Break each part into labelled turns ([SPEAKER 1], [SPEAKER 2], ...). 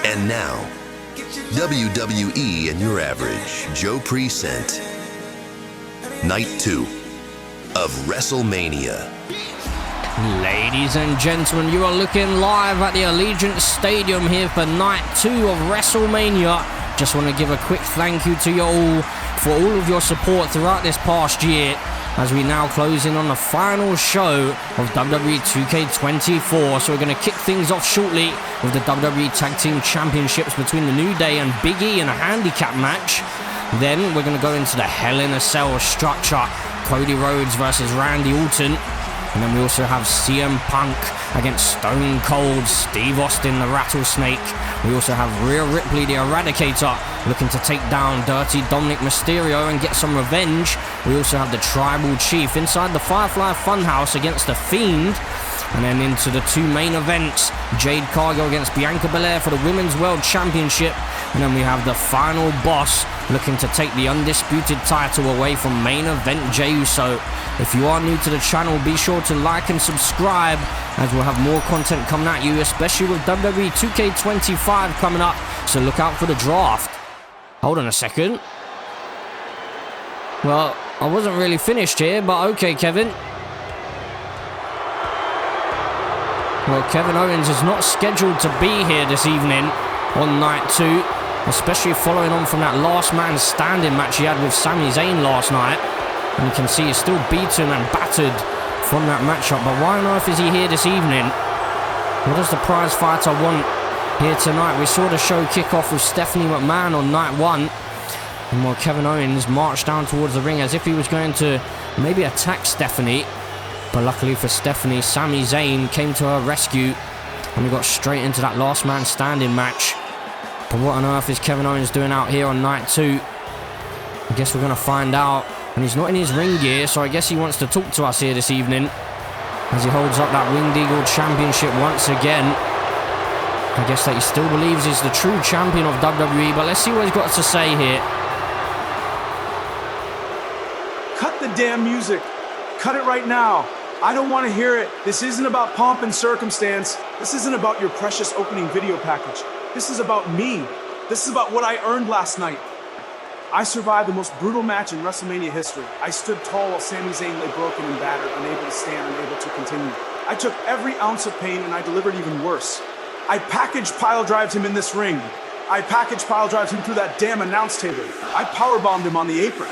[SPEAKER 1] And now, WWE and Your Average, Joe Present. Night 2 of WrestleMania.
[SPEAKER 2] Ladies and gentlemen, you are looking live at the Allegiant Stadium here for Night 2 of WrestleMania. Just want to give a quick thank you to you all for all of your support throughout this past year, as we now close in on the final show of WWE 2K24. So we're going to kick things off shortly with the WWE Tag Team Championships between the New Day and Big E in a handicap match. Then we're going to go into the Hell in a Cell structure. Cody Rhodes versus Randy Orton. And then we also have CM Punk against Stone Cold Steve Austin, the Rattlesnake. We also have Rhea Ripley, the Eradicator, looking to take down Dirty Dominik Mysterio and get some revenge. We also have the Tribal Chief inside the Firefly Funhouse against the Fiend. And then into the two main events, Jade Cargill against Bianca Belair for the Women's World Championship. And then we have the final boss looking to take the Undisputed title away from main event Jey Uso. If you are new to the channel, be sure to like and subscribe, as we'll have more content coming at you, especially with WWE 2K25 coming up, so look out for the draft. Hold on a second. Well, I wasn't really finished here, but okay, Kevin. Well, Kevin Owens is not scheduled to be here this evening on Night 2, especially following on from that last man standing match he had with Sami Zayn last night. And you can see he's still beaten and battered from that matchup. But why on earth is he here this evening? What does the prize fighter want here tonight? We saw the show kick off with Stephanie McMahon on Night 1. And while Kevin Owens marched down towards the ring as if he was going to maybe attack Stephanie. But luckily for Stephanie, Sami Zayn came to her rescue. And we got straight into that last man standing match. But what on earth is Kevin Owens doing out here on Night 2? I guess we're going to find out. And he's not in his ring gear, so I guess he wants to talk to us here this evening, as he holds up that Winged Eagle Championship once again. I guess that he still believes he's the true champion of WWE, but let's see what he's got to say here.
[SPEAKER 3] Cut the damn music. Cut it right now. I don't want to hear it. This isn't about pomp and circumstance. This isn't about your precious opening video package. This is about me. This is about what I earned last night. I survived the most brutal match in WrestleMania history. I stood tall while Sami Zayn lay broken and battered, unable to stand, unable to continue. I took every ounce of pain and I delivered even worse. I package pile-drived him in this ring. I package pile-drived him through that damn announce table. I powerbombed him on the apron.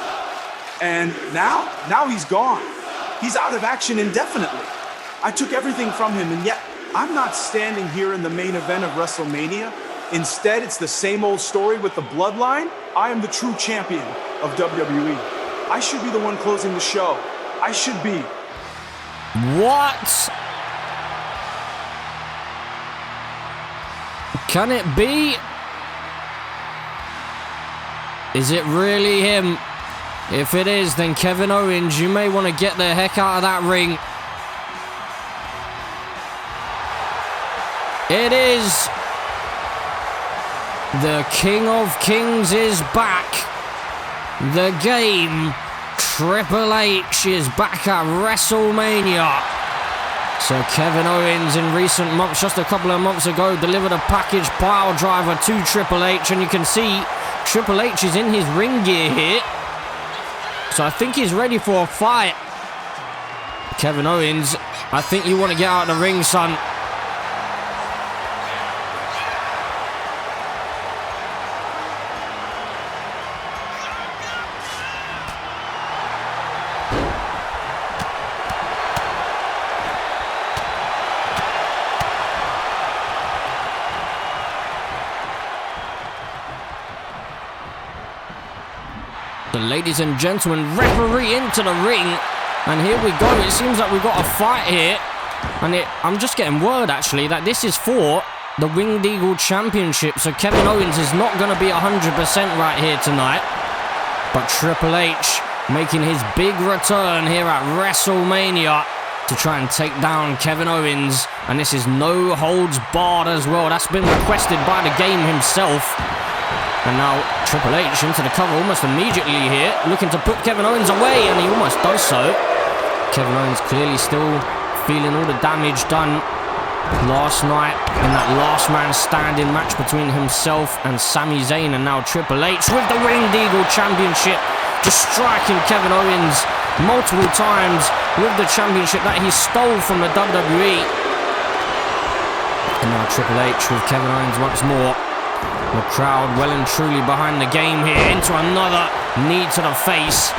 [SPEAKER 3] And now he's gone. He's out of action indefinitely. I took everything from him, and yet I'm not standing here in the main event of WrestleMania. Instead, it's the same old story with the bloodline. I am the true champion of WWE. I should be the one closing the show. I should be.
[SPEAKER 2] What? Can it be? Is it really him? If it is, then Kevin Owens, you may want to get the heck out of that ring. It is. The King of Kings is back. The game, Triple H, is back at WrestleMania. So Kevin Owens in recent months, just a couple of months ago, delivered a package pile driver to Triple H. And you can see Triple H is in his ring gear here. So I think he's ready for a fight. Kevin Owens, I think you want to get out of the ring, son. Ladies and gentlemen, referee into the ring, and here we go. It seems like we've got a fight here, and I'm just getting word actually that this is for the Winged Eagle Championship, so Kevin Owens is not going to be 100% right here tonight, but Triple H making his big return here at WrestleMania to try and take down Kevin Owens, and this is no holds barred as well. That's been requested by the game himself. And now Triple H into the cover almost immediately here, looking to put Kevin Owens away, and he almost does so. Kevin Owens clearly still feeling all the damage done last night in that last man standing match between himself and Sami Zayn, and now Triple H with the Ringed Eagle Championship, just striking Kevin Owens multiple times with the championship that he stole from the WWE. And now Triple H with Kevin Owens once more. The crowd well and truly behind the game here, into another knee to the face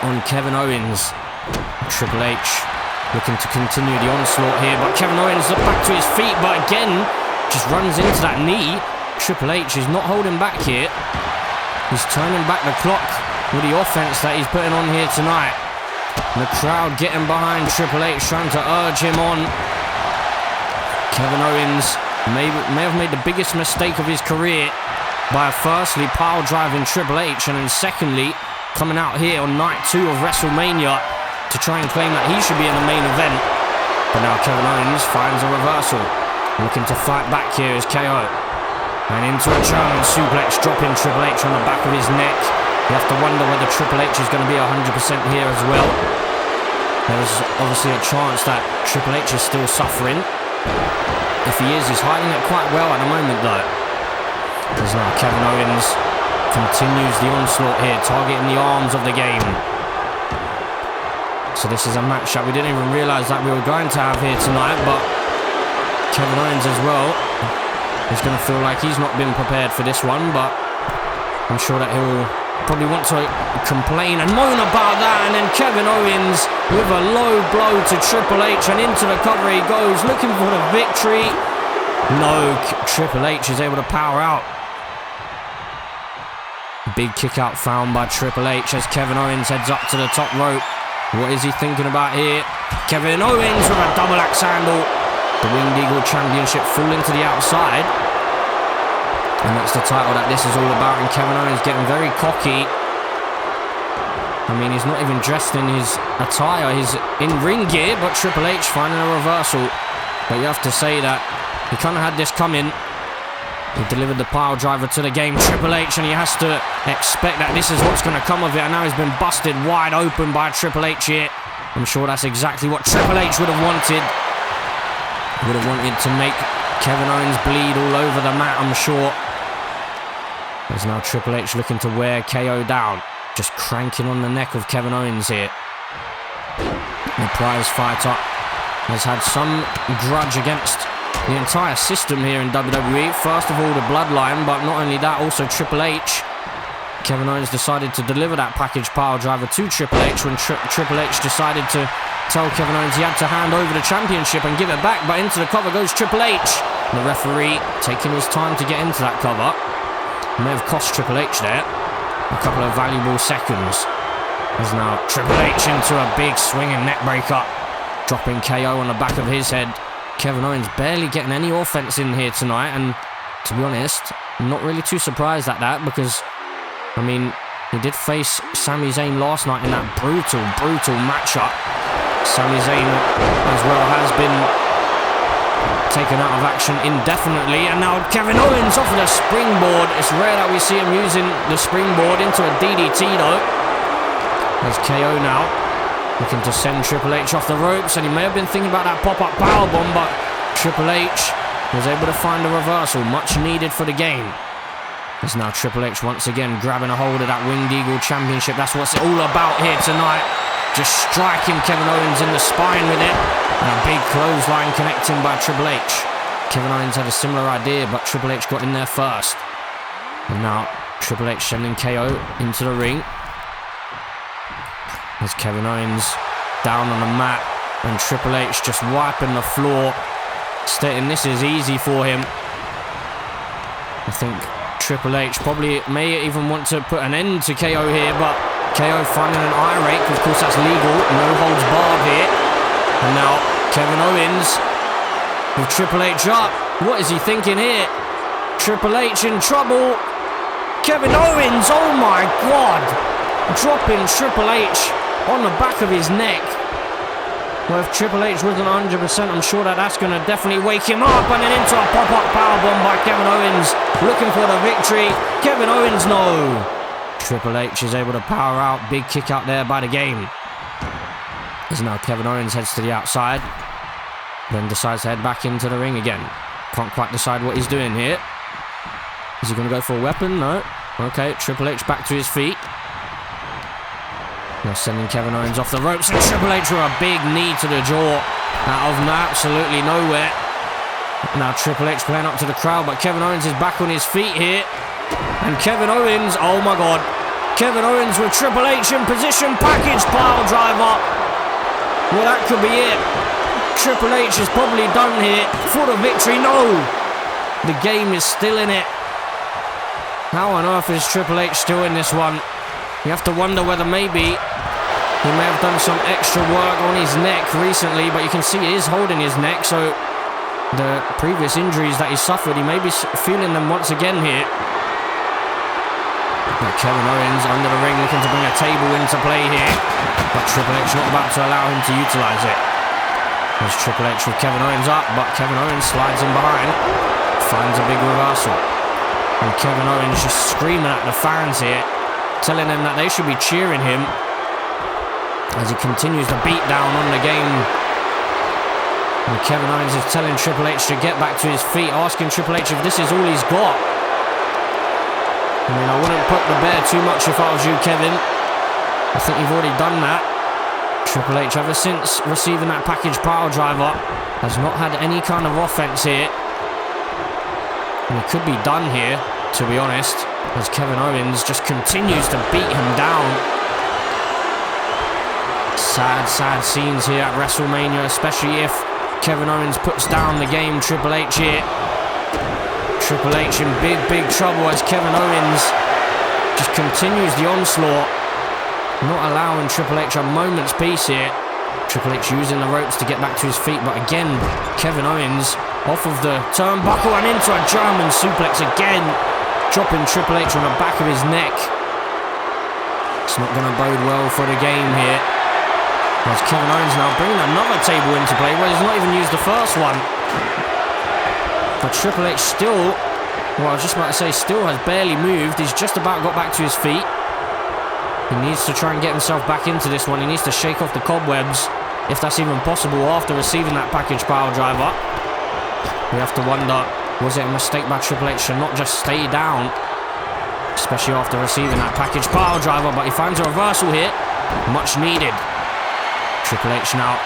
[SPEAKER 2] on Kevin Owens. Triple H looking to continue the onslaught here, but Kevin Owens looked back to his feet, but again just runs into that knee. Triple H is not holding back here. He's turning back the clock with the offense that he's putting on here tonight. And the crowd getting behind Triple H, trying to urge him on. Kevin Owens may have made the biggest mistake of his career by firstly pile driving Triple H, and then secondly coming out here on night 2 of WrestleMania to try and claim that he should be in the main event. But now Kevin Owens finds a reversal, looking to fight back here is KO, and into a German suplex, dropping Triple H on the back of his neck. You have to wonder whether Triple H is going to be 100% here as well. There's obviously a chance that Triple H is still suffering. If he is, he's hiding it quite well at the moment though. As now Kevin Owens continues the onslaught here, targeting the arms of the game. So this is a match that we didn't even realise that we were going to have here tonight, but Kevin Owens as well is going to feel like he's not been prepared for this one, but I'm sure that he'll probably want to complain and moan about that. And then Kevin Owens with a low blow to Triple H, and into the cover he goes, looking for the victory. No, Triple H is able to power out. Big kick out found by Triple H as Kevin Owens heads up to the top rope. What is he thinking about here? Kevin Owens with a double axe handle. The Winged Eagle Championship falling to the outside. And that's the title that this is all about. And Kevin Owens getting very cocky. I mean, he's not even dressed in his attire. He's in ring gear, but Triple H finding a reversal. But you have to say that he kind of had this coming. He delivered the pile driver to the game, Triple H, and he has to expect that this is what's going to come of it. And now he's been busted wide open by Triple H here. I'm sure that's exactly what Triple H would have wanted. Would have wanted to make Kevin Owens bleed all over the mat, I'm sure. There's now Triple H looking to wear KO down. Just cranking on the neck of Kevin Owens here. The prize fighter has had some grudge against the entire system here in WWE. First of all, the bloodline, but not only that, also Triple H. Kevin Owens decided to deliver that package pile driver to Triple H when Triple H decided to tell Kevin Owens he had to hand over the championship and give it back, but into the cover goes Triple H. The referee taking his time to get into that cover. May have cost Triple H there a couple of valuable seconds. There's now Triple H into a big swinging neck breaker, dropping KO on the back of his head. Kevin Owens barely getting any offense in here tonight, and to be honest, I'm not really too surprised at that, because I mean, he did face Sami Zayn last night in that brutal matchup. Sami Zayn as well has been taken out of action indefinitely, and now Kevin Owens off of the springboard. It's rare that we see him using the springboard into a DDT though. There's KO now, looking to send Triple H off the ropes, and he may have been thinking about that pop-up powerbomb, but Triple H was able to find a reversal, much needed for the game. There's now Triple H once again grabbing a hold of that Winged Eagle Championship. That's what it's all about here tonight. Just striking Kevin Owens in the spine with it, and a big clothesline connecting by Triple H. Kevin Owens had a similar idea, but Triple H got in there first. And now Triple H sending KO into the ring. There's Kevin Owens down on the mat, and Triple H just wiping the floor, stating this is easy for him. I think Triple H probably may even want to put an end to KO here, but KO finding an eye rake. Of course, that's legal. No holds barred here. And now Kevin Owens with Triple H up. What is he thinking here? Triple H in trouble. Kevin Owens, oh my God, dropping Triple H on the back of his neck. Well, if Triple H wasn't 100%, I'm sure that's going to definitely wake him up. And then into a pop-up powerbomb by Kevin Owens, looking for the victory. Kevin Owens, no. Triple H is able to power out. Big kick out there by the game. As now Kevin Owens heads to the outside. Then decides to head back into the ring again. Can't quite decide what he's doing here. Is he going to go for a weapon? No. Okay, Triple H back to his feet. Now sending Kevin Owens off the ropes, and Triple H with a big knee to the jaw out of absolutely nowhere. Now Triple H playing up to the crowd, but Kevin Owens is back on his feet here. And Kevin Owens, oh my god. Kevin Owens with Triple H in position, package pile driver. Well, that could be it. Triple H is probably done here for the victory. No! The game is still in it. How on earth is Triple H still in this one? You have to wonder whether maybe he may have done some extra work on his neck recently, but you can see he is holding his neck, so the previous injuries that he suffered, he may be feeling them once again here. But Kevin Owens under the ring looking to bring a table into play here, but Triple H not about to allow him to utilise it. There's Triple H with Kevin Owens up, but Kevin Owens slides in behind, finds a big reversal. And Kevin Owens just screaming at the fans here, telling them that they should be cheering him as he continues to beat down on the game. And Kevin Owens is telling Triple H to get back to his feet, asking Triple H if this is all he's got. I mean, I wouldn't poke the bear too much if I was you, Kevin. I think you've already done that. Triple H, ever since receiving that package pile driver, has not had any kind of offense here. And it could be done here, to be honest, as Kevin Owens just continues to beat him down. Sad, sad scenes here at WrestleMania, especially if Kevin Owens puts down the game. Triple H here. Triple H in big, big trouble as Kevin Owens just continues the onslaught, not allowing Triple H a moment's peace here. Triple H using the ropes to get back to his feet, but again, Kevin Owens off of the turnbuckle and into a German suplex again, dropping Triple H on the back of his neck. It's not going to bode well for the game here. As Kevin Owens now bringing another table into play, where he's not even used the first one. But Triple H still, well, I was just about to say, still has barely moved. He's just about got back to his feet. He needs to try and get himself back into this one. He needs to shake off the cobwebs, if that's even possible, after receiving that package pile driver. We have to wonder, was it a mistake by Triple H to not just stay down, especially after receiving that package pile driver? But he finds a reversal here, much needed. Triple H now,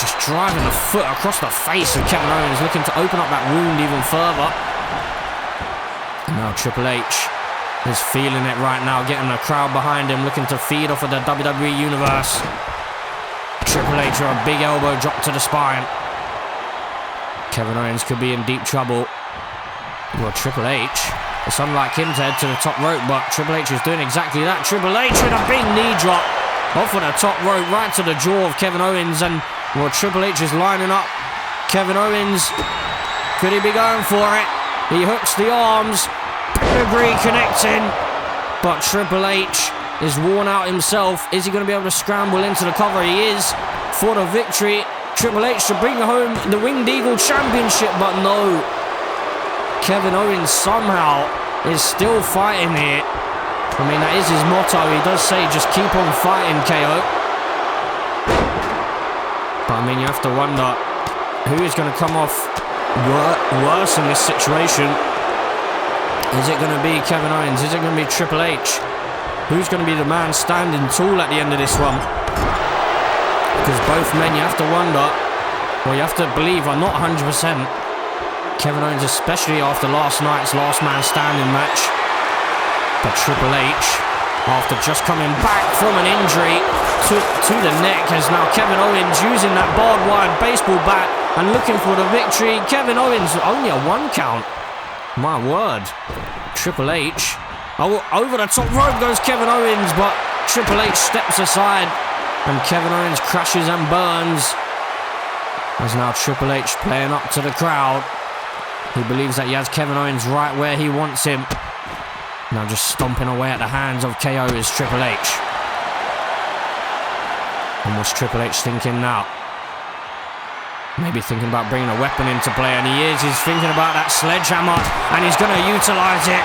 [SPEAKER 2] just driving the foot across the face of Kevin Owens, looking to open up that wound even further. And now Triple H is feeling it right now, getting the crowd behind him, looking to feed off of the WWE Universe. Triple H with a big elbow drop to the spine. Kevin Owens could be in deep trouble. Well, Triple H, it's unlike him to head to the top rope, but Triple H is doing exactly that. Triple H with a big knee drop off of the top rope, right to the jaw of Kevin Owens, and well, Triple H is lining up. Kevin Owens, could he be going for it? He hooks the arms, pedigree connecting, but Triple H is worn out himself. Is he going to be able to scramble into the cover? He is, for the victory. Triple H to bring home the Winged Eagle Championship, but no. Kevin Owens somehow is still fighting here. I mean, that is his motto. He does say, just keep on fighting, KO. But I mean, you have to wonder who is going to come off worse in this situation. Is it going to be Kevin Owens? Is it going to be Triple H? Who's going to be the man standing tall at the end of this one? Because both men, you have to wonder, or you have to believe, are not 100%. Kevin Owens, especially after last night's last man standing match. But Triple H, after just coming back from an injury to the neck, as now Kevin Owens using that barbed wire baseball bat and looking for the victory. Kevin Owens, only a 1 count. My word. Triple H. Oh, over the top rope goes Kevin Owens, but Triple H steps aside and Kevin Owens crashes and burns. As now Triple H playing up to the crowd. He believes that he has Kevin Owens right where he wants him. Now just stomping away at the hands of KO is Triple H. And what's Triple H thinking now? Maybe thinking about bringing a weapon into play, and he is. He's thinking about that sledgehammer, and he's going to utilise it.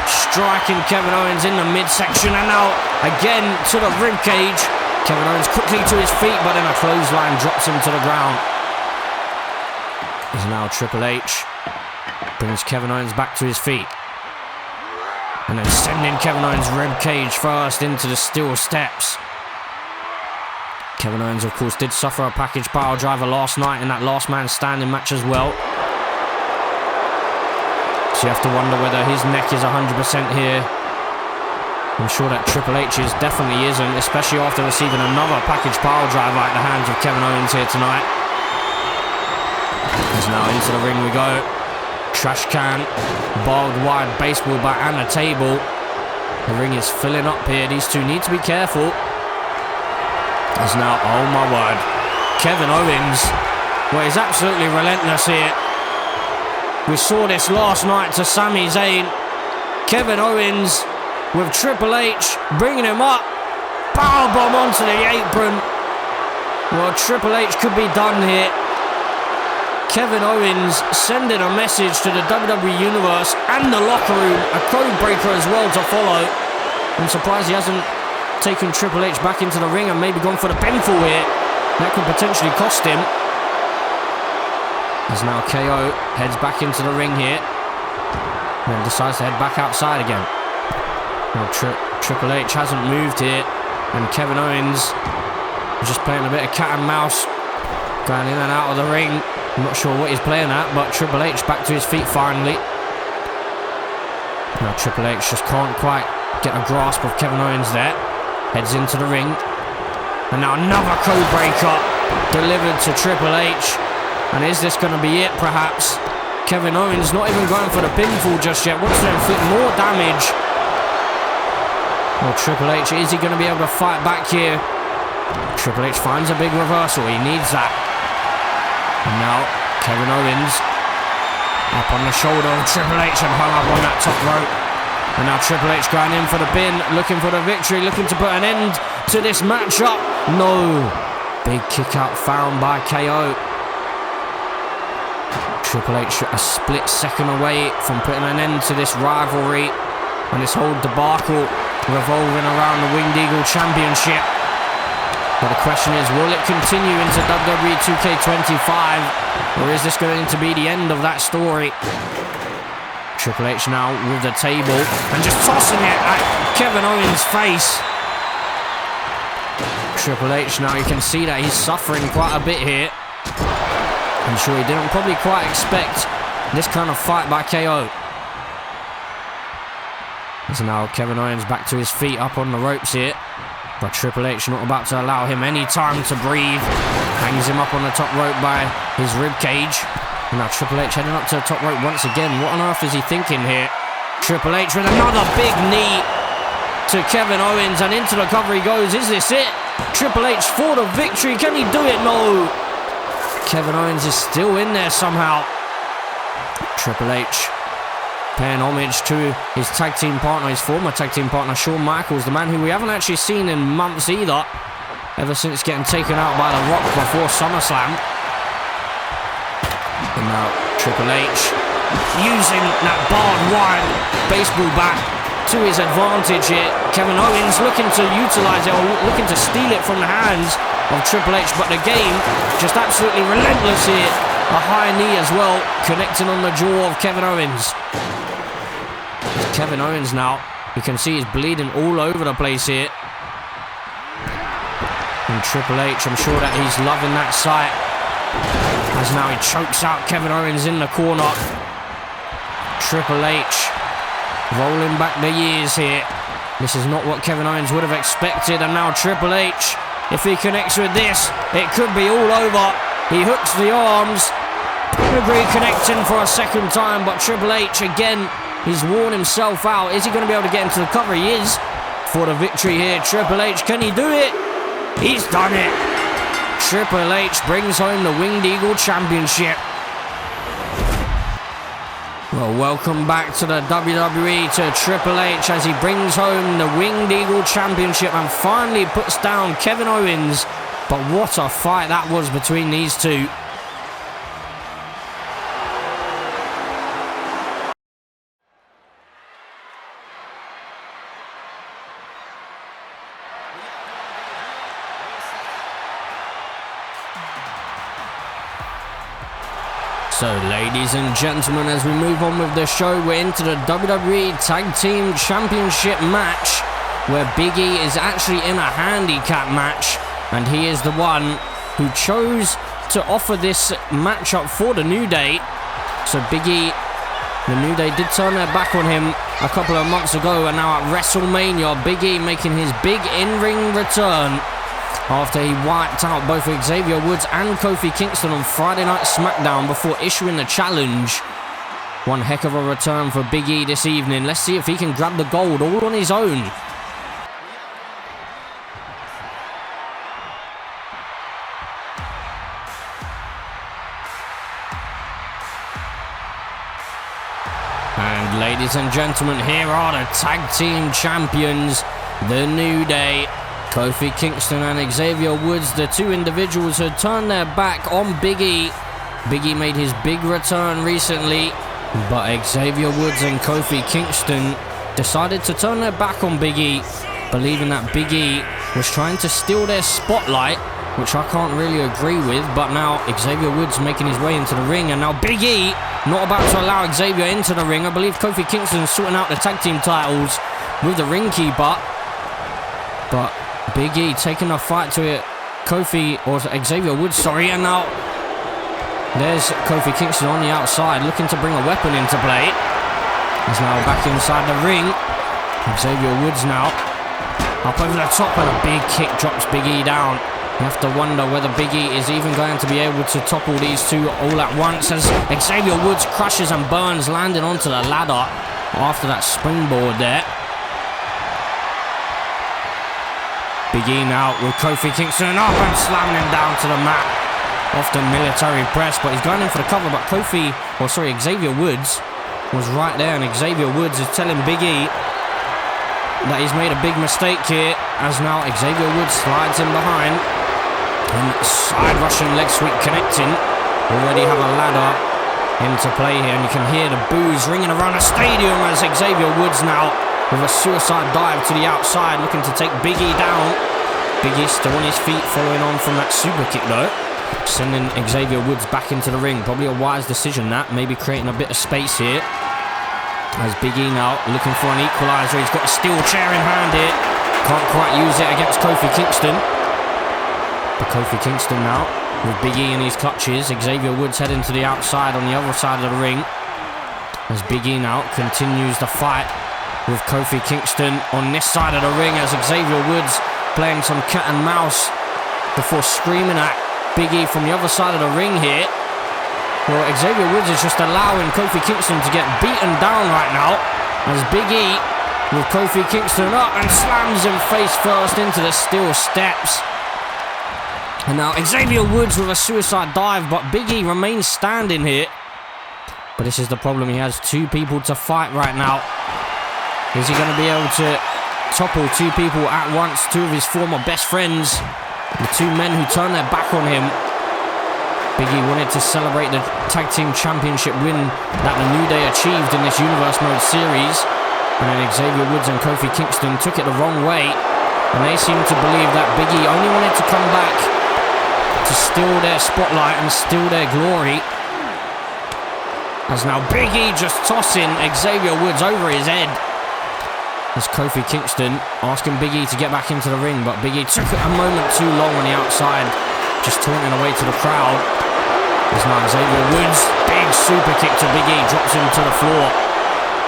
[SPEAKER 2] Striking Kevin Owens in the midsection, and now again to the ribcage. Kevin Owens quickly to his feet, but then a clothesline drops him to the ground. Is now Triple H. Brings Kevin Owens back to his feet. And then sending Kevin Owens' rib cage first into the steel steps. Kevin Owens, of course, did suffer a package power driver last night in that last man standing match as well. So you have to wonder whether his neck is 100% here. I'm sure that Triple H definitely isn't, especially after receiving another package power driver at the hands of Kevin Owens here tonight. As now into the ring we go. Trash can, barbed wire, baseball bat and a table. The ring is filling up here. These two need to be careful. As now, oh my word, Kevin Owens, well, he's absolutely relentless here. We saw this last night to Sami Zayn. Kevin Owens with Triple H bringing him up. Powerbomb onto the apron. Well, Triple H could be done here. Kevin Owens sending a message to the WWE Universe and the locker room, a code breaker as well to follow. I'm surprised he hasn't taken Triple H back into the ring and maybe gone for the pinfall here. That could potentially cost him. As now KO heads back into the ring here. And then decides to head back outside again. Now Triple H hasn't moved here. And Kevin Owens is just playing a bit of cat and mouse. Going in and out of the ring. I'm not sure what he's playing at, but Triple H back to his feet finally. Now Triple H just can't quite get a grasp of Kevin Owens there. Heads into the ring. And now another code breaker delivered to Triple H. And is this going to be it, perhaps? Kevin Owens not even going for the pinfall just yet. Wants to inflict more damage. Well, Triple H, is he going to be able to fight back here? Triple H finds a big reversal. He needs that. And now Kevin Owens up on the shoulder of Triple H and hung up on that top rope. And now Triple H going in for the pin, looking for the victory, looking to put an end to this matchup. No. Big kick out found by KO. Triple H a split second away from putting an end to this rivalry and this whole debacle revolving around the Winged Eagle Championship. But the question is, will it continue into WWE 2K25, or is this going to be the end of that story? Triple H now with the table and just tossing it at Kevin Owens' face. Triple H now, you can see that he's suffering quite a bit here. I'm sure he didn't probably quite expect this kind of fight by KO. So now Kevin Owens back to his feet up on the ropes here. But Triple H not about to allow him any time to breathe. Hangs him up on the top rope by his rib cage. And now Triple H heading up to the top rope once again. What on earth is he thinking here? Triple H with another big knee to Kevin Owens, and into the cover he goes. Is this it? Triple H for the victory. Can he do it? No. Kevin Owens is still in there somehow. Triple H paying homage to his tag team partner, his former tag team partner, Shawn Michaels, the man who we haven't actually seen in months either, ever since getting taken out by The Rock before SummerSlam. And now Triple H using that barbed wire baseball bat to his advantage here. Kevin Owens looking to utilize it, or looking to steal it from the hands of Triple H, but the game just absolutely relentless here. A high knee as well, connecting on the jaw of Kevin Owens. Kevin Owens now, you can see he's bleeding all over the place here. And Triple H, I'm sure that he's loving that sight, as now he chokes out Kevin Owens in the corner. Triple H rolling back the years here. This is not what Kevin Owens would have expected. And now Triple H, if he connects with this, it could be all over. He hooks the arms. Pedigree connecting for a second time, but Triple H again, he's worn himself out. Is he going to be able to get into the cover? He is, for the victory here. Triple H, can he do it? He's done it. Triple H brings home the Winged Eagle Championship. Well, welcome back to the WWE, to Triple H, as he brings home the Winged Eagle Championship and finally puts down Kevin Owens. But what a fight that was between these two. So So, ladies and gentlemen, as we move on with the show, we're into the WWE Tag Team Championship match, where Big E is actually in a handicap match, and he is the one who chose to offer this matchup for the New Day. So Big E, the New Day did turn their back on him a couple of months ago, and now at WrestleMania, Big E making his big in-ring return after he wiped out both Xavier Woods and Kofi Kingston on Friday Night SmackDown before issuing the challenge. One heck of a return for Big E this evening. Let's see if he can grab the gold all on his own. And ladies and gentlemen, here are the tag team champions, the New Day. Kofi Kingston and Xavier Woods, the two individuals who had turned their back on Big E. Big E made his big return recently, but Xavier Woods and Kofi Kingston decided to turn their back on Big E, believing that Big E was trying to steal their spotlight, which I can't really agree with. But now Xavier Woods making his way into the ring, and now Big E not about to allow Xavier into the ring. I believe Kofi Kingston sorting out the tag team titles with the ring keeper, but Big E taking a fight to it. Xavier Woods, and now there's Kofi Kingston on the outside looking to bring a weapon into play. He's now back inside the ring. Xavier Woods now up over the top, and a big kick drops Big E down. You have to wonder whether Big E is even going to be able to topple these two all at once, as Xavier Woods crushes and burns, landing onto the ladder after that springboard there. Big E now with Kofi Kingston up and slamming him down to the mat off the military press, but he's going in for the cover. But Xavier Woods was right there, and Xavier Woods is telling Big E that he's made a big mistake here, as now Xavier Woods slides in behind and side Russian leg sweep connecting. Already have a ladder into play here, and you can hear the boos ringing around the stadium as Xavier Woods now with a suicide dive to the outside, looking to take Big E down. Big E still on his feet, following on from that super kick though, sending Xavier Woods back into the ring. Probably a wise decision that, maybe creating a bit of space here. As Big E now looking for an equaliser. He's got a steel chair in hand here. Can't quite use it against Kofi Kingston. But Kofi Kingston now with Big E in his clutches. Xavier Woods heading to the outside on the other side of the ring, as Big E now continues the fight with Kofi Kingston on this side of the ring, as Xavier Woods playing some cat and mouse before screaming at Big E from the other side of the ring here. Well, Xavier Woods is just allowing Kofi Kingston to get beaten down right now, as Big E with Kofi Kingston up and slams him face first into the steel steps. And now Xavier Woods with a suicide dive, but Big E remains standing here. But this is the problem, he has two people to fight right now. Is he going to be able to topple two people at once, two of his former best friends, the two men who turned their back on him? Big E wanted to celebrate the Tag Team Championship win that the New Day achieved in this Universe Mode series, and then Xavier Woods and Kofi Kingston took it the wrong way, and they seem to believe that Big E only wanted to come back to steal their spotlight and steal their glory. As now Big E just tossing Xavier Woods over his head, as Kofi Kingston asking Big E to get back into the ring, but Big E took a moment too long on the outside, just taunting away to the crowd. As now Xavier Woods, big super kick to Big E, drops him to the floor.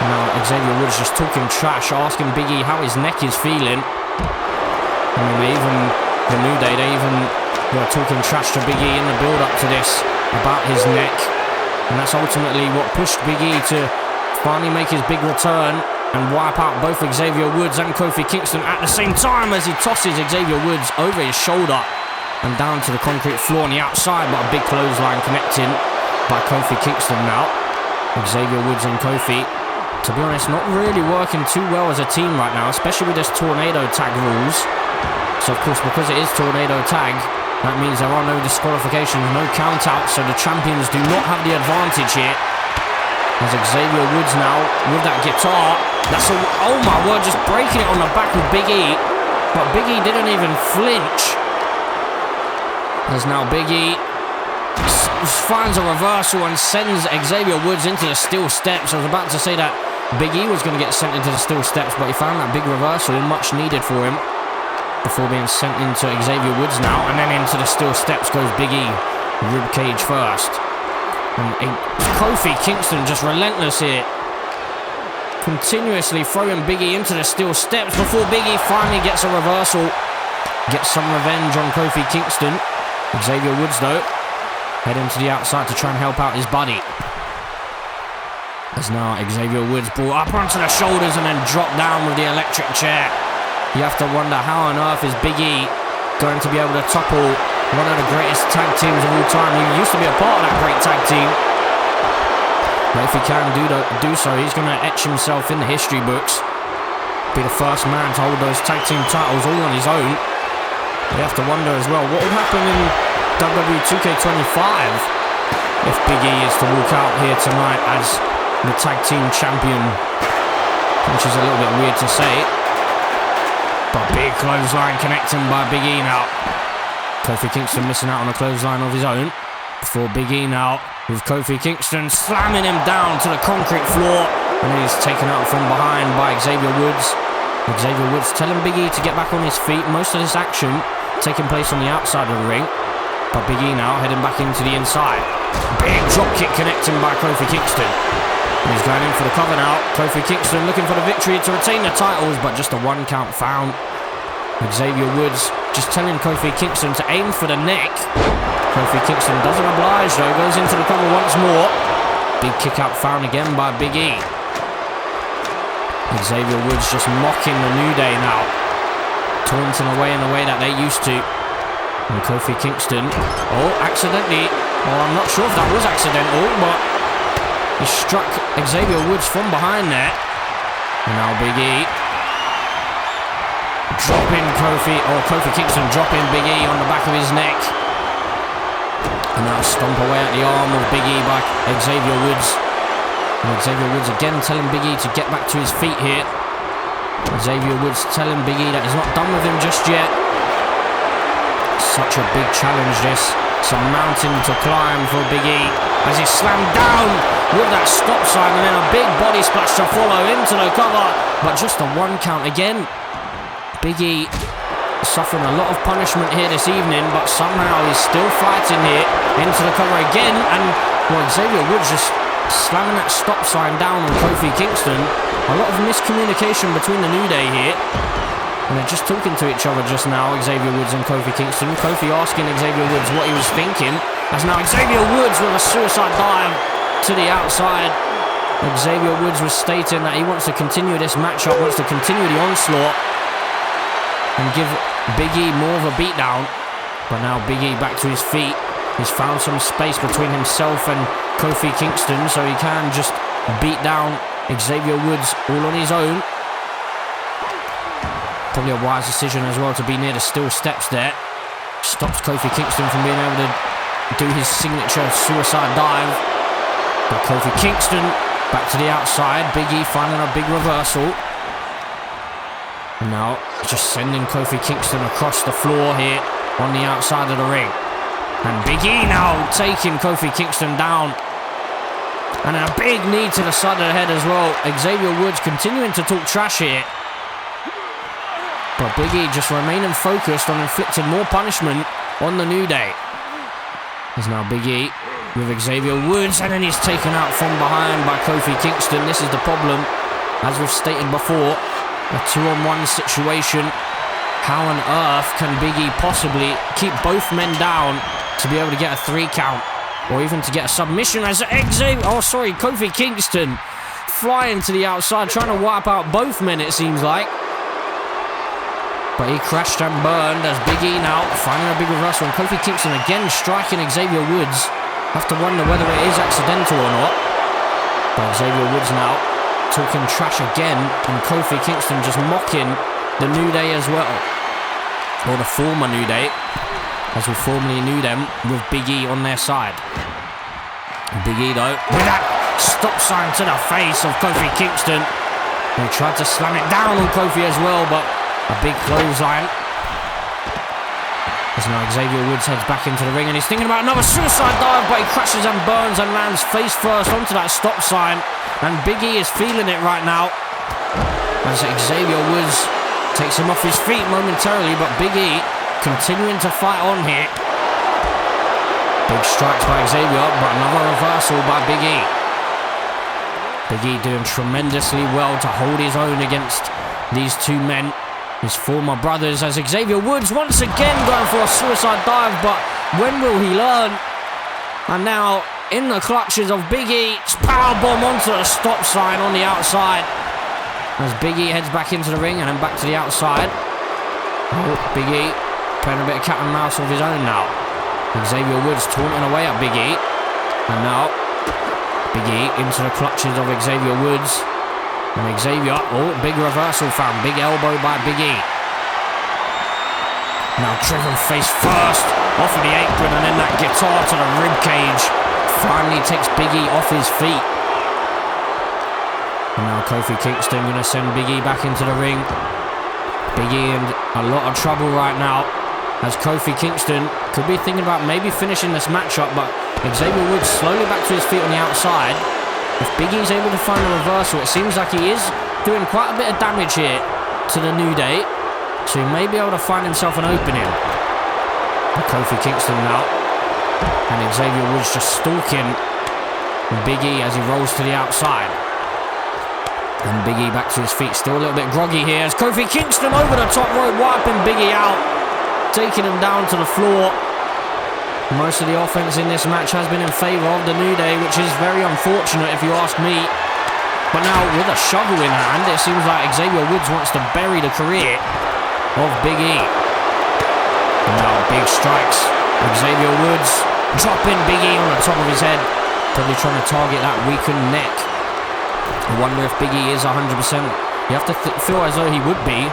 [SPEAKER 2] And now Xavier Woods just talking trash, asking Big E how his neck is feeling. I mean, the New Day, they even were talking trash to Big E in the build-up to this about his neck. And that's ultimately what pushed Big E to finally make his big return and wipe out both Xavier Woods and Kofi Kingston at the same time, as he tosses Xavier Woods over his shoulder and down to the concrete floor on the outside, but a big clothesline connecting by Kofi Kingston now. Xavier Woods and Kofi, to be honest, not really working too well as a team right now, especially with this tornado tag rules. So of course, because it is tornado tag, that means there are no disqualifications, no count-outs, so the champions do not have the advantage here. As Xavier Woods now with that guitar, that's a, oh my word, just breaking it on the back of Big E, but Big E didn't even flinch. As now Big E finds a reversal and sends Xavier Woods into the steel steps. I was about to say that Big E was going to get sent into the steel steps, but he found that big reversal, much needed for him, before being sent into Xavier Woods now, and then into the steel steps goes Big E, rib cage first. And Kofi Kingston just relentless here, continuously throwing Big E into the steel steps before Big E finally gets a reversal, gets some revenge on Kofi Kingston. Xavier Woods though, heading to the outside to try and help out his buddy. As now Xavier Woods brought up onto the shoulders and then dropped down with the electric chair. You have to wonder how on earth is Big E going to be able to topple one of the greatest tag teams of all time. He used to be a part of that great tag team. But if he can do so, he's going to etch himself in the history books. Be the first man to hold those tag team titles all on his own. You have to wonder as well, what would happen in WWE 2K25 if Big E is to walk out here tonight as the tag team champion, which is a little bit weird to say. But big clothesline connecting by Big E now. Kofi Kingston missing out on a clothesline of his own. Before Big E now with Kofi Kingston slamming him down to the concrete floor, and then he's taken out from behind by Xavier Woods. Xavier Woods telling Big E to get back on his feet. Most of this action taking place on the outside of the ring, but Big E now heading back into the inside. Big drop kick connecting by Kofi Kingston. He's going in for the cover now. Kofi Kingston looking for the victory to retain the titles, but just a 1 count found. Xavier Woods just telling Kofi Kingston to aim for the neck. Kofi Kingston doesn't oblige though, goes into the cover once more. Big kick out found again by Big E. Xavier Woods just mocking the New Day now, taunting away in the way that they used to. And Kofi Kingston, accidentally, I'm not sure if that was accidental, but he struck Xavier Woods from behind there. And now Big E dropping Kofi Kingston dropping Big E on the back of his neck. And now stomp away at the arm of Big E by Xavier Woods. And Xavier Woods again telling Big E to get back to his feet here. Xavier Woods telling Big E that he's not done with him just yet. Such a big challenge this. It's a mountain to climb for Big E as he's slammed down with that stop sign, and then a big body splash to follow into the cover, but just a 1 count again. Big E suffering a lot of punishment here this evening, but somehow he's still fighting here into the cover again, and Xavier Woods just slamming that stop sign down on Kofi Kingston. A lot of miscommunication between the New Day here, and they're just talking to each other just now, Xavier Woods and Kofi Kingston. Kofi asking Xavier Woods what he was thinking, as now Xavier Woods with a suicide dive to the outside. Xavier Woods was stating that he wants to continue this matchup, wants to continue the onslaught and give Big E more of a beatdown. But now Big E back to his feet. He's found some space between himself and Kofi Kingston, so he can just beat down Xavier Woods all on his own. Probably a wise decision as well to be near the steel steps there. Stops Kofi Kingston from being able to do his signature suicide dive. But Kofi Kingston back to the outside. Big E finding a big reversal. And now just sending Kofi Kingston across the floor here on the outside of the ring. And Big E now taking Kofi Kingston down. And a big knee to the side of the head as well. Xavier Woods continuing to talk trash here. But Big E just remaining focused on inflicting more punishment on the New Day. There's now Big E with Xavier Woods, and then he's taken out from behind by Kofi Kingston. This is the problem. As we've stated before, a 2-on-1 situation. How on earth can Big E possibly keep both men down to be able to get a 3 count? Or even to get a submission as Kofi Kingston flying to the outside, trying to wipe out both men, it seems like. But he crashed and burned as Big E now finding a big reversal, and Kofi Kingston again striking Xavier Woods. Have to wonder whether it is accidental or not. But Xavier Woods now talking trash again, and Kofi Kingston just mocking the New Day as well. Or the former New Day, as we formerly knew them, with Big E on their side. Big E though, with that stop sign to the face of Kofi Kingston. He tried to slam it down on Kofi as well, but a big clothesline. As now Xavier Woods heads back into the ring and he's thinking about another suicide dive, but he crashes and burns and lands face first onto that stop sign. And Big E is feeling it right now. As Xavier Woods takes him off his feet momentarily, but Big E continuing to fight on here. Big strikes by Xavier, but another reversal by Big E. Big E doing tremendously well to hold his own against these two men, his former brothers, as Xavier Woods once again going for a suicide dive, but when will he learn? And now in the clutches of Big E, powerbomb onto the stop sign on the outside. As Big E heads back into the ring and then back to the outside. Oh, Big E playing a bit of cat and mouse of his own now. Xavier Woods taunting away at Big E. And now Big E into the clutches of Xavier Woods. And Xavier, oh, big reversal found. Big elbow by Big E. Now driven face first off of the apron, and then that guitar to the rib cage finally takes Big E off his feet. And now Kofi Kingston going to send Big E back into the ring. Big E in a lot of trouble right now, as Kofi Kingston could be thinking about maybe finishing this matchup, but Xavier Woods slowly back to his feet on the outside. If Big E's able to find a reversal, it seems like he is doing quite a bit of damage here to the New Day, so he may be able to find himself an opening. And Kofi Kingston now, and Xavier Woods just stalking Big E as he rolls to the outside. And Big E back to his feet, still a little bit groggy here, as Kofi Kingston over the top rope, wiping Big E out, taking him down to the floor. Most of the offense in this match has been in favor of the New Day, which is very unfortunate if you ask me. But now with a shovel in hand, it seems like Xavier Woods wants to bury the career of Big E. And now big strikes. Xavier Woods dropping Big E on the top of his head, probably trying to target that weakened neck. I wonder if Big E is 100%. You have to feel as though he would be,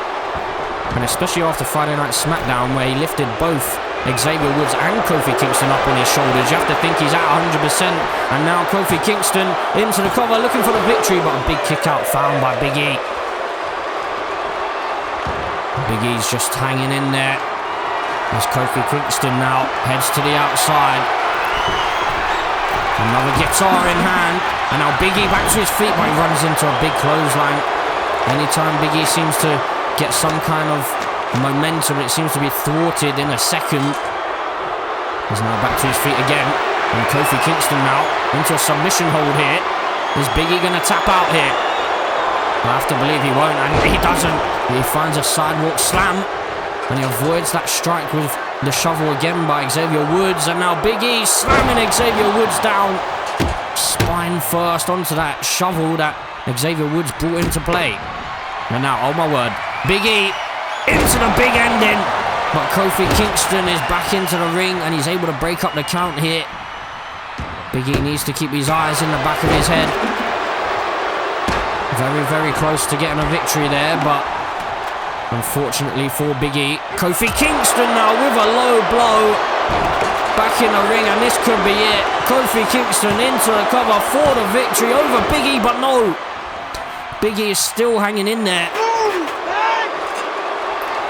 [SPEAKER 2] and especially after Friday Night SmackDown, where he lifted both Xavier Woods and Kofi Kingston up on his shoulders. You have to think he's at 100%. And now Kofi Kingston into the cover, looking for the victory, but a big kick out found by Big E. Big E's just hanging in there, as Kofi Kingston now heads to the outside. Another guitar in hand, and now Big E back to his feet, but he runs into a big clothesline. Anytime Big E seems to get some kind of momentum, it seems to be thwarted in a second. He's now back to his feet again, and Kofi Kingston now into a submission hold here. Is Big E going to tap out here? I have to believe he won't, and he doesn't. He finds a sidewalk slam, and he avoids that strike with the shovel again by Xavier Woods. And now Big E slamming Xavier Woods down, spine first onto that shovel that Xavier Woods brought into play. And now, oh my word, Big E into the big ending, but Kofi Kingston is back into the ring and he's able to break up the count here. Big E needs to keep his eyes in the back of his head. Very, very close to getting a victory there, but unfortunately for Big E, Kofi Kingston now with a low blow back in the ring, and this could be it. Kofi Kingston into the cover for the victory over Big E, but no, Big E is still hanging in there.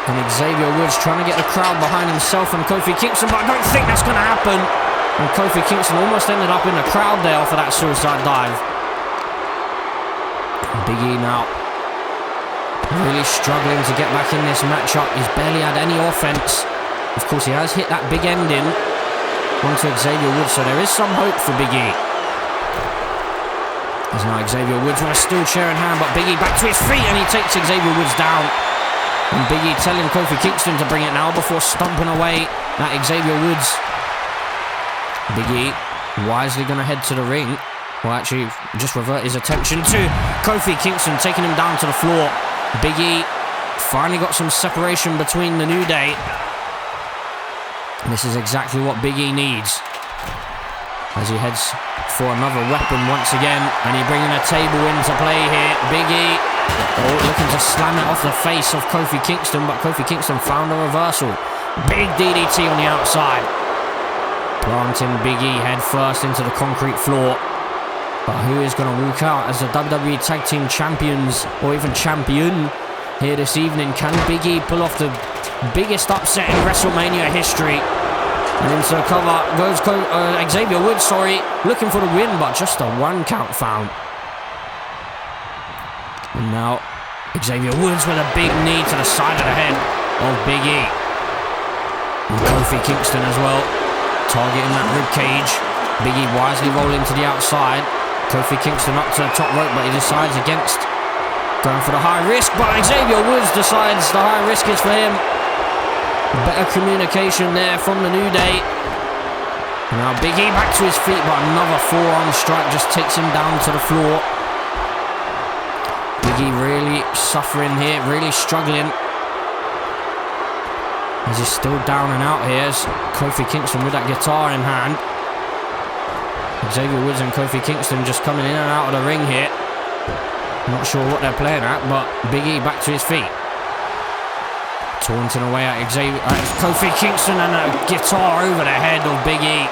[SPEAKER 2] And Xavier Woods trying to get the crowd behind himself and Kofi Kingston, but I don't think that's going to happen. And Kofi Kingston almost ended up in the crowd there for that suicide dive. Big E now really struggling to get back in this matchup. He's barely had any offense. Of course, he has hit that big ending onto Xavier Woods, so there is some hope for Big E. There's now Xavier Woods with a steel chair in hand, but Big E back to his feet and he takes Xavier Woods down. And Big E telling Kofi Kingston to bring it now before stomping away at Xavier Woods. Big E wisely going to head to the ring. Well, actually, just revert his attention to Kofi Kingston, taking him down to the floor. Big E finally got some separation between the New Day. This is exactly what Big E needs, as he heads for another weapon once again, and he's bringing a table into play here. Big E looking to slam it off the face of Kofi Kingston, but Kofi Kingston found a reversal. Big DDT on the outside, planting Big E head first into the concrete floor. But who is going to walk out as the WWE Tag Team Champions, or even champion? here this evening. Can Big E pull off the biggest upset in WrestleMania history? And into the cover goes Xavier Woods, looking for the win, but just a 1 count found. And now Xavier Woods with a big knee to the side of the head of Big E. And Kofi Kingston as well, targeting that rib cage. Big E wisely rolling to the outside. Kofi Kingston up to the top rope, but he decides against going for the high risk. But Xavier Woods decides the high risk is for him. Better communication there from the New Day. And now Big E back to his feet, but another forearm strike just takes him down to the floor. Big E really suffering here, really struggling. As he's still down and out here, as Kofi Kingston with that guitar in hand. Xavier Woods and Kofi Kingston just coming in and out of the ring here. Not sure what they're playing at, but Big E back to his feet. Taunting away at Kofi Kingston, and a guitar over the head of Big E.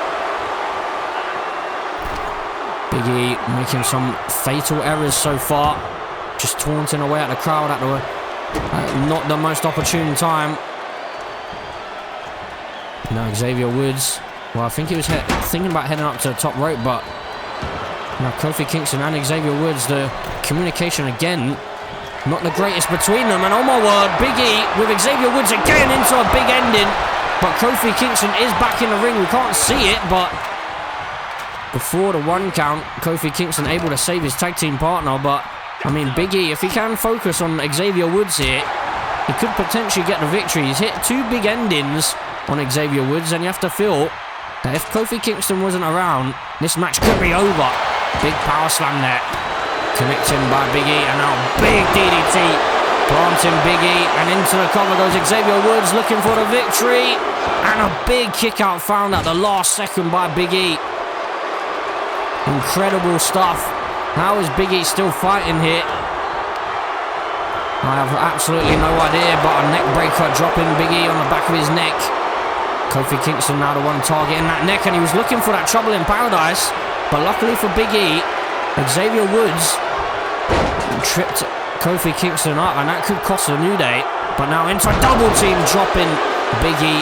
[SPEAKER 2] Big E making some fatal errors so far. Just taunting away at the crowd at not the most opportune time. Now Xavier Woods, well, I think he was thinking about heading up to the top rope, but now Kofi Kingston and Xavier Woods, the communication again not the greatest between them, and oh my word, Big E with Xavier Woods again into a big ending, but Kofi Kingston is back in the ring. We can't see it, but before the 1 count, Kofi Kingston able to save his tag team partner. But I mean, Big E, if he can focus on Xavier Woods here, he could potentially get the victory. He's hit 2 big endings on Xavier Woods, and you have to feel that if Kofi Kingston wasn't around, this match could be over. Big power slam there. Connecting by Big E, and now big DDT, planting Big E, and into the cover goes Xavier Woods looking for the victory, and a big kick out found at the last second by Big E. Incredible stuff. How is Big E still fighting here? I have absolutely no idea, but a neck breaker dropping Big E on the back of his neck. Kofi Kingston now the one targeting that neck, and he was looking for that trouble in paradise, but luckily for Big E, Xavier Woods tripped Kofi Kingston up, and that could cost the New Day. But now into a double team, dropping Big E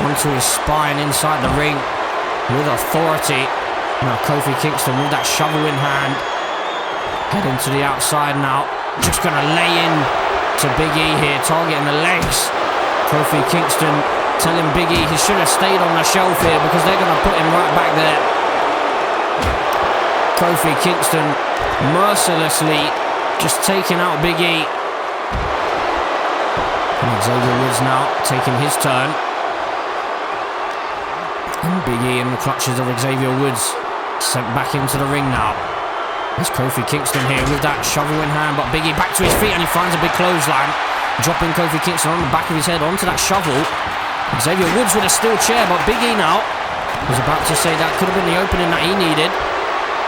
[SPEAKER 2] onto his spine inside the ring with authority. Now Kofi Kingston with that shovel in hand, heading to the outside now, just going to lay in to Big E here, targeting the legs. Kofi Kingston telling Big E he should have stayed on the shelf here, because they're going to put him right back there. Kofi Kingston mercilessly just taking out Big E. And Xavier Woods now taking his turn. And Big E in the clutches of Xavier Woods, sent back into the ring now. There's Kofi Kingston here with that shovel in hand, but Big E back to his feet, and he finds a big clothesline, dropping Kofi Kingston on the back of his head onto that shovel. Xavier Woods with a steel chair, but Big E now was about to say that could have been the opening that he needed,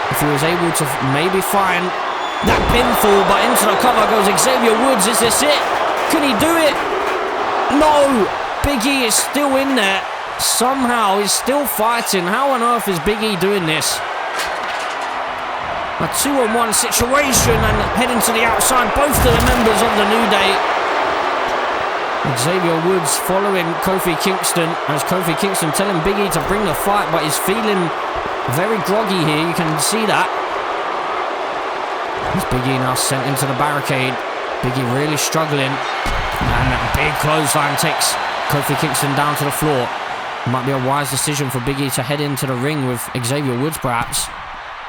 [SPEAKER 2] if he was able to maybe find that pinfall. But into the cover goes Xavier Woods. Is this it? Can he do it? No! Big E is still in there. Somehow he's still fighting. How on earth is Big E doing this? A 2-on-1 situation, and heading to the outside, both of the members of the New Day. Xavier Woods following Kofi Kingston, as Kofi Kingston telling Big E to bring the fight, but he's feeling very groggy here, you can see that. As Big E now sent into the barricade. Big E really struggling, and that big clothesline takes Kofi Kingston down to the floor. Might be a wise decision for Big E to head into the ring with Xavier Woods perhaps,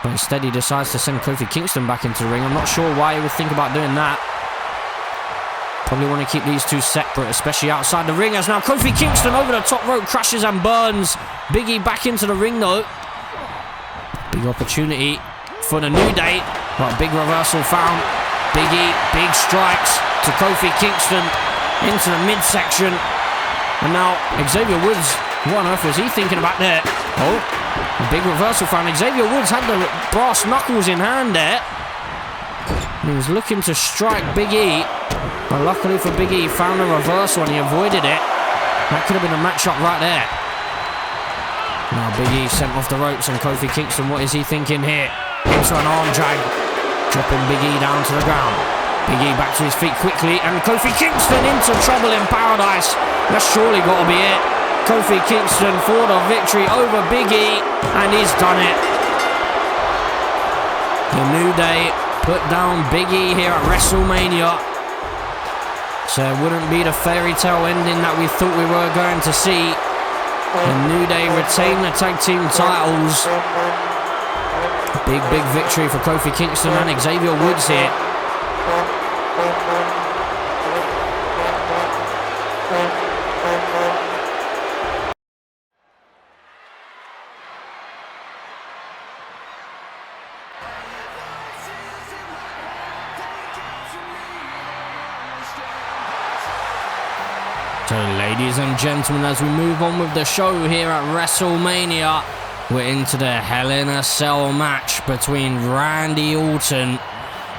[SPEAKER 2] but instead he decides to send Kofi Kingston back into the ring. I'm not sure why he would think about doing that. Probably want to keep these two separate, especially outside the ring, as now Kofi Kingston over the top rope crashes and burns Big E back into the ring though. Big opportunity for the New Day, but big reversal found. Big E, big strikes to Kofi Kingston into the midsection. And now Xavier Woods, what on earth was he thinking about there? Oh, a big reversal found. Xavier Woods had the brass knuckles in hand there. And he was looking to strike Big E, but luckily for Big E, he found a reversal and he avoided it. That could have been a matchup right there. Now Big E sent off the ropes, and Kofi Kingston, what is he thinking here? Into an arm drag, dropping Big E down to the ground. Big E back to his feet quickly, and Kofi Kingston into trouble in paradise. That's surely got to be it. Kofi Kingston for the victory over Big E, and he's done it. The New Day put down Big E here at WrestleMania. So it wouldn't be the fairy tale ending that we thought we were going to see. The New Day retain the tag team titles. Big victory for Kofi Kingston and Xavier Woods here. So, ladies and gentlemen, as we move on with the show here at WrestleMania, we're into the Hell in a Cell match between Randy Orton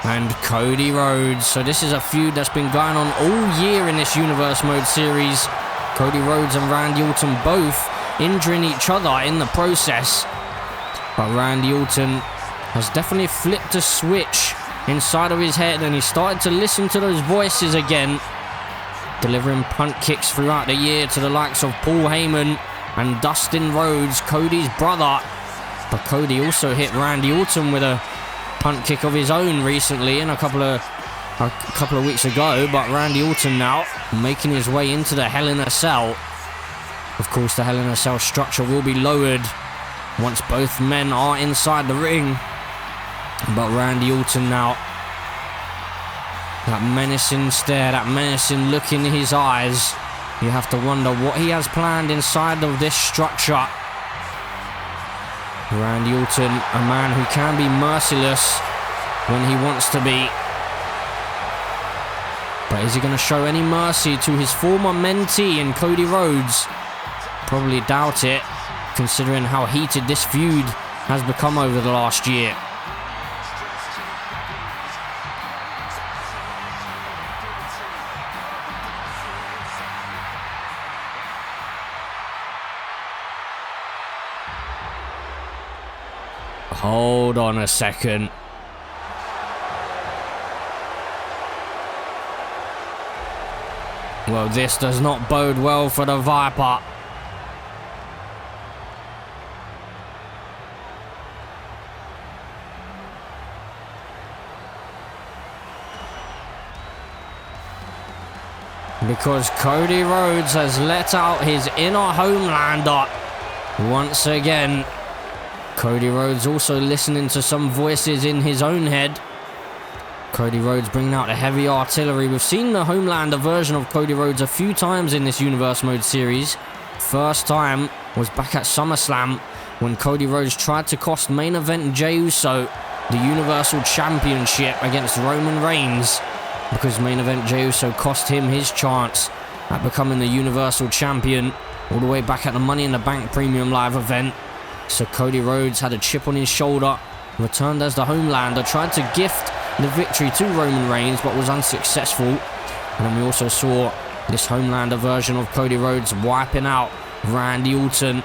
[SPEAKER 2] and Cody Rhodes. So this is a feud that's been going on all year in this Universe Mode series. Cody Rhodes and Randy Orton both injuring each other in the process. But Randy Orton has definitely flipped a switch inside of his head, and he started to listen to those voices again, delivering punt kicks throughout the year to the likes of Paul Heyman and Dustin Rhodes, Cody's brother. But Cody also hit Randy Orton with a punt kick of his own recently, in a couple of weeks ago. But Randy Orton now making his way into the Hell in a Cell. Of course, the Hell in a Cell structure will be lowered once both men are inside the ring. But Randy Orton now, that menacing stare, that menacing look in his eyes. You have to wonder what he has planned inside of this structure. Randy Orton, a man who can be merciless when he wants to be. But is he going to show any mercy to his former mentee in Cody Rhodes? Probably doubt it, considering how heated this feud has become over the last year. Hold on a second. Well, this does not bode well for the Viper. Because Cody Rhodes has let out his inner Homelander once again. Cody Rhodes also listening to some voices in his own head. Cody Rhodes bringing out the heavy artillery. We've seen the Homelander version of Cody Rhodes a few times in this Universe Mode series. First time was back at SummerSlam when Cody Rhodes tried to cost main event Jey Uso the Universal Championship against Roman Reigns, because main event Jey Uso cost him his chance at becoming the Universal Champion all the way back at the Money in the Bank Premium Live event. So Cody Rhodes had a chip on his shoulder, returned as the Homelander, tried to gift the victory to Roman Reigns, but was unsuccessful. And then we also saw this Homelander version of Cody Rhodes wiping out Randy Orton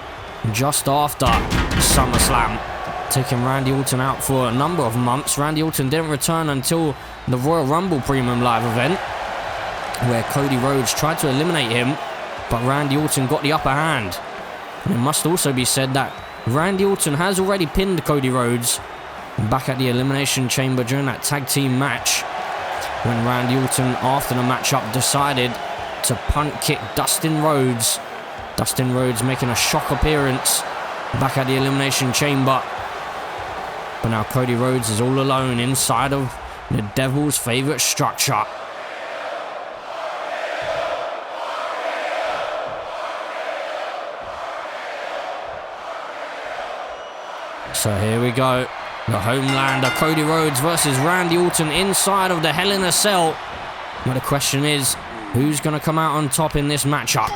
[SPEAKER 2] just after SummerSlam, taking Randy Orton out for a number of months. Randy Orton didn't return until the Royal Rumble Premium Live event, where Cody Rhodes tried to eliminate him, but Randy Orton got the upper hand. And it must also be said that Randy Orton has already pinned Cody Rhodes back at the Elimination Chamber during that tag team match, when Randy Orton, after the matchup, decided to punt kick Dustin Rhodes. Dustin Rhodes making a shock appearance back at the Elimination Chamber. But now Cody Rhodes is all alone inside of the Devil's favorite structure. So here we go. The Homelander, Cody Rhodes versus Randy Orton inside of the Hell in a Cell. But the question is, who's going to come out on top in this matchup?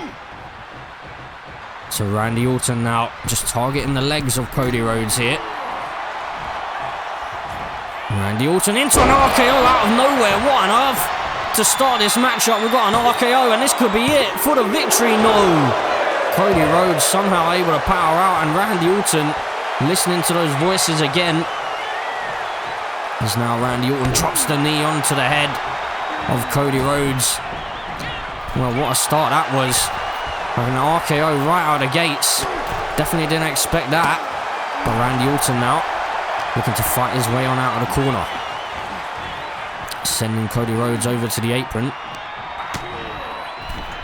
[SPEAKER 2] So Randy Orton now just targeting the legs of Cody Rhodes here. Randy Orton into an RKO out of nowhere. What on earth? To start this matchup, we've got an RKO, and this could be it for the victory. No. Cody Rhodes somehow able to power out, and Randy Orton listening to those voices again. As now Randy Orton drops the knee onto the head of Cody Rhodes. Well, what a start that was. Having an RKO right out of the gates. Definitely didn't expect that. But Randy Orton now looking to fight his way on out of the corner. Sending Cody Rhodes over to the apron.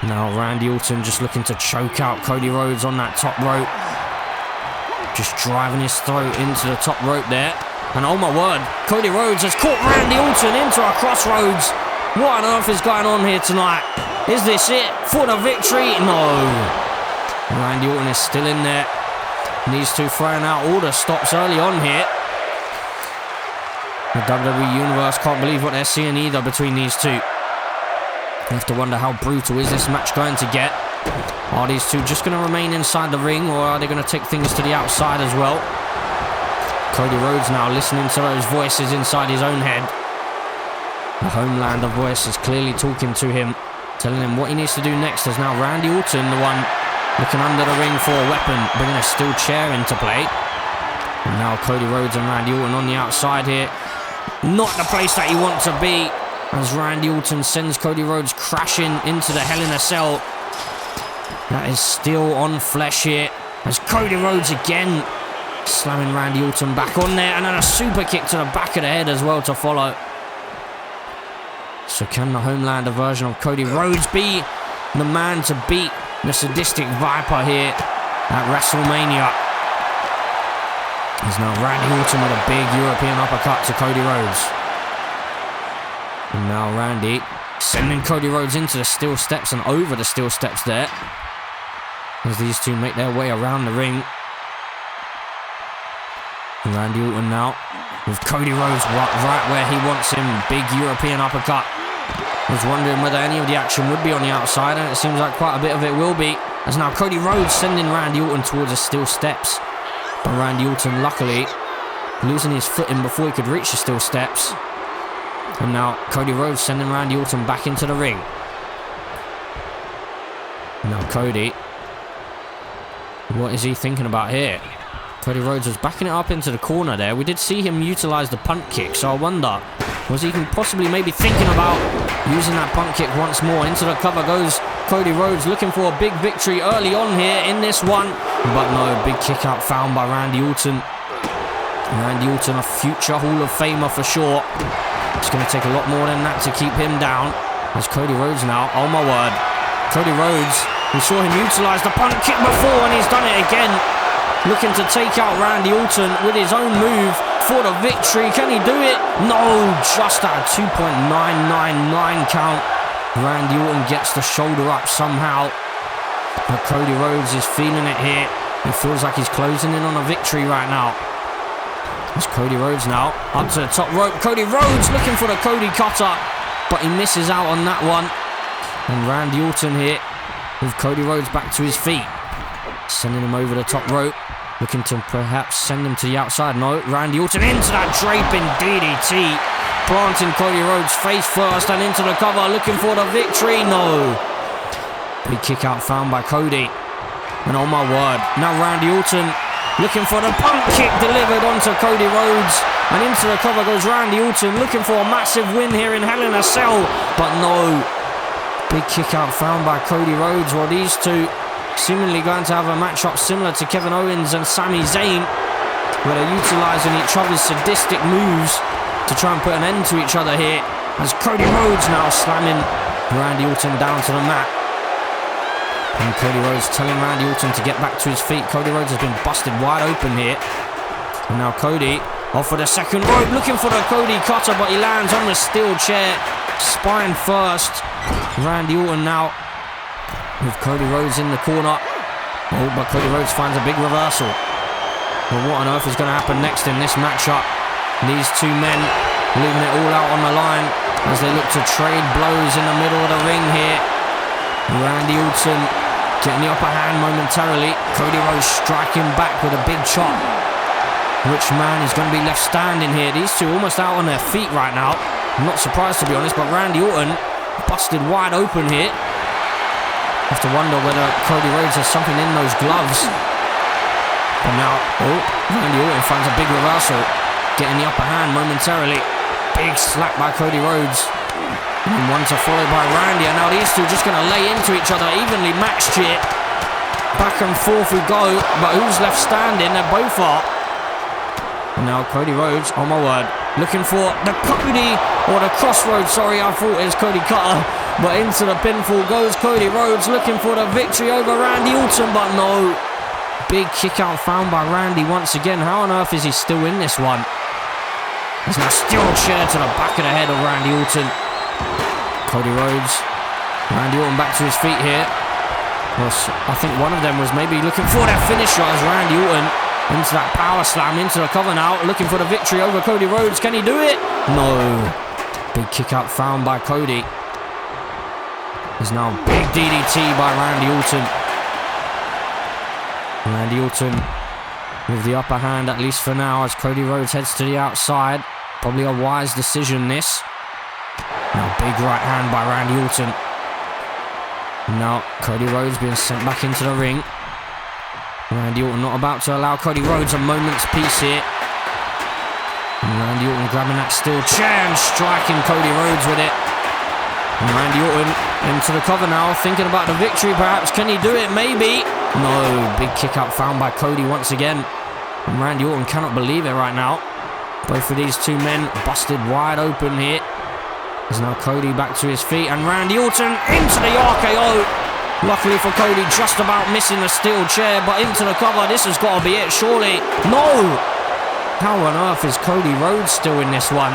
[SPEAKER 2] Now Randy Orton just looking to choke out Cody Rhodes on that top rope. Just driving his throat into the top rope there. And oh my word, Cody Rhodes has caught Randy Orton into a crossroads. What on earth is going on here tonight? Is this it for the victory? No. Randy Orton is still in there. These two throwing out all the stops early on here. The WWE Universe can't believe what they're seeing either between these two. You have to wonder how brutal is this match going to get. Are these two just going to remain inside the ring, or are they going to take things to the outside as well? Cody Rhodes now listening to those voices inside his own head. The Homelander voice is clearly talking to him, telling him what he needs to do next. As now Randy Orton, the one looking under the ring for a weapon, bringing a steel chair into play. And now Cody Rhodes and Randy Orton on the outside here. Not the place that you want to be, as Randy Orton sends Cody Rhodes crashing into the Hell in a Cell. That is still on flesh here, as Cody Rhodes again slamming Randy Orton back on there, and then a super kick to the back of the head as well to follow. So can the Homelander version of Cody Rhodes be the man to beat the sadistic Viper here at WrestleMania? There's now Randy Orton with a big European uppercut to Cody Rhodes. And now Randy sending Cody Rhodes into the steel steps and over the steel steps there, as these two make their way around the ring. And Randy Orton now with Cody Rhodes right where he wants him. Big European uppercut. I was wondering whether any of the action would be on the outside, and it seems like quite a bit of it will be, as now Cody Rhodes sending Randy Orton towards the steel steps. But Randy Orton luckily losing his footing before he could reach the steel steps. And now Cody Rhodes sending Randy Orton back into the ring. Now Cody, what is he thinking about here? Cody Rhodes was backing it up into the corner there. We did see him utilise the punt kick, so I wonder, was he possibly maybe thinking about using that punt kick once more? Into the cover goes Cody Rhodes, looking for a big victory early on here in this one. But no, big kick out found by Randy Orton. Randy Orton, a future Hall of Famer for sure. It's going to take a lot more than that to keep him down. There's Cody Rhodes now. Oh my word. Cody Rhodes, we saw him utilise the punt kick before, and he's done it again. Looking to take out Randy Orton with his own move for the victory. Can he do it? No, just at a 2.999 count. Randy Orton gets the shoulder up somehow. But Cody Rhodes is feeling it here. He feels like he's closing in on a victory right now. It's Cody Rhodes now, up to the top rope. Cody Rhodes looking for the Cody cutter, but he misses out on that one. And Randy Orton here with Cody Rhodes back to his feet, sending him over the top rope, looking to perhaps send him to the outside. No, Randy Orton into that draping DDT, planting Cody Rhodes face first and into the cover, looking for the victory. No. Big kick out found by Cody. And oh my word, now Randy Orton looking for the punt kick delivered onto Cody Rhodes. And into the cover goes Randy Orton, looking for a massive win here in Hell in a Cell. But no. Big kick out found by Cody Rhodes. Well, these two seemingly going to have a matchup similar to Kevin Owens and Sami Zayn, where they're utilising each other's sadistic moves to try and put an end to each other here. As Cody Rhodes now slamming Randy Orton down to the mat. And Cody Rhodes telling Randy Orton to get back to his feet. Cody Rhodes has been busted wide open here. And now Cody off for the second rope, looking for the Cody cutter, but he lands on the steel chair, spine first. Randy Orton now with Cody Rhodes in the corner. Oh, but Cody Rhodes finds a big reversal. Well, what on earth is going to happen next in this matchup? These two men leaving it all out on the line as they look to trade blows in the middle of the ring here. Randy Orton getting the upper hand momentarily. Cody Rhodes striking back with a big chop. Which man is going to be left standing here? These two almost out on their feet right now. I'm not surprised, to be honest, but Randy Orton busted wide open here. Have to wonder whether Cody Rhodes has something in those gloves. But now, oh, Randy Orton finds a big reversal, getting the upper hand momentarily. Big slap by Cody Rhodes. And one to follow by Randy, and now these two just going to lay into each other, evenly matched here. Back and forth we go, but who's left standing? They both are. And now Cody Rhodes, oh my word, looking for the Cody, or the Crossroads, sorry, I thought it was Cody Cutter. But into the pinfall goes Cody Rhodes, looking for the victory over Randy Orton, but no. Big kick out found by Randy once again. How on earth is he still in this one? There's now steel chair to the back of the head of Randy Orton. Cody Rhodes, Randy Orton back to his feet here. Well, I think one of them was maybe looking for that finisher as Randy Orton into that power slam, into the cover now, looking for the victory over Cody Rhodes. Can he do it? No. Big kick out found by Cody. There's now a big DDT by Randy Orton. Randy Orton with the upper hand, at least for now, as Cody Rhodes heads to the outside. Probably a wise decision, this. Now, big right hand by Randy Orton. Now, Cody Rhodes being sent back into the ring. Randy Orton not about to allow Cody Rhodes a moment's peace here. And Randy Orton grabbing that steel chair and striking Cody Rhodes with it. And Randy Orton into the cover now, thinking about the victory perhaps. Can he do it? Maybe. No. Big kick out found by Cody once again. And Randy Orton cannot believe it right now. Both of these two men busted wide open here. There's now Cody back to his feet, and Randy Orton into the RKO. Luckily for Cody, just about missing the steel chair, but into the cover. This has got to be it, surely. No! How on earth is Cody Rhodes still in this one?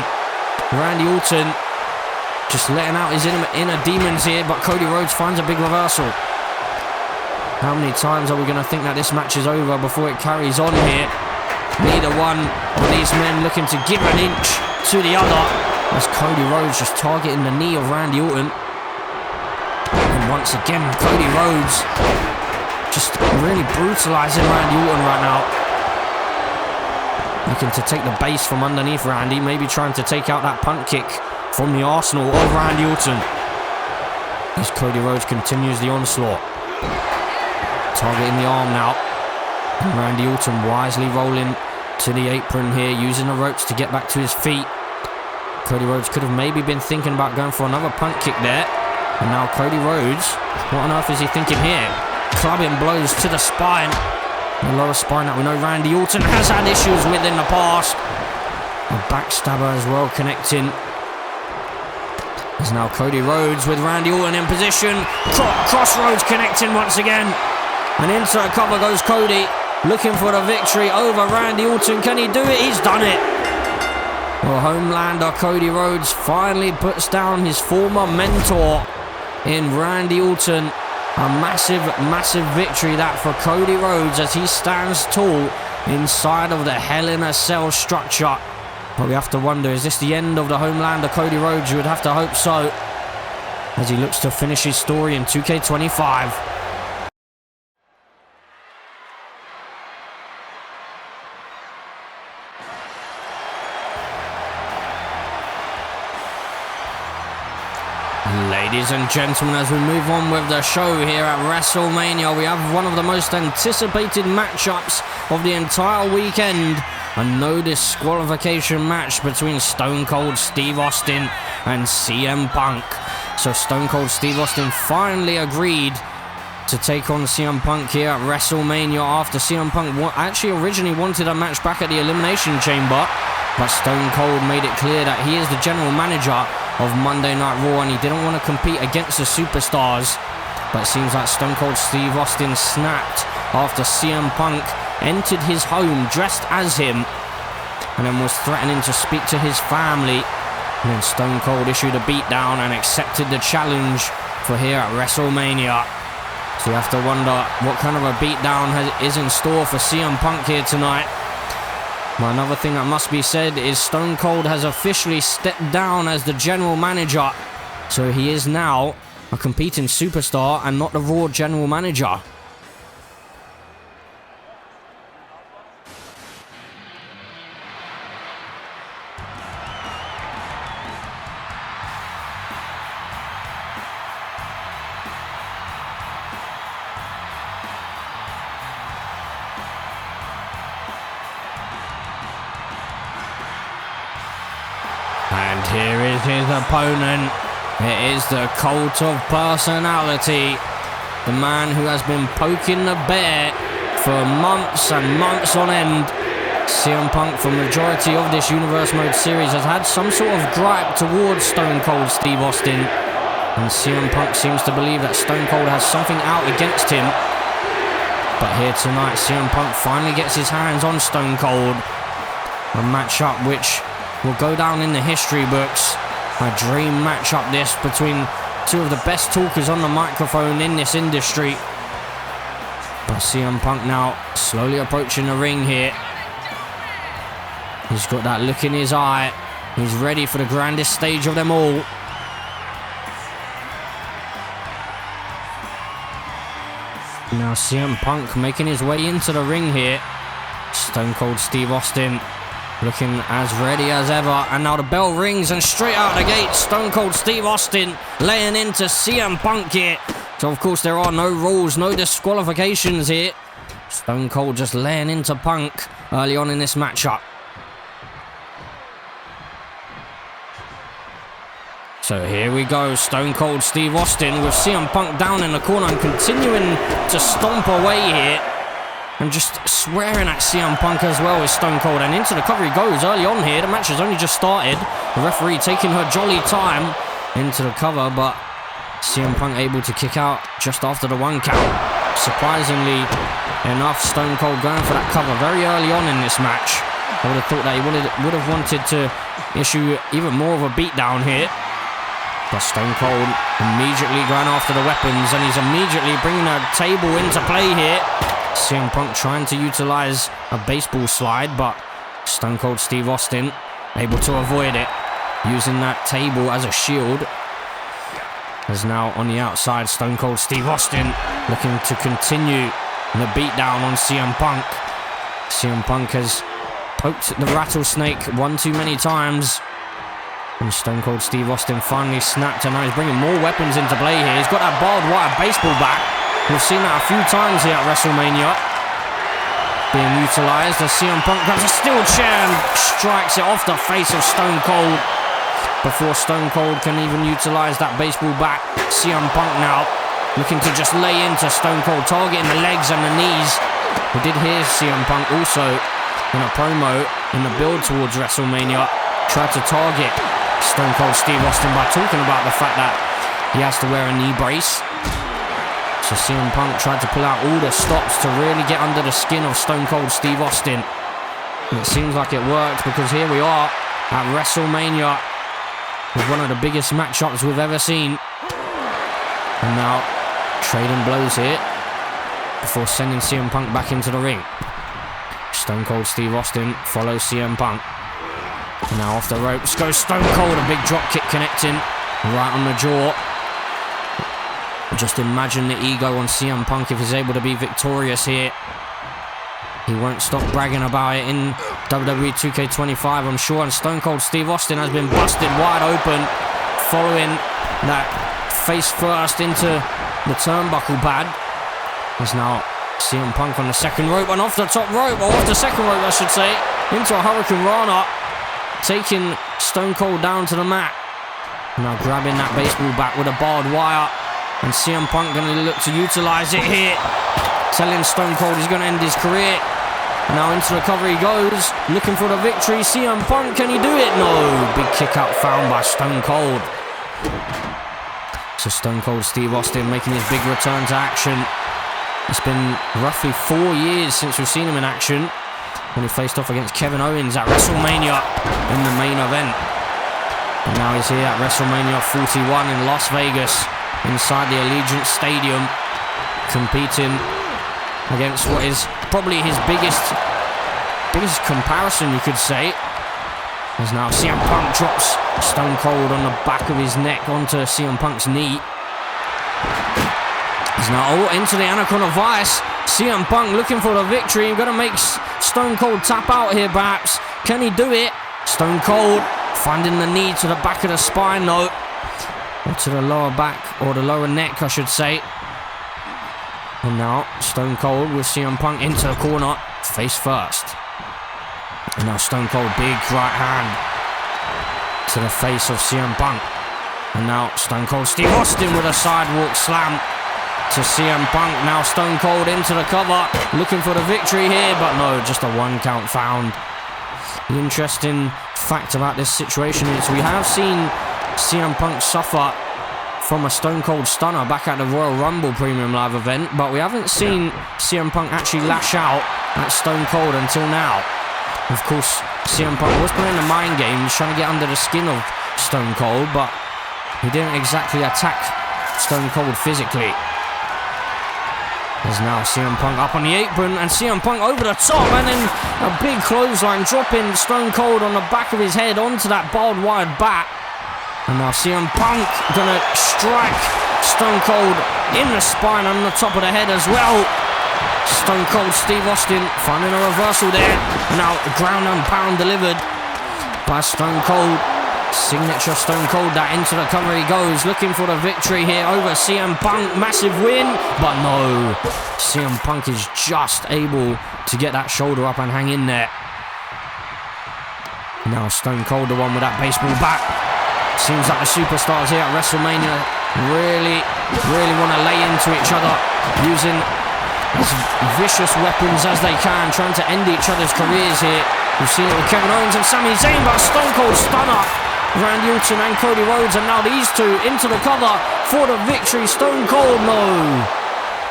[SPEAKER 2] Randy Orton just letting out his inner demons here, but Cody Rhodes finds a big reversal. How many times are we going to think that this match is over before it carries on here? Neither one of these men looking to give an inch to the other, as Cody Rhodes just targeting the knee of Randy Orton. And once again, Cody Rhodes just really brutalising Randy Orton right now. Looking to take the base from underneath Randy, maybe trying to take out that punt kick from the arsenal of Randy Orton. As Cody Rhodes continues the onslaught. Targeting the arm now. And Randy Orton wisely rolling to the apron here, using the ropes to get back to his feet. Cody Rhodes could have maybe been thinking about going for another punt kick there. And now Cody Rhodes, what on earth is he thinking here? Clubbing blows to the spine. The lower spine that we know Randy Orton has had issues with in the past. A backstabber as well connecting. There's now Cody Rhodes with Randy Orton in position. Crossroads connecting once again. And into a cover goes Cody, looking for the victory over Randy Orton. Can he do it? He's done it. Well, Homelander Cody Rhodes finally puts down his former mentor in Randy Orton. A massive, massive victory that for Cody Rhodes, as he stands tall inside of the Hell in a Cell structure. But we have to wonder, is this the end of the Homelander Cody Rhodes? You would have to hope so, as he looks to finish his story in 2K25. Ladies and gentlemen, as we move on with the show here at WrestleMania, we have one of the most anticipated matchups of the entire weekend. A no disqualification match between Stone Cold Steve Austin and CM Punk. So Stone Cold Steve Austin finally agreed to take on CM Punk here at WrestleMania, after CM Punk actually originally wanted a match back at the Elimination Chamber. But Stone Cold made it clear that he is the general manager of Monday Night Raw and he didn't want to compete against the superstars. But it seems like Stone Cold Steve Austin snapped after CM Punk entered his home dressed as him and then was threatening to speak to his family. And then Stone Cold issued a beatdown and accepted the challenge for here at WrestleMania. So you have to wonder what kind of a beatdown is in store for CM Punk here tonight. Well, another thing that must be said is Stone Cold has officially stepped down as the general manager. So he is now a competing superstar and not the Raw general manager. And here is his opponent, It is the cult of personality. The man who has been poking the bear for months and months on end. CM Punk, for majority of this Universe Mode series, has had some sort of gripe towards Stone Cold Steve Austin. And CM Punk seems to believe that Stone Cold has something out against him. But here tonight, CM Punk finally gets his hands on Stone Cold. A matchup which will go down in the history books. A dream matchup this between two of the best talkers on the microphone in this industry. But CM Punk now slowly approaching the ring here. He's got that look in his eye. He's ready for the grandest stage of them all. Now CM Punk making his way into the ring here. Stone Cold Steve Austin looking as ready as ever. And now the bell rings and straight out the gate, Stone Cold Steve Austin laying into CM Punk here. So of course there are no rules, no disqualifications here. Stone Cold just laying into Punk early on in this matchup. So here we go, Stone Cold Steve Austin with CM Punk down in the corner and continuing to stomp away here. And just swearing at CM Punk as well as Stone Cold. And into the cover he goes early on here. The match has only just started. The referee taking her jolly time into the cover, but CM Punk able to kick out just after the 1 count. Surprisingly enough, Stone Cold going for that cover very early on in this match. I would have thought that he would have wanted to issue even more of a beatdown here. But Stone Cold immediately going after the weapons, and he's immediately bringing a table into play here. CM Punk trying to utilize a baseball slide, but Stone Cold Steve Austin able to avoid it, using that table as a shield. As now on the outside, Stone Cold Steve Austin looking to continue the beatdown on CM Punk. CM Punk has poked the rattlesnake one too many times. And Stone Cold Steve Austin finally snapped, and now he's bringing more weapons into play here. He's got that barbed wire baseball bat. We've seen that a few times here at WrestleMania. Being utilised as CM Punk grabs a steel chair and strikes it off the face of Stone Cold. Before Stone Cold can even utilise that baseball bat, CM Punk now looking to just lay into Stone Cold, targeting the legs and the knees. We did hear CM Punk also in a promo in the build towards WrestleMania try to target Stone Cold Steve Austin by talking about the fact that he has to wear a knee brace. So CM Punk tried to pull out all the stops to really get under the skin of Stone Cold Steve Austin. And it seems like it worked, because here we are at WrestleMania with one of the biggest matchups we've ever seen. And now trading blows here before sending CM Punk back into the ring. Stone Cold Steve Austin follows CM Punk. And now off the ropes goes Stone Cold, a big drop kick connecting right on the jaw. Just imagine the ego on CM Punk if he's able to be victorious here. He won't stop bragging about it in WWE 2K24, I'm sure. And Stone Cold Steve Austin has been busted wide open following that face first into the turnbuckle pad. There's now CM Punk on the second rope and off the top rope, or off the second rope I should say, into a Hurricane Rana, taking Stone Cold down to the mat. Now grabbing that baseball bat with a barbed wire, and CM Punk going to look to utilise it here, telling Stone Cold he's going to end his career. Now into the cover he goes, looking for the victory. CM Punk, can he do it? No, big kick out found by Stone Cold. So Stone Cold Steve Austin making his big return to action. It's been roughly 4 years since we've seen him in action, when he faced off against Kevin Owens at WrestleMania in the main event. And now he's here at WrestleMania 41 in Las Vegas, inside the Allegiant Stadium, competing against what is probably his biggest comparison, you could say. As now CM Punk drops Stone Cold on the back of his neck onto CM Punk's knee. He's now into the Anaconda Vice. CM Punk looking for the victory. He's going to make Stone Cold tap out here perhaps. Can he do it? Stone Cold finding the knee to the back of the spine though. Or to the lower back, or the lower neck I should say. And now Stone Cold with CM Punk into the corner, face first. And now Stone Cold, big right hand to the face of CM Punk. And now Stone Cold Steve Austin with a sidewalk slam to CM Punk. Now Stone Cold into the cover, looking for the victory here, but no, just a 1 count found. The interesting fact about this situation is we have seen CM Punk suffer from a Stone Cold Stunner back at the Royal Rumble Premium Live event, but we haven't seen CM Punk actually lash out at Stone Cold until now. Of course, CM Punk was playing the mind games, trying to get under the skin of Stone Cold, but he didn't exactly attack Stone Cold physically. There's now CM Punk up on the apron, and CM Punk over the top, and then a big clothesline, dropping Stone Cold on the back of his head onto that barbed wire bat. And now CM Punk gonna strike Stone Cold in the spine and on the top of the head as well. Stone Cold Steve Austin finding a reversal there. Now ground and pound delivered by Stone Cold. Signature Stone Cold, that into the cover he goes, looking for the victory here over CM Punk. Massive win, but no, CM Punk is just able to get that shoulder up and hang in there. Now Stone Cold, the one with that baseball bat. Seems like the superstars here at WrestleMania really want to lay into each other, using as vicious weapons as they can, trying to end each other's careers here. We've seen it with Kevin Owens and Sami Zayn, but Stone Cold Stunner. Randy Orton and Cody Rhodes, and now these two into the cover for the victory. Stone Cold, no.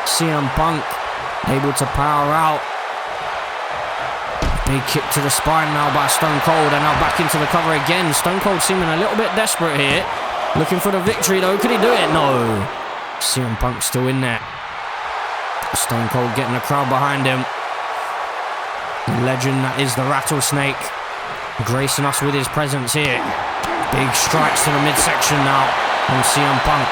[SPEAKER 2] CM Punk able to power out. Big kick to the spine now by Stone Cold, and now back into the cover again. Stone Cold seeming a little bit desperate here. Looking for the victory though. Could he do it? No. CM Punk still in there. Stone Cold getting the crowd behind him. The legend that is the Rattlesnake, gracing us with his presence here. Big strikes to the midsection now on CM Punk.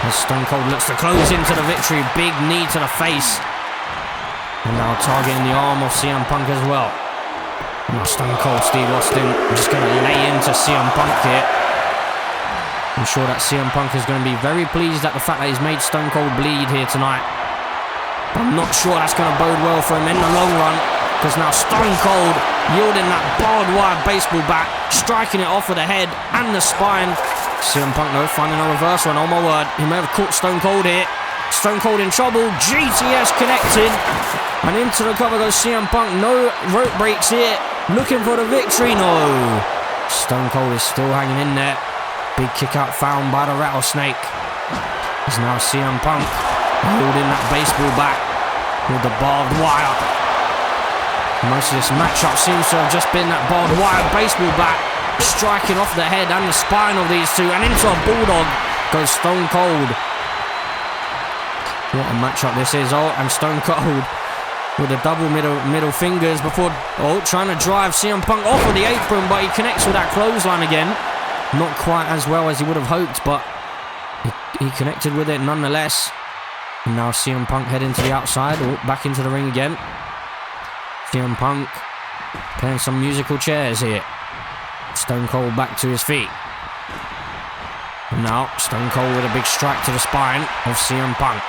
[SPEAKER 2] As Stone Cold looks to close into the victory. Big knee to the face. And now targeting the arm of CM Punk as well. Now Stone Cold Steve Austin just going to lay into CM Punk here. I'm sure that CM Punk is going to be very pleased at the fact that he's made Stone Cold bleed here tonight. I'm not sure that's going to bode well for him in the long run, because now Stone Cold yielding that barbed wire baseball bat, striking it off with the head and the spine. CM Punk though finding a reversal, and oh my word, he may have caught Stone Cold here. Stone Cold in trouble. GTS connected, and into the cover goes CM Punk. No rope breaks here, looking for the victory. No, Stone Cold is still hanging in there. Big kick out found by the Rattlesnake. It's now CM Punk holding that baseball bat with the barbed wire. Most of this matchup seems to have just been that barbed wire baseball bat striking off the head and the spine of these two, and into a bulldog goes Stone Cold. What a matchup this is. Oh, and Stone Cold with the double middle fingers before trying to drive CM Punk off of the apron, but he connects with that clothesline again. Not quite as well as he would have hoped, but he connected with it nonetheless. And now CM Punk heading to the outside, back into the ring again. CM Punk playing some musical chairs here. Stone Cold back to his feet. And now Stone Cold with a big strike to the spine of CM Punk.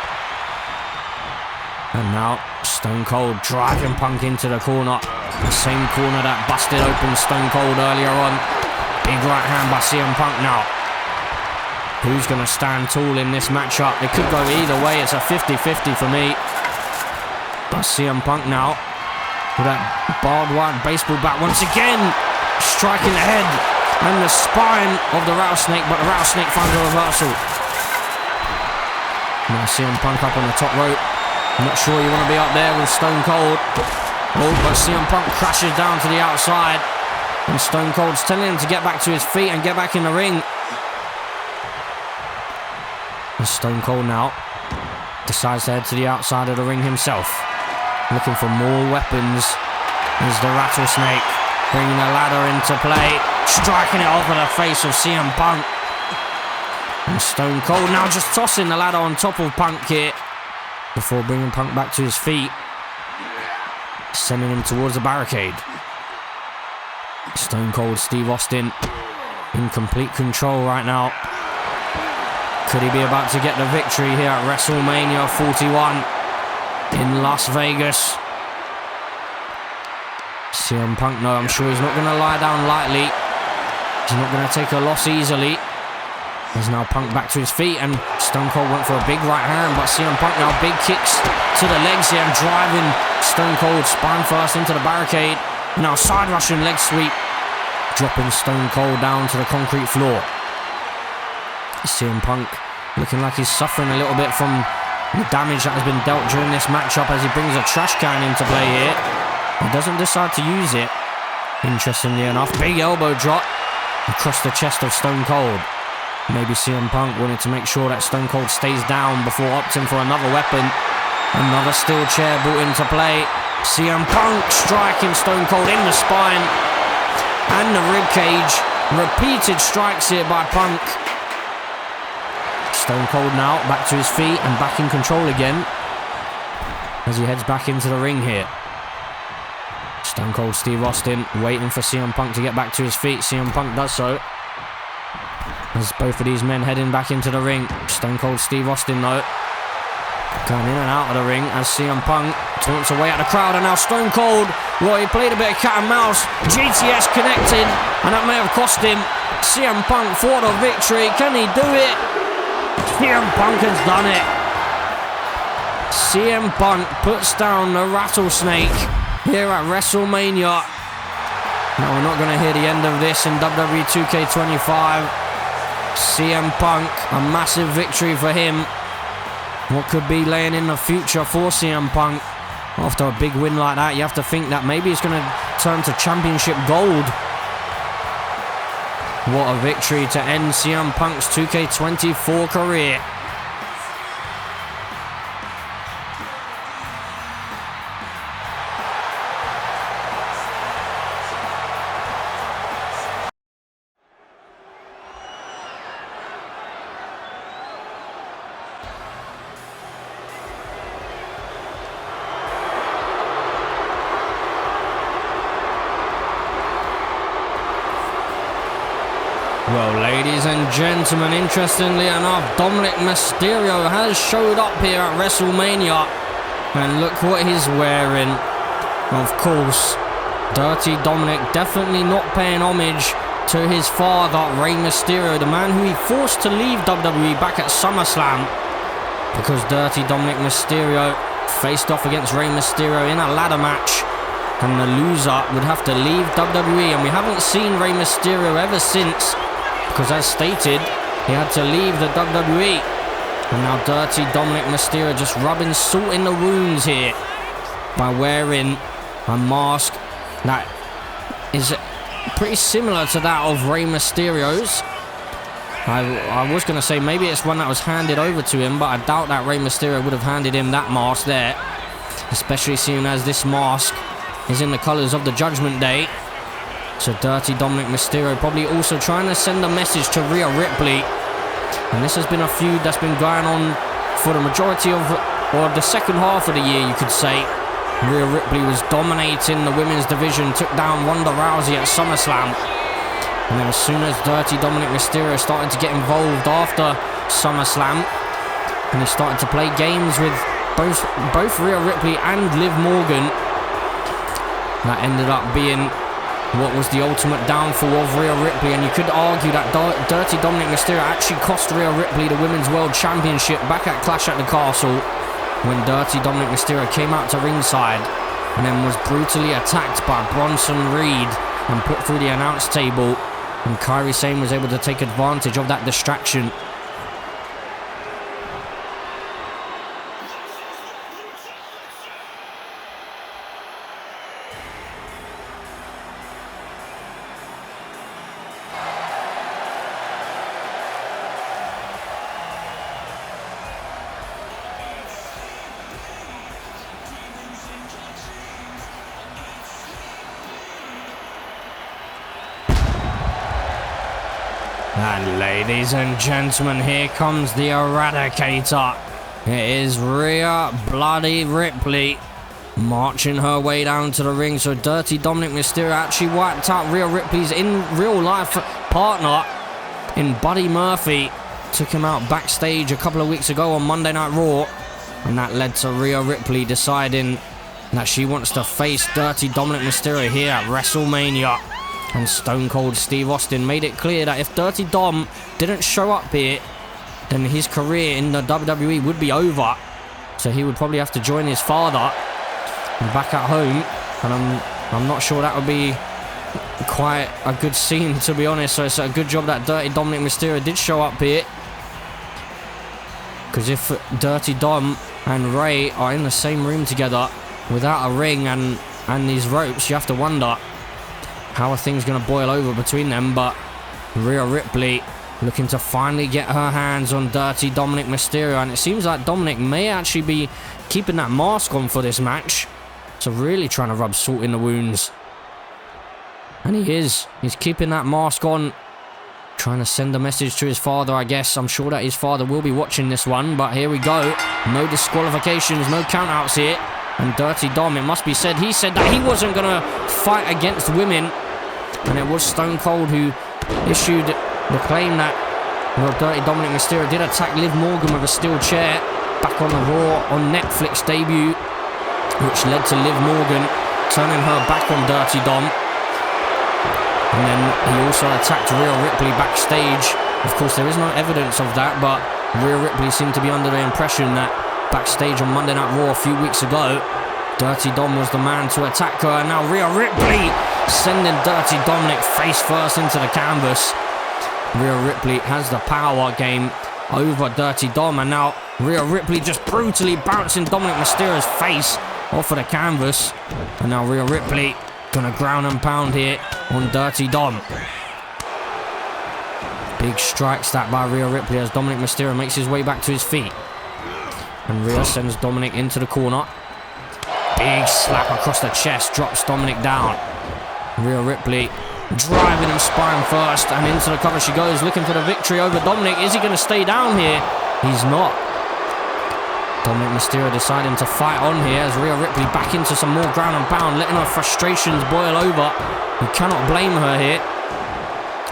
[SPEAKER 2] And now Stone Cold driving Punk into the corner. The same corner that busted open Stone Cold earlier on. Big right hand by CM Punk now. Who's going to stand tall in this matchup? It could go either way. It's a 50-50 for me. But CM Punk now with that barbed wire baseball bat once again, striking the head and the spine of the Rattlesnake, but the Rattlesnake finds a reversal. Now CM Punk up on the top rope. I'm not sure you want to be up there with Stone Cold. Oh, but CM Punk crashes down to the outside, and Stone Cold's telling him to get back to his feet and get back in the ring. And Stone Cold now decides to head to the outside of the ring himself, looking for more weapons. There's the Rattlesnake bringing the ladder into play, striking it off of the face of CM Punk. And Stone Cold now just tossing the ladder on top of Punk here before bringing Punk back to his feet, sending him towards the barricade. Stone Cold Steve Austin in complete control right now. Could he be about to get the victory here at WrestleMania 41 in Las Vegas? CM Punk, no, I'm sure he's not going to lie down lightly. He's not going to take a loss easily. There's now Punk back to his feet, and Stone Cold went for a big right hand, but CM Punk now big kicks to the legs here and driving Stone Cold spine first into the barricade. Now side rushing leg sweep, dropping Stone Cold down to the concrete floor. CM Punk looking like he's suffering a little bit from the damage that has been dealt during this matchup as he brings a trash can into play here. He doesn't decide to use it. Interestingly enough, big elbow drop across the chest of Stone Cold. Maybe CM Punk wanted to make sure that Stone Cold stays down before opting for another weapon. Another steel chair brought into play. CM Punk striking Stone Cold in the spine and the rib cage. Repeated strikes here by Punk. Stone Cold now back to his feet and back in control again as he heads back into the ring here. Stone Cold Steve Austin waiting for CM Punk to get back to his feet. CM Punk does so as both of these men heading back into the ring. Stone Cold Steve Austin though going in and out of the ring as CM Punk taunts away at the crowd, and now Stone Cold, well, he played a bit of cat and mouse. GTS connected and that may have cost him. CM Punk for the victory. Can he do it? CM Punk has done it. CM Punk puts down the rattlesnake here at WrestleMania. Now we're not going to hear the end of this in WWE 2K25. CM Punk, a massive victory for him. What could be laying in the future for CM Punk? After a big win like that, you have to think that maybe it's going to turn to championship gold. What a victory to end CM Punk's 2K24 career. Well, ladies and gentlemen, interestingly enough, Dominik Mysterio has showed up here at WrestleMania. And look what he's wearing. Of course, Dirty Dominik definitely not paying homage to his father, Rey Mysterio, the man who he forced to leave WWE back at SummerSlam. Because Dirty Dominik Mysterio faced off against Rey Mysterio in a ladder match. And the loser would have to leave WWE. And we haven't seen Rey Mysterio ever since. Because as stated, he had to leave the WWE. And now Dirty Dominik Mysterio just rubbing salt in the wounds here by wearing a mask that is pretty similar to that of Rey Mysterio's. I was going to say maybe it's one that was handed over to him, but I doubt that Rey Mysterio would have handed him that mask there. Especially seeing as this mask is in the colours of the Judgment Day. So Dirty Dominik Mysterio probably also trying to send a message to Rhea Ripley. And this has been a feud that's been going on for the majority of, or the second half of the year, you could say. Rhea Ripley was dominating the women's division, took down Ronda Rousey at SummerSlam. And then as soon as Dirty Dominik Mysterio started to get involved after SummerSlam, and he started to play games with both Rhea Ripley and Liv Morgan, that ended up being what was the ultimate downfall of Rhea Ripley. And you could argue that Dirty Dominik Mysterio actually cost Rhea Ripley the Women's World Championship back at Clash at the Castle, when Dirty Dominik Mysterio came out to ringside and then was brutally attacked by Bronson Reed and put through the announce table, and Kairi Sane was able to take advantage of that distraction. And ladies and gentlemen, here comes the Eradicator. It is Rhea Bloody Ripley marching her way down to the ring. So Dirty Dominik Mysterio actually wiped out Rhea Ripley's in real life partner in Buddy Murphy. Took him out backstage a couple of weeks ago on Monday Night Raw. And that led to Rhea Ripley deciding that she wants to face Dirty Dominik Mysterio here at WrestleMania. And Stone Cold Steve Austin made it clear that if Dirty Dom didn't show up here, then his career in the WWE would be over. So he would probably have to join his father back at home. And I'm not sure that would be quite a good scene, to be honest. So it's a good job that Dirty Dominik Mysterio did show up here. Because if Dirty Dom and Ray are in the same room together without a ring and these ropes, you have to wonder how are things going to boil over between them. But Rhea Ripley looking to finally get her hands on Dirty Dominik Mysterio, and it seems like Dominik may actually be keeping that mask on for this match. So really trying to rub salt in the wounds. And he is. He's keeping that mask on, trying to send a message to his father, I guess. I'm sure that his father will be watching this one, but here we go. No disqualifications, no countouts here. And Dirty Dom, it must be said, he said that he wasn't going to fight against women. And it was Stone Cold who issued the claim that, well, Dirty Dominik Mysterio did attack Liv Morgan with a steel chair back on the Raw on Netflix debut, which led to Liv Morgan turning her back on Dirty Dom. And then he also attacked Rhea Ripley backstage. Of course, there is no evidence of that, but Rhea Ripley seemed to be under the impression that backstage on Monday Night Raw a few weeks ago, Dirty Dom was the man to attack her. And now Rhea Ripley sending Dirty Dominik face first into the canvas. Rhea Ripley has the power game over Dirty Dom, and now Rhea Ripley just brutally bouncing Dominik Mysterio's face off of the canvas. And now Rhea Ripley gonna ground and pound here on Dirty Dom. Big strike stacked by Rhea Ripley as Dominik Mysterio makes his way back to his feet. And Rhea sends Dominik into the corner. Big slap across the chest, drops Dominik down. Rhea Ripley driving him spine first, and into the cover she goes, looking for the victory over Dominik. Is he going to stay down here? He's not. Dominik Mysterio deciding to fight on here as Rhea Ripley back into some more ground and pound, letting her frustrations boil over. You cannot blame her here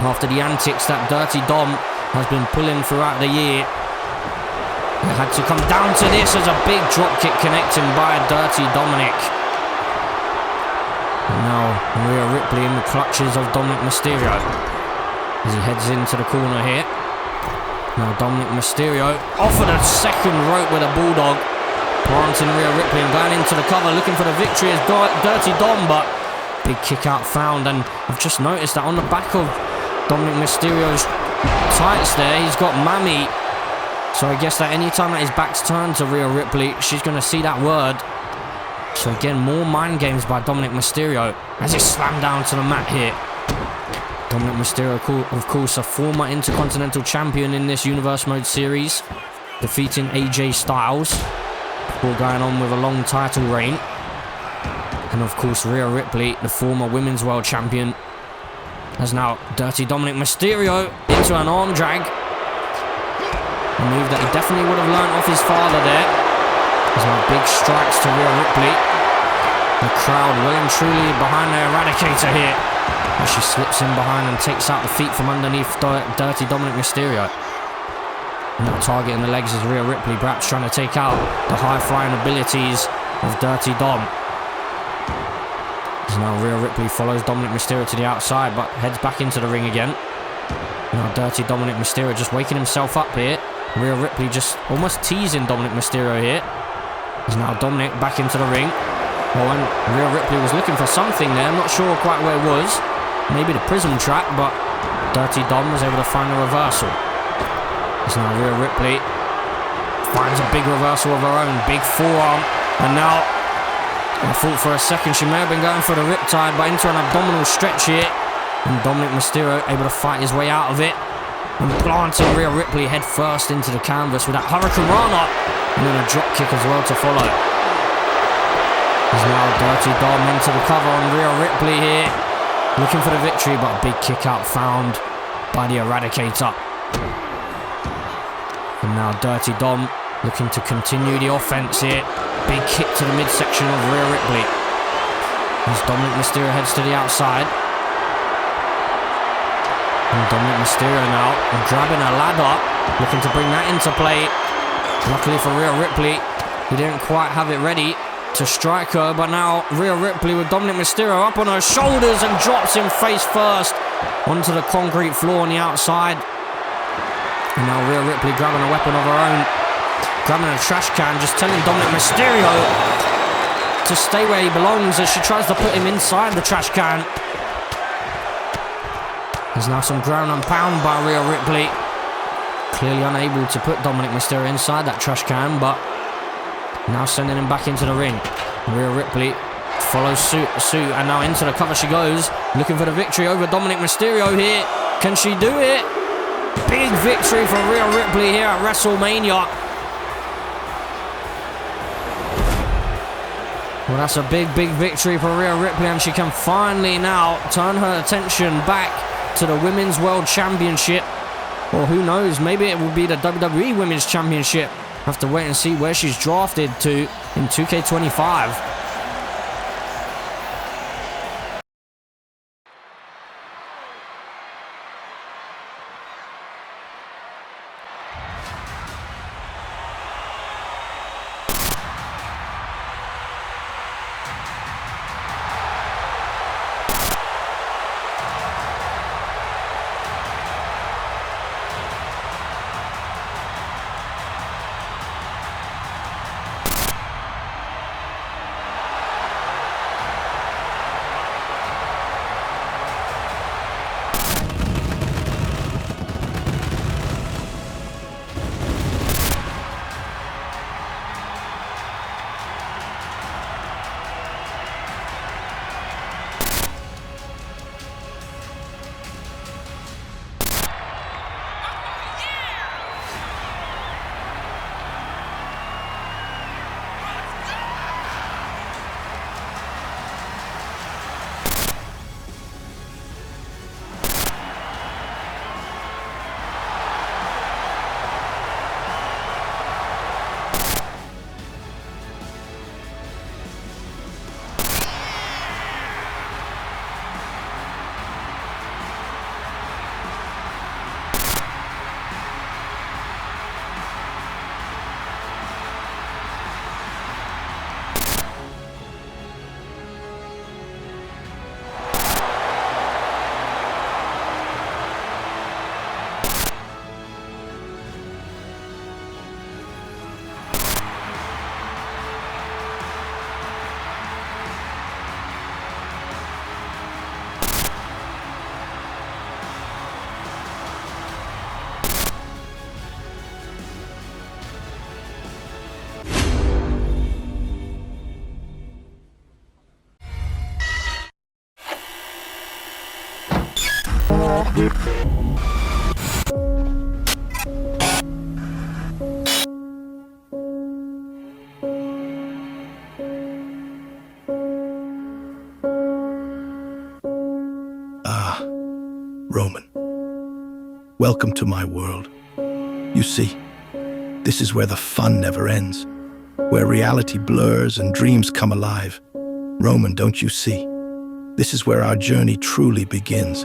[SPEAKER 2] after the antics that Dirty Dom has been pulling throughout the year. It had to come down to this as a big dropkick connecting by Dirty Dominik. And now Rhea Ripley in the clutches of Dominik Mysterio as he heads into the corner here. Now Dominik Mysterio off of the second rope with a bulldog, planting Rhea Ripley and going into the cover, looking for the victory as Dirty Dom, but big kick out found. And I've just noticed that on the back of Dominik Mysterio's tights there, he's got Mammy. So I guess that any time that his back's turned to Rhea Ripley, she's going to see that word. So again, more mind games by Dominik Mysterio as he slammed down to the mat here. Dominik Mysterio, of course, a former Intercontinental Champion in this Universe Mode series, defeating AJ Styles before going on with a long title reign. And of course, Rhea Ripley, the former Women's World Champion, has now Dirty Dominik Mysterio into an arm drag. A move that he definitely would have learned off his father there. There's now big strikes to Rhea Ripley. The crowd well and truly behind the Eradicator here, as she slips in behind and takes out the feet from underneath Dirty Dominik Mysterio. And now targeting the legs is Rhea Ripley, perhaps trying to take out the high-flying abilities of Dirty Dom. As now Rhea Ripley follows Dominik Mysterio to the outside, but heads back into the ring again. Now Dirty Dominik Mysterio just waking himself up here. Rhea Ripley just almost teasing Dominik Mysterio here. As now Dominik back into the ring. Well, and Rhea Ripley was looking for something there. I'm not sure quite where it was. Maybe the prism trap, but Dirty Dom was able to find a reversal. As now Rhea Ripley finds a big reversal of her own. Big forearm. And now, I thought for a second she may have been going for the riptide, but into an abdominal stretch here. And Dominik Mysterio able to fight his way out of it. And planting Rhea Ripley head first into the canvas with that Hurricane Rana. And then a drop kick as well to follow. There's now Dirty Dom into the cover on Rhea Ripley here, looking for the victory, but a big kick out found by the Eradicator. And now Dirty Dom looking to continue the offense here. Big kick to the midsection of Rhea Ripley. As Dominik Mysterio heads to the outside. And Dominik Mysterio now grabbing a ladder, looking to bring that into play. Luckily for Rhea Ripley, he didn't quite have it ready. to strike her, but now Rhea Ripley with Dominik Mysterio up on her shoulders and drops him face first onto the concrete floor on the outside. And now Rhea Ripley grabbing a weapon of her own, grabbing a trash can, just telling Dominik Mysterio to stay where he belongs as she tries to put him inside the trash can. There's now some ground and pound by Rhea Ripley. Clearly unable to put Dominik Mysterio inside that trash can, but now sending him back into the ring. Rhea Ripley follows suit, and now into the cover she goes, looking for the victory over Dominik Mysterio here. Can she do it? Big victory for Rhea Ripley here at WrestleMania. Well, that's a big victory for Rhea Ripley, and she can finally now turn her attention back to the Women's World Championship. Or who knows, maybe it will be the WWE Women's Championship. Have to wait and see where she's drafted to in 2K25.
[SPEAKER 4] Roman, welcome to my world. You see, this is where the fun never ends, where reality blurs and dreams come alive. Roman, don't you see? This is where our journey truly begins.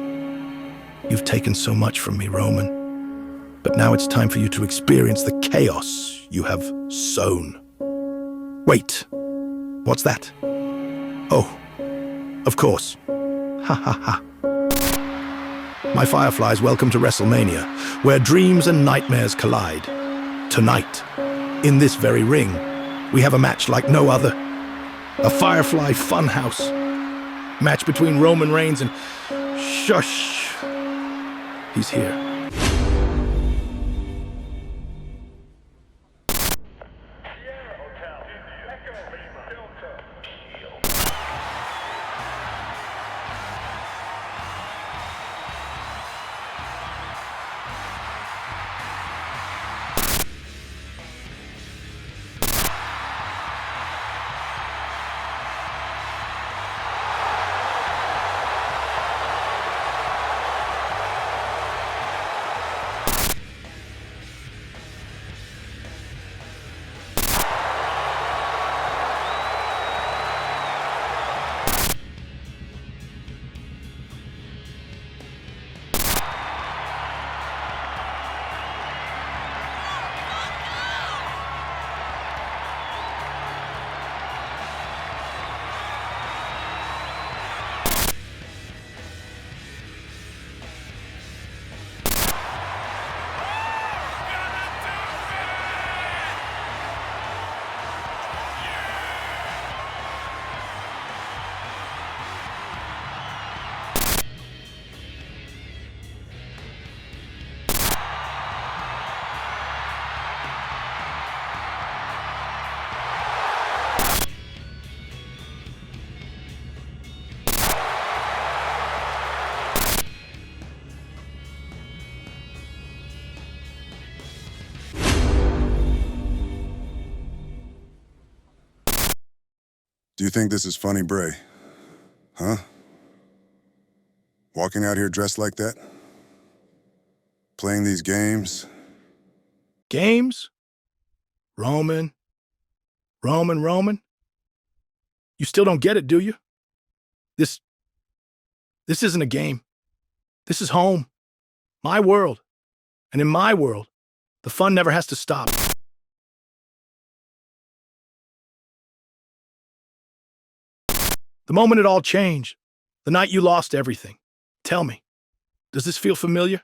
[SPEAKER 4] You've taken so much from me, Roman, but now it's time for you to experience the chaos you have sown. Wait, what's that? Oh, of course. Ha ha ha. My Fireflies, welcome to WrestleMania, where dreams and nightmares collide. Tonight, in this very ring, we have a match like no other. A Firefly Funhouse. Match between Roman Reigns and... Shush. He's here.
[SPEAKER 5] Do you think this is funny, Bray? Huh? Walking out here dressed like that? Playing these games?
[SPEAKER 4] Games? Roman? You still don't get it, do you? This isn't a game. This is home. My world. And in my world, the fun never has to stop. The moment it all changed, the night you lost everything. Tell me, does this feel familiar?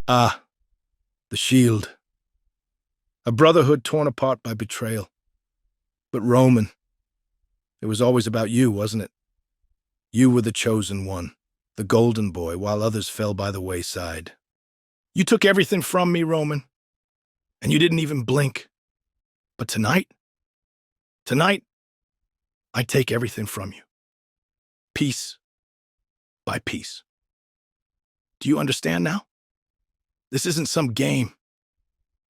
[SPEAKER 4] Ah, the Shield. A brotherhood torn apart by betrayal. But Roman, it was always about you, wasn't it? You were the chosen one, the golden boy, while others fell by the wayside. You took everything from me, Roman, and you didn't even blink. But tonight, I take everything from you. Piece by piece. Do you understand now? This isn't some game.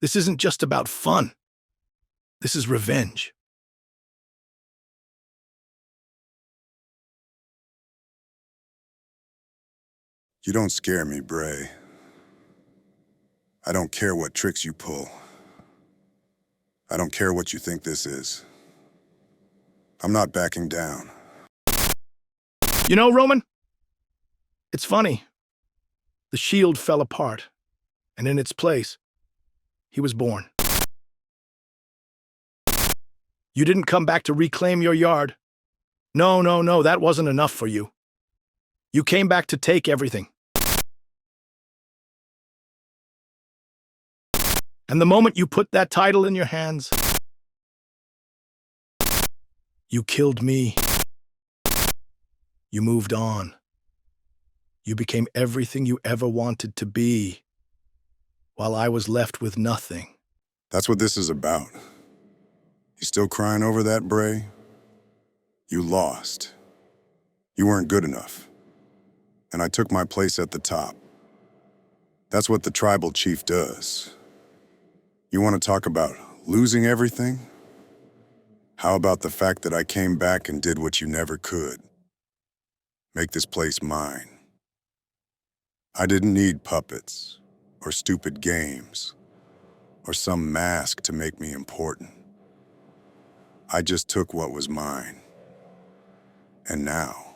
[SPEAKER 4] This isn't just about fun. This is revenge.
[SPEAKER 5] You don't scare me, Bray. I don't care what tricks you pull. I don't care what you think this is. I'm not backing down.
[SPEAKER 4] You know, Roman, it's funny. The Shield fell apart, and in its place, he was born. You didn't come back to reclaim your yard. No, that wasn't enough for you. You came back to take everything. And the moment you put that title in your hands, you killed me. You moved on. You became everything you ever wanted to be, while I was left with nothing.
[SPEAKER 5] That's what this is about. You still crying over that, Bray? You lost. You weren't good enough. And I took my place at the top. That's what the tribal chief does. You want to talk about losing everything? How about the fact that I came back and did what you never could? Make this place mine. I didn't need puppets, or stupid games, or some mask to make me important. I just took what was mine. And now,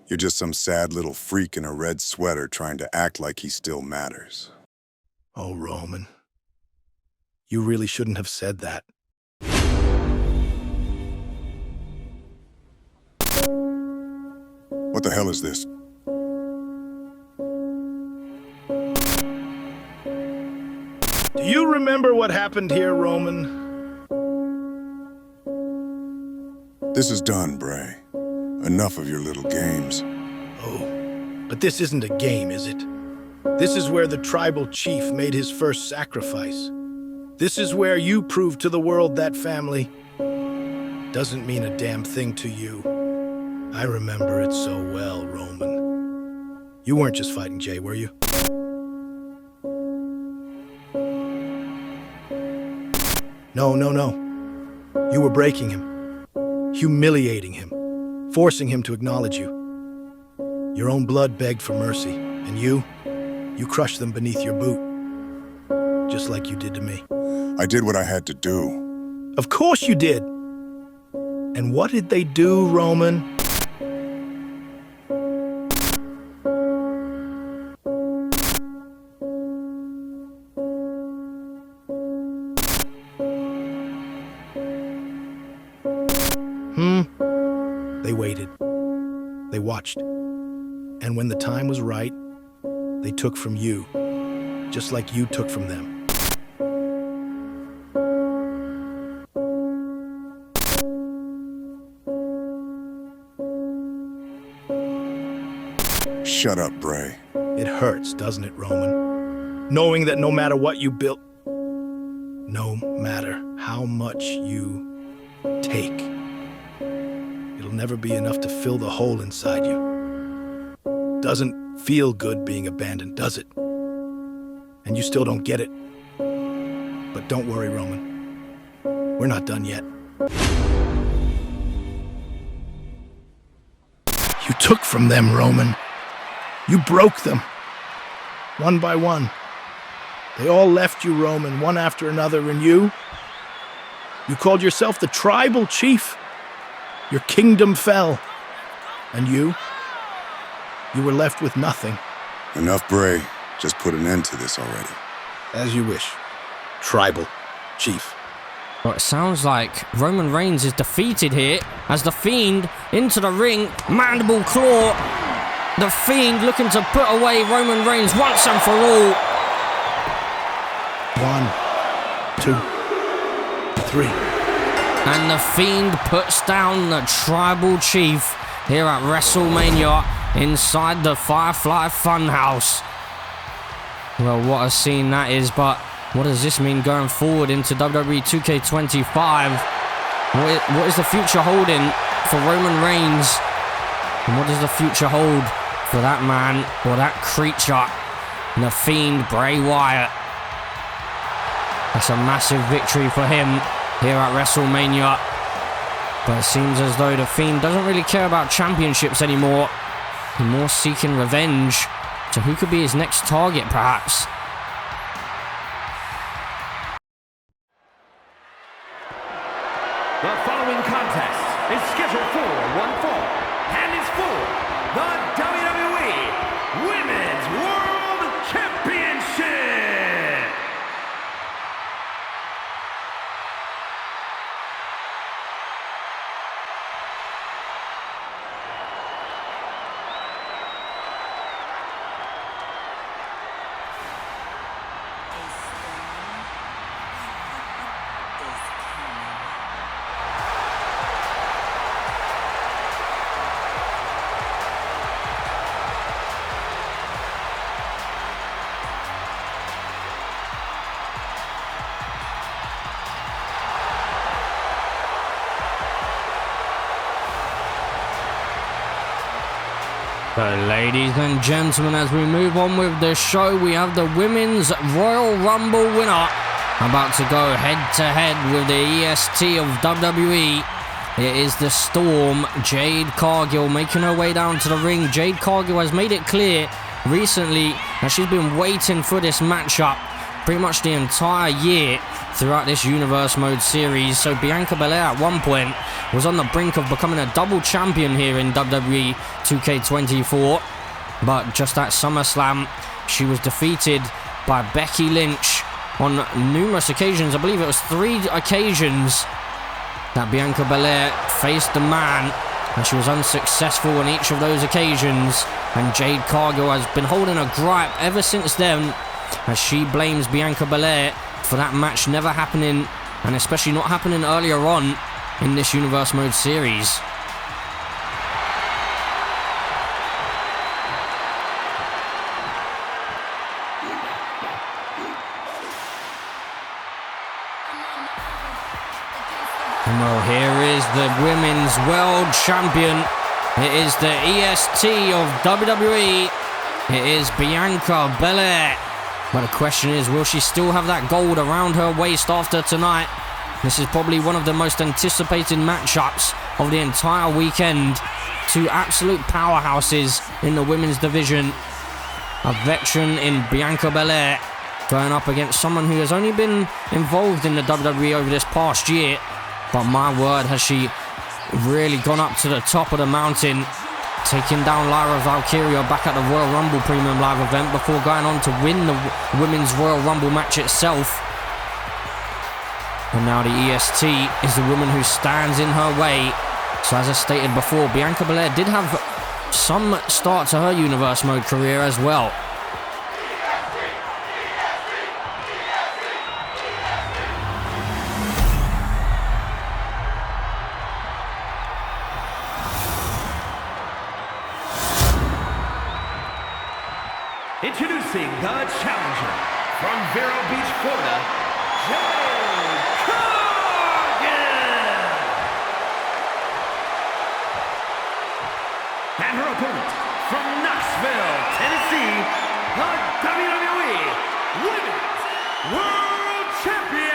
[SPEAKER 5] you're just some sad little freak in a red sweater trying to act like he still matters.
[SPEAKER 4] Oh, Roman. You really shouldn't have said that.
[SPEAKER 5] What the hell is this?
[SPEAKER 4] Do you remember what happened here, Roman?
[SPEAKER 5] This is done, Bray. Enough of your little games.
[SPEAKER 4] Oh, but this isn't a game, is it? This is where the tribal chief made his first sacrifice. This is where you proved to the world that family doesn't mean a damn thing to you. I remember it so well, Roman. You weren't just fighting Jay, were you? No. You were breaking him, humiliating him, forcing him to acknowledge you. Your own blood begged for mercy, and you crushed them beneath your boot, just like you did to me.
[SPEAKER 5] I did what I had to do.
[SPEAKER 4] Of course you did. And what did they do, Roman? They waited. They watched. And when the time was right, they took from you, just like you took from them.
[SPEAKER 5] Shut up, Bray.
[SPEAKER 4] It hurts, doesn't it, Roman? Knowing that no matter what you built, no matter how much you take, it'll never be enough to fill the hole inside you. Doesn't feel good being abandoned, does it? And you still don't get it. But don't worry, Roman. We're not done yet. You took from them, Roman. You broke them. One by one. They all left you, Roman, one after another, and you called yourself the tribal chief. Your kingdom fell. And you were left with nothing.
[SPEAKER 5] Enough, Bray. Just put an end to this already.
[SPEAKER 4] As you wish. Tribal chief.
[SPEAKER 2] Well, it sounds like Roman Reigns is defeated here as the Fiend into the ring, mandible claw. The Fiend looking to put away Roman Reigns once and for all.
[SPEAKER 4] 1, 2, 3.
[SPEAKER 2] And the Fiend puts down the Tribal Chief here at WrestleMania inside the Firefly Funhouse. Well, what a scene that is, but what does this mean going forward into WWE 2K25? What is the future holding for Roman Reigns? And what does the future hold for that man or that creature, the Fiend Bray Wyatt? That's a massive victory for him here at WrestleMania. But it seems as though the Fiend doesn't really care about championships anymore. He's more seeking revenge. So who could be his next target, perhaps?
[SPEAKER 6] The following contest is scheduled for one fall and is for the WWE Women's World Championship.
[SPEAKER 2] So, ladies and gentlemen, as we move on with the show, we have the Women's Royal Rumble winner about to go head-to-head with the EST of WWE. It is the Storm, Jade Cargill, making her way down to the ring. Jade Cargill has made it clear recently that she's been waiting for this matchup pretty much the entire year throughout this Universe Mode series. So Bianca Belair at one point was on the brink of becoming a double champion here in WWE 2K24. But just at SummerSlam, she was defeated by Becky Lynch on numerous occasions. I believe it was 3 occasions that Bianca Belair faced the man, and she was unsuccessful on each of those occasions. And Jade Cargill has been holding a gripe ever since then, as she blames Bianca Belair for that match never happening, and especially not happening earlier on in this Universe Mode series. Well, here is the Women's World Champion. It is the EST of WWE. It is Bianca Belair. But the question is, will she still have that gold around her waist after tonight? This is probably one of the most anticipated matchups of the entire weekend. 2 absolute powerhouses in the women's division. A veteran in Bianca Belair going up against someone who has only been involved in the WWE over this past year. But my word, has she really gone up to the top of the mountain, taking down Lyra Valkyria back at the Royal Rumble Premium Live event before going on to win the Women's Royal Rumble match itself. And now the EST is the woman who stands in her way. So as I stated before, Bianca Belair did have some start to her Universe Mode career as well.
[SPEAKER 6] Introducing the challenger from Vero Beach, Florida, Jade Cargill. And her opponent from Knoxville, Tennessee, the WWE Women's World Champion,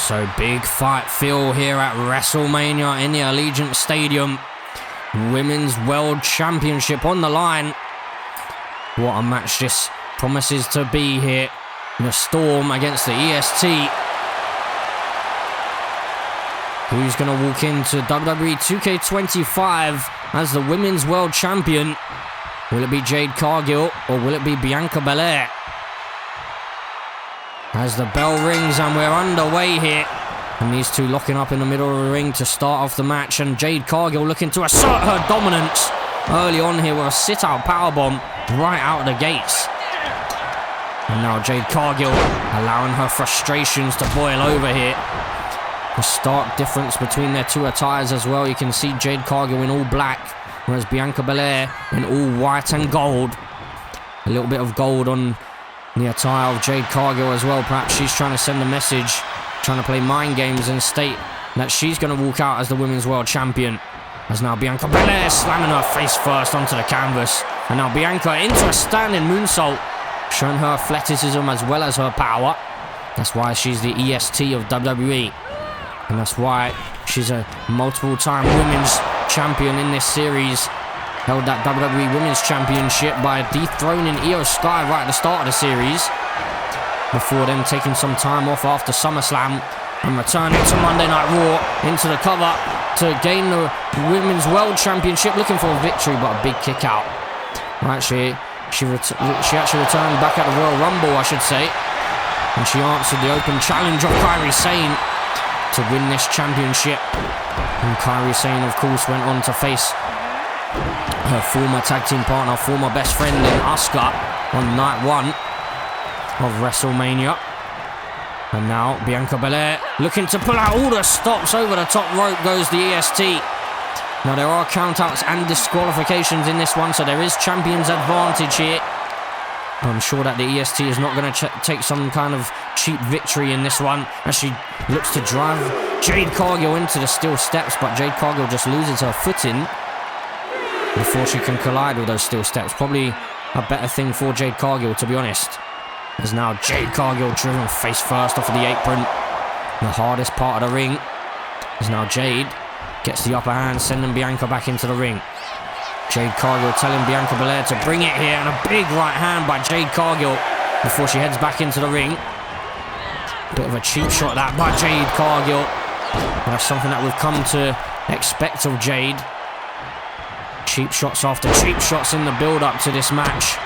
[SPEAKER 2] So big fight feel here at WrestleMania in the Allegiant Stadium. Women's World Championship on the line. What a match this promises to be here. The Storm against the EST. Who's going to walk into WWE 2K24 as the Women's World Champion? Will it be Jade Cargill or will it be Bianca Belair? As the bell rings and we're underway here. And these two locking up in the middle of the ring to start off the match. And Jade Cargill looking to assert her dominance early on here with a sit-out powerbomb right out of the gates. And now Jade Cargill allowing her frustrations to boil over here. A stark difference between their two attires as well. You can see Jade Cargill in all black, whereas Bianca Belair in all white and gold. A little bit of gold on the attire of Jade Cargill as well. Perhaps she's trying to send a message, trying to play mind games and state that she's going to walk out as the Women's World Champion. As now Bianca Belair slamming her face first onto the canvas. And now Bianca into a standing moonsault, showing her athleticism as well as her power. That's why she's the EST of WWE. And that's why she's a multiple-time women's champion in this series. Held that WWE Women's Championship by dethroning Io Sky right at the start of the series, before then taking some time off after SummerSlam and returning to Monday Night Raw into the cover to gain the Women's World Championship, looking for a victory, but a big kick out. Actually, she actually returned back at the Royal Rumble, I should say, and she answered the open challenge of Kairi Sane to win this championship. And Kairi Sane, of course, went on to face her former tag team partner, former best friend in Asuka on night 1 of WrestleMania. And now Bianca Belair looking to pull out all the stops. Over the top rope goes the EST. Now there are countouts and disqualifications in this one, so there is champion's advantage here. I'm sure that the EST is not going to take some kind of cheap victory in this one, as she looks to drive Jade Cargill into the steel steps, but Jade Cargill just loses her footing before she can collide with those steel steps. Probably a better thing for Jade Cargill, to be honest. As now Jade Cargill driven face first off of the apron, the hardest part of the ring. As now Jade gets the upper hand, sending Bianca back into the ring. Jade Cargill telling Bianca Belair to bring it here, and a big right hand by Jade Cargill before she heads back into the ring. Bit of a cheap shot that by Jade Cargill, but that's something that we've come to expect of Jade. Cheap shots after cheap shots in the build-up to this match.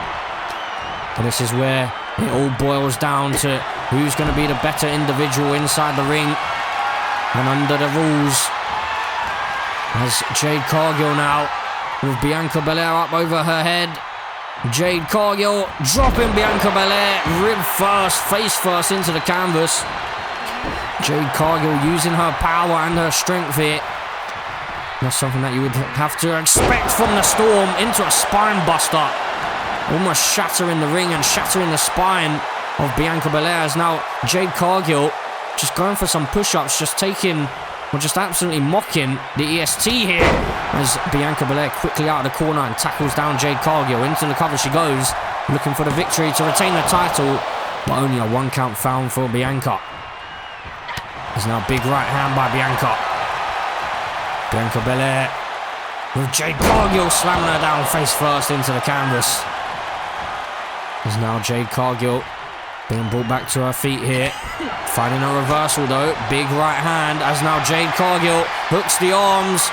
[SPEAKER 2] But this is where it all boils down to who's going to be the better individual inside the ring and under the rules. As Jade Cargill now, with Bianca Belair up over her head. Jade Cargill dropping Bianca Belair rib first, face first into the canvas. Jade Cargill using her power and her strength here. That's something that you would have to expect from the Storm, into a spine buster. Almost shattering the ring and shattering the spine of Bianca Belair. As now Jade Cargill just going for some push-ups, just taking, or just absolutely mocking the EST here, as Bianca Belair quickly out of the corner and tackles down Jade Cargill. Into the cover she goes, looking for the victory to retain the title, but only a 1 count found for Bianca. There's now a big right hand by Bianca. Bianca Belair with Jade Cargill slamming her down face first into the canvas. There's now Jade Cargill being brought back to her feet here. Finding a reversal though. Big right hand as now Jade Cargill hooks the arms.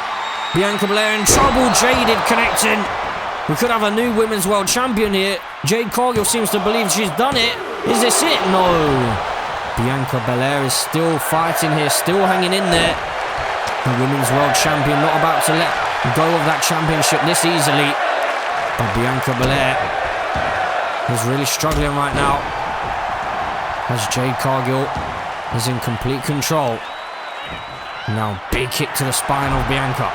[SPEAKER 2] Bianca Belair in trouble. Jade connecting. We could have a new Women's World Champion here. Jade Cargill seems to believe she's done it. Is this it? No. Bianca Belair is still fighting here, still hanging in there. The Women's World Champion not about to let go of that championship this easily. But Bianca Belair is really struggling right now, as Jade Cargill is in complete control. Now big kick to the spine of Bianca.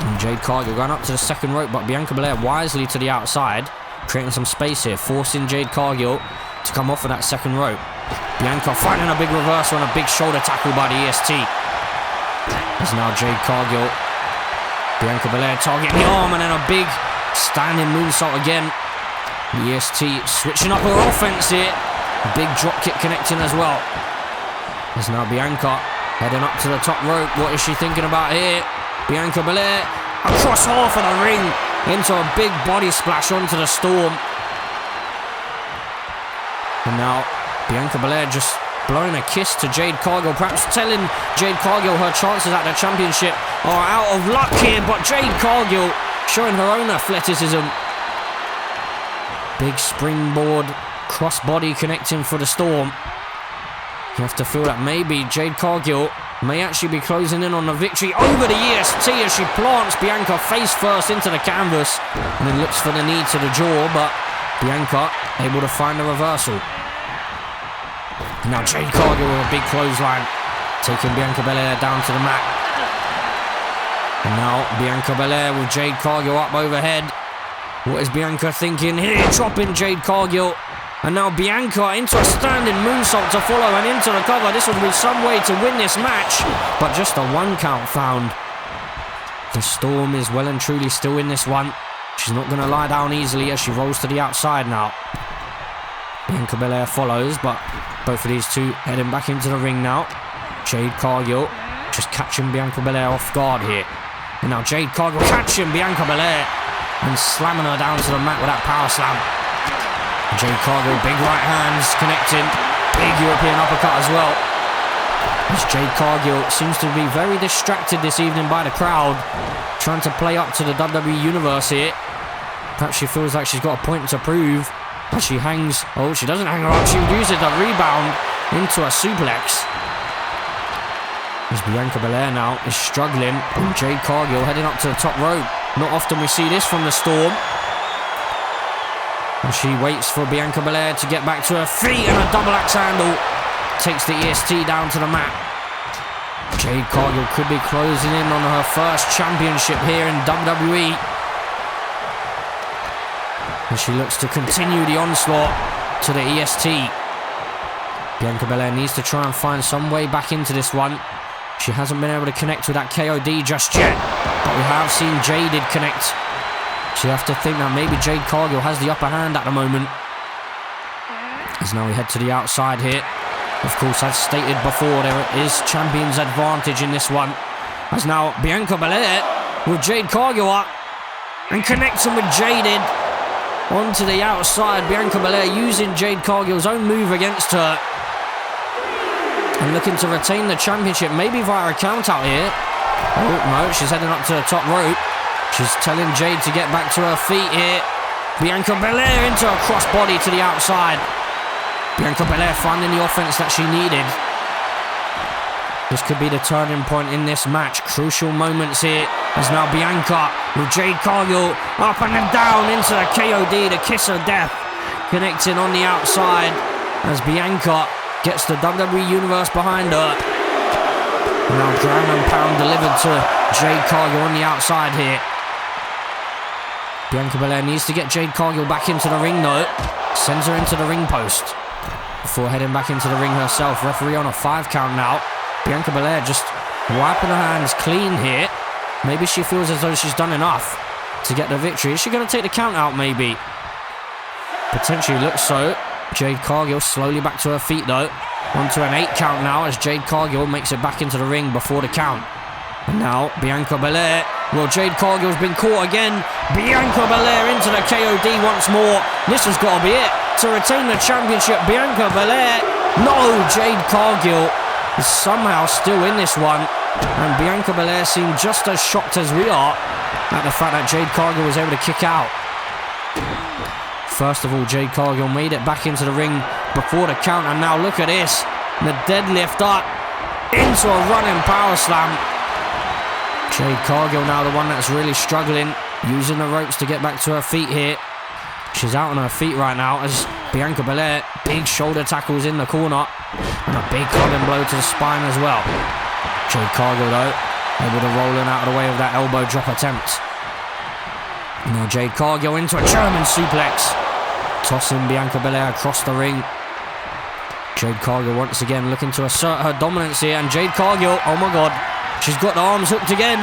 [SPEAKER 2] And Jade Cargill going up to the second rope, but Bianca Belair wisely to the outside, creating some space here, forcing Jade Cargill to come off of that second rope. Bianca finding a big reversal and a big shoulder tackle by the EST. There's now Jade Cargill. Bianca Belair targeting the arm, and then a big standing moonsault again. The EST switching up her offense here. A big drop kick connecting as well. There's now Bianca heading up to the top rope. What is she thinking about here? Bianca Belair across half of the ring into a big body splash onto the Storm. And now Bianca Belair just blowing a kiss to Jade Cargill, perhaps telling Jade Cargill her chances at the championship are out of luck here, but Jade Cargill showing her own athleticism. Big springboard crossbody connecting for the Storm. You have to feel that maybe Jade Cargill may actually be closing in on the victory over the EST as she plants Bianca face first into the canvas and then looks for the knee to the jaw, but Bianca able to find a reversal. Now Jade Cargill with a big clothesline, taking Bianca Belair down to the mat. And now Bianca Belair with Jade Cargill up overhead. What is Bianca thinking here? Dropping Jade Cargill. And now Bianca into a standing moonsault to follow and into the cover. This would be some way to win this match, but just a 1 count found. The Storm is well and truly still in this one. She's not going to lie down easily as she rolls to the outside now. Bianca Belair follows, but both of these two heading back into the ring now. Jade Cargill just catching Bianca Belair off guard here. And now Jade Cargill catching Bianca Belair and slamming her down to the mat with that power slam. Jade Cargill, big right hands connecting, big European uppercut as well. As Jade Cargill seems to be very distracted this evening by the crowd, trying to play up to the WWE Universe here. Perhaps she feels like she's got a point to prove. As she hangs, oh, she doesn't hang her up, she uses the rebound into a suplex. As Bianca Belair now is struggling, and Jade Cargill heading up to the top rope. Not often we see this from the Storm. And she waits for Bianca Belair to get back to her feet, and a double axe handle takes the EST down to the mat. Jade Cargill could be closing in on her first championship here in WWE. And she looks to continue the onslaught to the EST. Bianca Belair needs to try and find some way back into this one. She hasn't been able to connect with that KOD just yet, but we have seen Jade connect. So you have to think that maybe Jade Cargill has the upper hand at the moment. As now we head to the outside here. Of course, as stated before, there is champion's advantage in this one. As now Bianca Belair with Jade Cargill up and connecting with Jaded onto the outside. Bianca Belair using Jade Cargill's own move against her and looking to retain the championship, maybe via a count out here. Oh no, she's heading up to the top rope. She's telling Jade to get back to her feet here. Bianca Belair into a crossbody to the outside. Bianca Belair finding the offense that she needed. This could be the turning point in this match. Crucial moments here. As now Bianca with Jade Cargill up and then down into the KOD, the kiss of death. Connecting on the outside as Bianca gets the WWE Universe behind her. Now ground and pound delivered to Jade Cargill on the outside here. Bianca Belair needs to get Jade Cargill back into the ring though. Sends her into the ring post before heading back into the ring herself. Referee on a 5 count now. Bianca Belair just wiping her hands clean here. Maybe she feels as though she's done enough to get the victory. Is she going to take the count out maybe? Potentially looks so. Jade Cargill slowly back to her feet though. Onto an 8 count now as Jade Cargill makes it back into the ring before the count. And now Bianca Belair. Well, Jade Cargill's been caught again. Bianca Belair into the KOD once more. This has got to be it to retain the championship. Bianca Belair. No, Jade Cargill is somehow still in this one. And Bianca Belair seemed just as shocked as we are at the fact that Jade Cargill was able to kick out. First of all, Jade Cargill made it back into the ring before the count, and now look at this. The deadlift up into a running power slam. Jade Cargill now the one that's really struggling, using the ropes to get back to her feet here. She's out on her feet right now as Bianca Belair, big shoulder tackles in the corner, and a big clubbing blow to the spine as well. Jade Cargill though, able to roll in out of the way of that elbow drop attempt. Now Jade Cargill into a German suplex, tossing Bianca Belair across the ring. Jade Cargill once again looking to assert her dominance here, and Jade Cargill, oh my god, she's got the arms hooked again.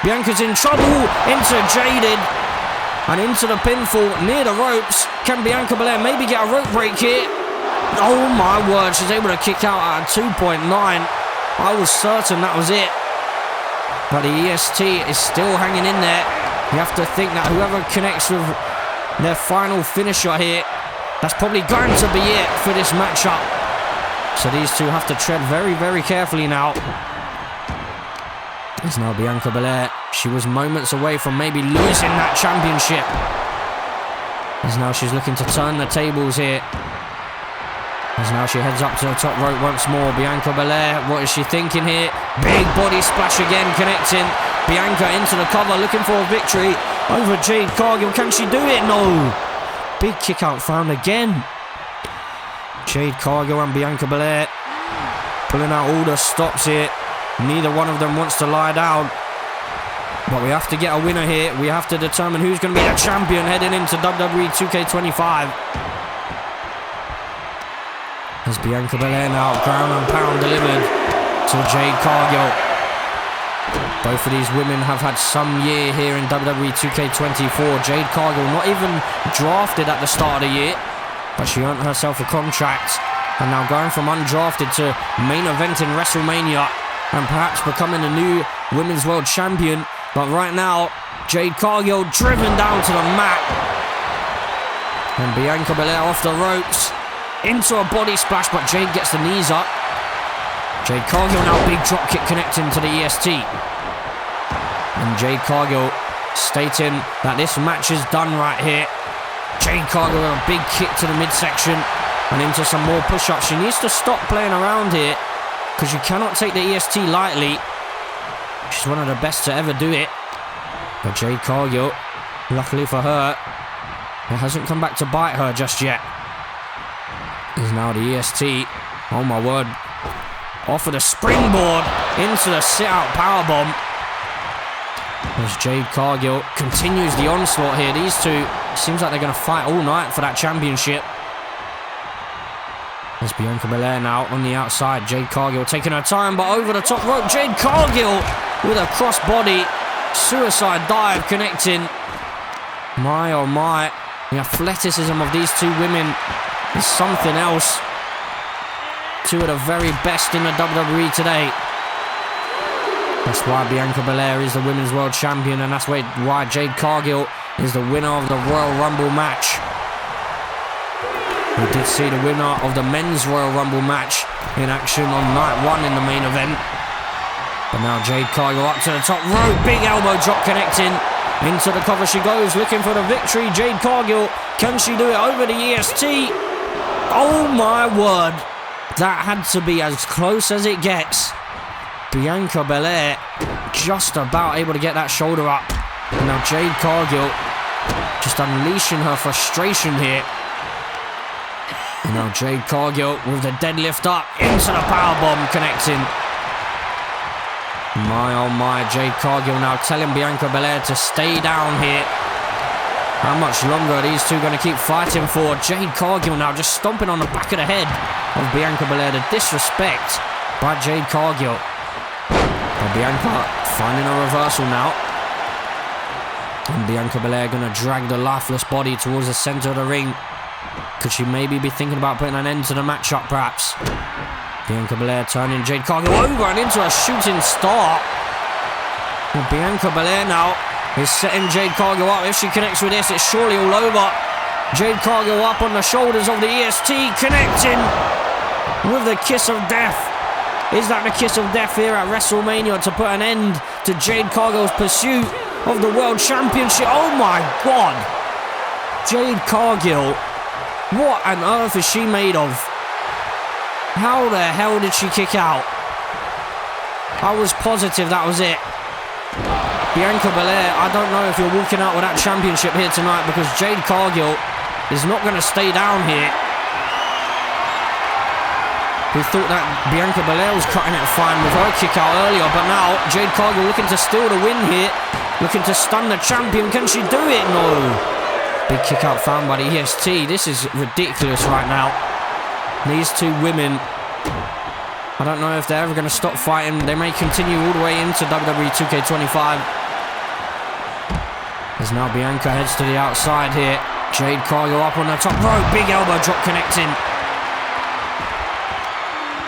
[SPEAKER 2] Bianca's in trouble, into Jaded, and into the pinfall near the ropes. Can Bianca Belair maybe get a rope break here? Oh my word, she's able to kick out at 2.9. I was certain that was it. But the EST is still hanging in there. You have to think that whoever connects with their final finisher here, that's probably going to be it for this matchup. So these two have to tread very, very carefully now. It's now Bianca Belair. She was moments away from maybe losing that championship. As now she's looking to turn the tables here. As now she heads up to the top rope once more. Bianca Belair, what is she thinking here? Big body splash again, connecting. Bianca into the cover, looking for a victory over Jade Cargill. Can she do it? No. Big kick out found again. Jade Cargill and Bianca Belair pulling out all the stops here. Neither one of them wants to lie down. But we have to get a winner here. We have to determine who's going to be the champion heading into WWE 2K25. As Bianca Belair now, ground and pound delivered to Jade Cargill. Both of these women have had some year here in WWE 2K24. Jade Cargill not even drafted at the start of the year, but she earned herself a contract. And now going from undrafted to main event in WrestleMania and perhaps becoming a new Women's World Champion. But right now, Jade Cargill driven down to the mat. And Bianca Belair off the ropes. Into a body splash, but Jade gets the knees up. Jade Cargill now big drop kick connecting to the EST. And Jade Cargill stating that this match is done right here. Jade Cargill with a big kick to the midsection and into some more push-ups. She needs to stop playing around here because you cannot take the EST lightly. She's one of the best to ever do it. But Jade Cargill, luckily for her, it hasn't come back to bite her just yet. Is now the EST. Oh my word. Off of the springboard into the sit-out powerbomb. As Jade Cargill continues the onslaught here. These two, seems like they're going to fight all night for that championship. There's Bianca Belair now on the outside. Jade Cargill taking her time, but over the top rope. Jade Cargill with a crossbody suicide dive connecting. My oh my. The athleticism of these two women is something else. Two of the very best in the WWE today. That's why Bianca Belair is the Women's World Champion, and that's why Jade Cargill is the winner of the Royal Rumble match. We did see the winner of the Men's Royal Rumble match in action on night one in the main event. But now Jade Cargill up to the top rope. Big elbow drop connecting. Into the cover she goes, looking for the victory. Jade Cargill, can she do it over the EST? Oh my word. That had to be as close as it gets. Bianca Belair just about able to get that shoulder up. And now Jade Cargill just unleashing her frustration here. And now Jade Cargill with the deadlift up into the powerbomb connecting. My oh my, Jade Cargill now telling Bianca Belair to stay down here. How much longer are these two going to keep fighting for? Jade Cargill now just stomping on the back of the head of Bianca Belair. The disrespect by Jade Cargill. But Bianca finding a reversal now. And Bianca Belair going to drag the lifeless body towards the center of the ring. Could she maybe be thinking about putting an end to the matchup perhaps? Bianca Belair turning Jade Cargill over and into a shooting star. And Bianca Belair now is setting Jade Cargill up. If she connects with this, it's surely all over. Jade Cargill up on the shoulders of the EST, connecting with the kiss of death. Is that the kiss of death here at WrestleMania to put an end to Jade Cargill's pursuit of the World Championship? Oh my God! Jade Cargill, what on earth is she made of? How the hell did she kick out? I was positive that was it. Bianca Belair, I don't know if you're walking out with that championship here tonight, because Jade Cargill is not going to stay down here. We thought that Bianca Belair was cutting it fine with her kick out earlier, but now Jade Cargill looking to steal the win here, looking to stun the champion. Can she do it? No. Big kick out found by the EST. This is ridiculous right now. These two women, I don't know if they're ever going to stop fighting. They may continue all the way into WWE 2K25. As now Bianca heads to the outside here. Jade Cargill up on the top rope. Big elbow drop connecting.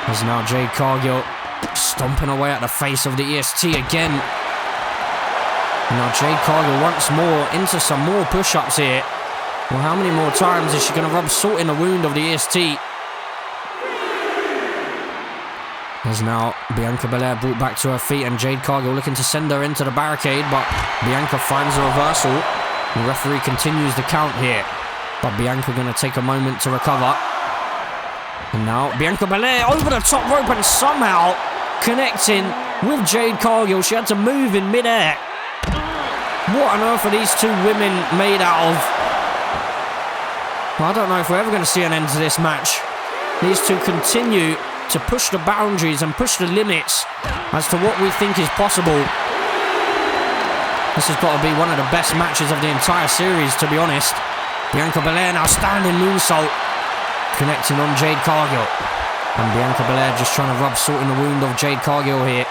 [SPEAKER 2] As now Jade Cargill stomping away at the face of the EST again. And now Jade Cargill once more into some more push-ups here. Well, how many more times is she going to rub salt in the wound of the EST? As now Bianca Belair brought back to her feet and Jade Cargill looking to send her into the barricade, but Bianca finds a reversal. The referee continues the count here, but Bianca going to take a moment to recover. And now Bianca Belair over the top rope and somehow connecting with Jade Cargill. She had to move in midair. What on earth are these two women made out of? Well, I don't know if we're ever going to see an end to this match. These two continue to push the boundaries and push the limits as to what we think is possible. This has got to be one of the best matches of the entire series, to be honest. Bianca Belair now standing moonsault, connecting on Jade Cargill. And Bianca Belair just trying to rub salt in the wound of Jade Cargill here.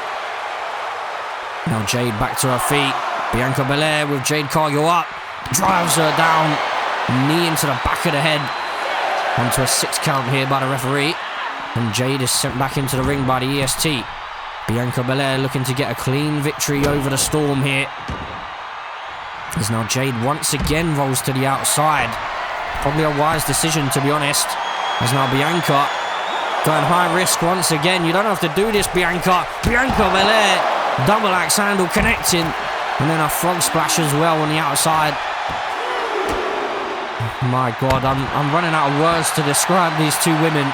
[SPEAKER 2] Now Jade back to her feet. Bianca Belair with Jade Cargill up, drives her down, knee into the back of the head. Onto a 6 count here by the referee. And Jade is sent back into the ring by the EST. Bianca Belair looking to get a clean victory over the Storm here. As now Jade once again rolls to the outside. Probably a wise decision, to be honest. As now Bianca going high risk once again. You don't have to do this, Bianca. Bianca Belair, double axe handle connecting. And then a frog splash as well on the outside. My God, I'm running out of words to describe these two women.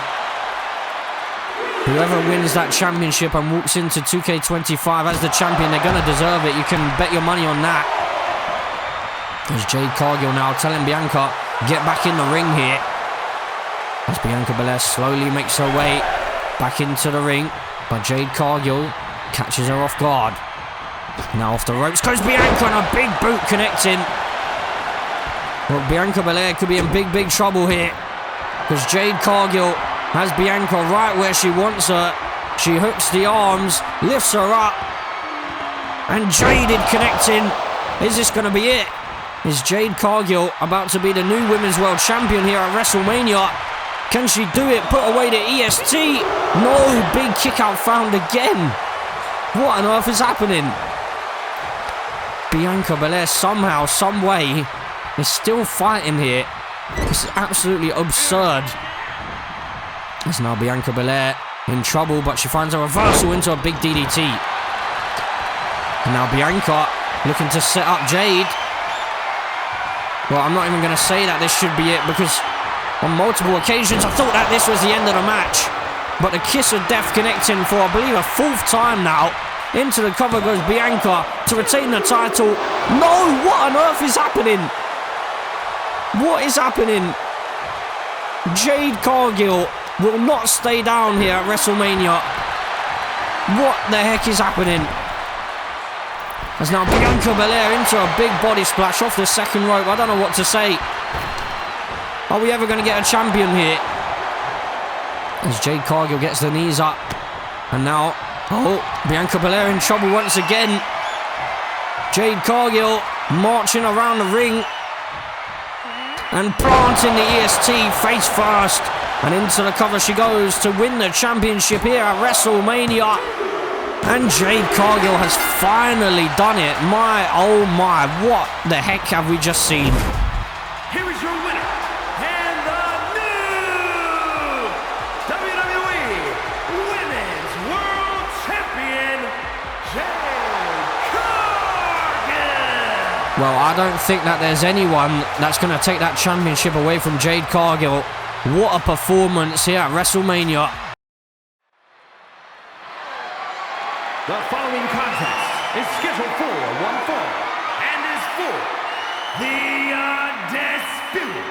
[SPEAKER 2] Whoever wins that championship and walks into 2K25 as the champion, they're going to deserve it. You can bet your money on that. There's Jade Cargill now telling Bianca, get back in the ring here. As Bianca Belair slowly makes her way back into the ring. But Jade Cargill catches her off guard. Now off the ropes goes Bianca and a big boot connecting. Well, Bianca Belair could be in big trouble here. Because Jade Cargill has Bianca right where she wants her. She hooks the arms, lifts her up. And Jade connecting. Is this going to be it? Is Jade Cargill about to be the new Women's World Champion here at WrestleMania? Can she do it? Put away the EST. No, big kick out found again. What on earth is happening? Bianca Belair somehow, some way, is still fighting here. This is absolutely absurd. As now Bianca Belair in trouble, but she finds a reversal into a big DDT. And now Bianca looking to set up Jade. Well, I'm not even going to say that this should be it, because on multiple occasions I thought that this was the end of the match. But the kiss of death connecting for, I believe, a 4th time now. Into the cover goes Bianca to retain the title. No, what on earth is happening? What is happening? Jade Cargill will not stay down here at WrestleMania. What the heck is happening? As now Bianca Belair into a big body splash off the second rope. I don't know what to say. Are we ever going to get a champion here? As Jade Cargill gets the knees up. And now, oh, Bianca Belair in trouble once again. Jade Cargill marching around the ring. And planting the EST face first. And into the cover she goes to win the championship here at WrestleMania. And Jade Cargill has finally done it. My, oh my, what the heck have we just seen?
[SPEAKER 6] Here is your winner, and the new WWE Women's World Champion, Jade Cargill.
[SPEAKER 2] Well, I don't think that there's anyone that's going to take that championship away from Jade Cargill. What a performance here at WrestleMania.
[SPEAKER 6] The following contest is scheduled for one fall and is for the Undisputed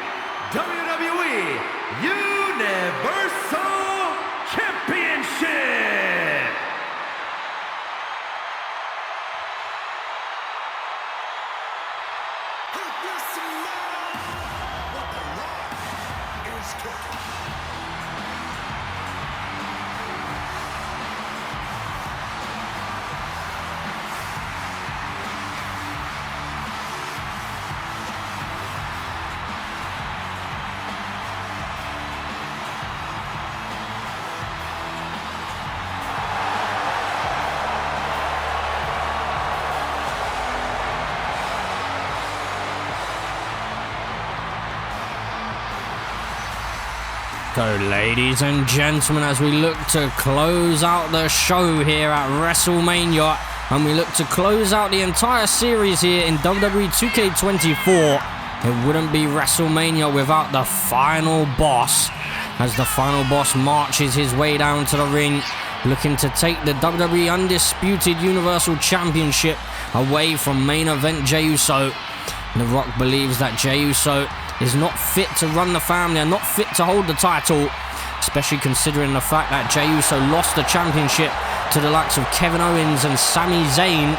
[SPEAKER 6] WWE Universal Championship.
[SPEAKER 2] So, ladies and gentlemen, as we look to close out the show here at WrestleMania, and we look to close out the entire series here in WWE 2K24, it wouldn't be WrestleMania without the final boss, as the final boss marches his way down to the ring, looking to take the WWE Undisputed Universal Championship away from main event Jey Uso. The Rock believes that Jey Uso is not fit to run the family and not fit to hold the title, especially considering the fact that Jey Uso lost the championship to the likes of Kevin Owens and Sami Zayn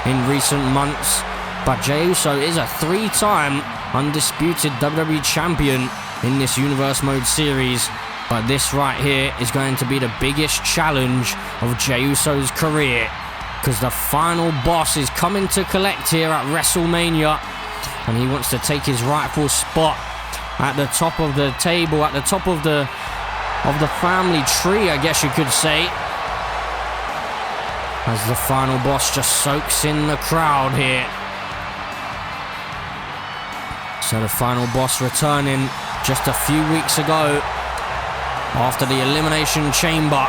[SPEAKER 2] in recent months. But Jey Uso is a 3-time undisputed WWE champion in this Universe Mode series. But this right here is going to be the biggest challenge of Jey Uso's career, because the final boss is coming to collect here at WrestleMania, and he wants to take his rightful spot at the top of the table, at the top of the family tree, I guess you could say, as the final boss just soaks in the crowd here. So the final boss returning just a few weeks ago after the Elimination Chamber,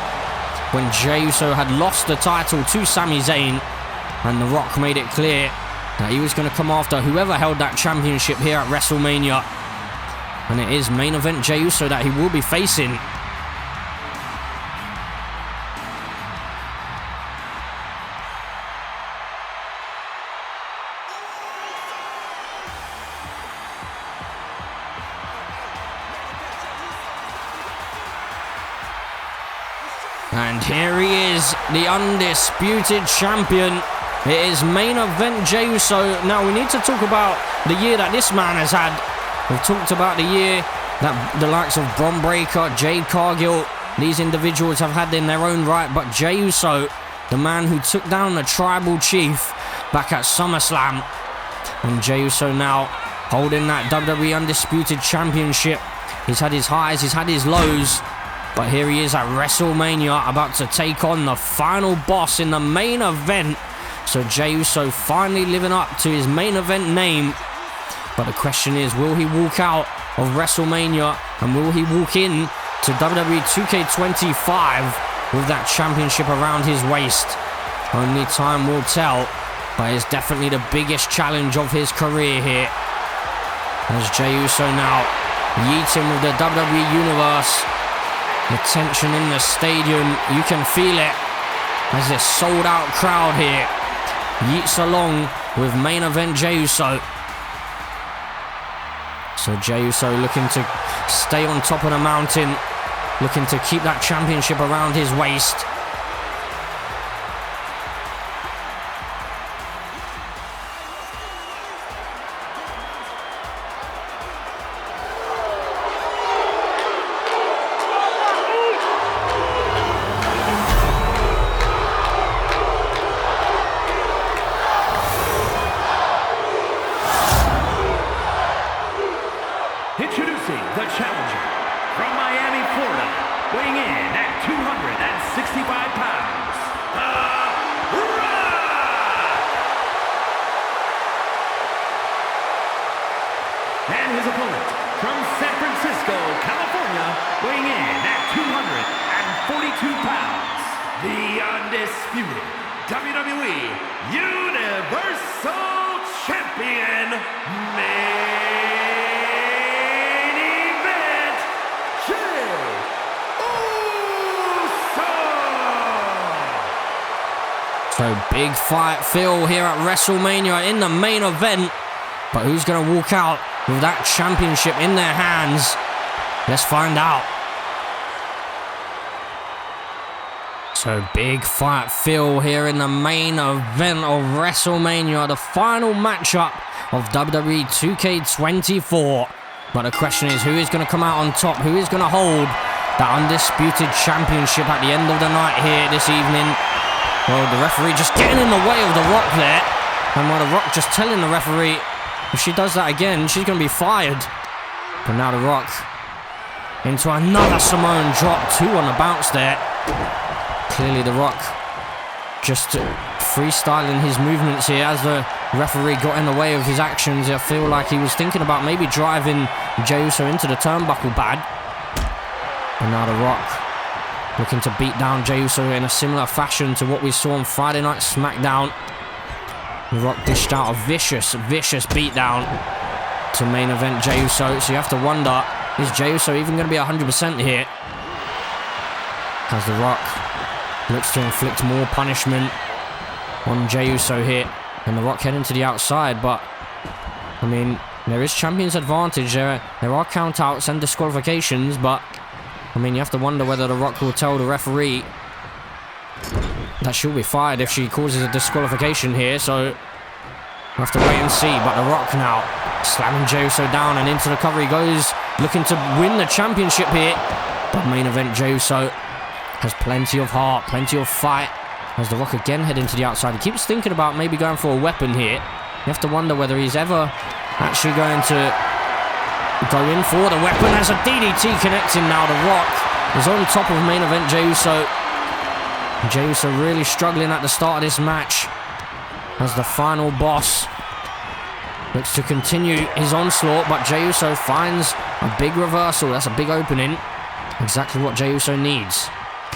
[SPEAKER 2] when Jey Uso had lost the title to Sami Zayn, and The Rock made it clear that he was going to come after whoever held that championship here at WrestleMania. And it is main event Jey Uso that he will be facing. And here he is, the undisputed champion. It is main event Jey Uso. Now we need to talk about the year that this man has had. We've talked about the year that the likes of Bron Breakker, Jade Cargill, these individuals have had in their own right. But Jey Uso, the man who took down the Tribal Chief back at SummerSlam. And Jey Uso now holding that WWE Undisputed Championship. He's had his highs, he's had his lows. But here he is at WrestleMania, about to take on the final boss in the main event. So Jey Uso finally living up to his main event name. But the question is, will he walk out of WrestleMania and will he walk in to WWE 2K25 with that championship around his waist? Only time will tell, but it's definitely the biggest challenge of his career here. As Jey Uso now yeeting with the WWE Universe. The tension in the stadium, you can feel it as this sold out crowd here yeets along with main event Jey Uso. So Jey Uso looking to stay on top of the mountain, looking to keep that championship around his waist.
[SPEAKER 6] Introducing the challenger from Miami, Florida, weighing in at 265 pounds, The Rock! And his opponent from San Francisco, California, weighing in at 242 pounds, the undisputed WWE Universal Champion,
[SPEAKER 2] So big fight feel here at WrestleMania in the main event. But who's going to walk out with that championship in their hands? Let's find out. So big fight feel here in the main event of WrestleMania, the final matchup of WWE 2K24. But the question is, who is going to come out on top? Who is going to hold that undisputed championship at the end of the night here this evening? Well, the referee just getting in the way of The Rock there. And while The Rock just telling the referee, if she does that again, she's going to be fired. But now The Rock into another Samoan drop, 2 on the bounce there. Clearly The Rock just freestyling his movements here as the referee got in the way of his actions. I feel like he was thinking about maybe driving Jey Uso into the turnbuckle bad. And now The Rock looking to beat down Jey Uso in a similar fashion to what we saw on Friday Night SmackDown. The Rock dished out a vicious beatdown to main event Jey Uso. So you have to wonder, is Jey Uso even going to be 100% here? As The Rock looks to inflict more punishment on Jey Uso here. And The Rock heading to the outside, but I mean, there is champion's advantage. There are countouts and disqualifications, but I mean, you have to wonder whether The Rock will tell the referee that she'll be fired if she causes a disqualification here, so we'll have to wait and see. But The Rock now slamming Jey Uso down, and into the cover he goes, looking to win the championship here. But main event Jey Uso has plenty of heart, plenty of fight, as The Rock again heading to the outside. He keeps thinking about maybe going for a weapon here. You have to wonder whether he's ever actually going to go in for the weapon. As a DDT connecting now. The Rock is on top of main event Jey Uso. Jey Uso really struggling at the start of this match as the final boss looks to continue his onslaught, but Jey Uso finds a big reversal. That's a big opening. Exactly what Jey Uso needs.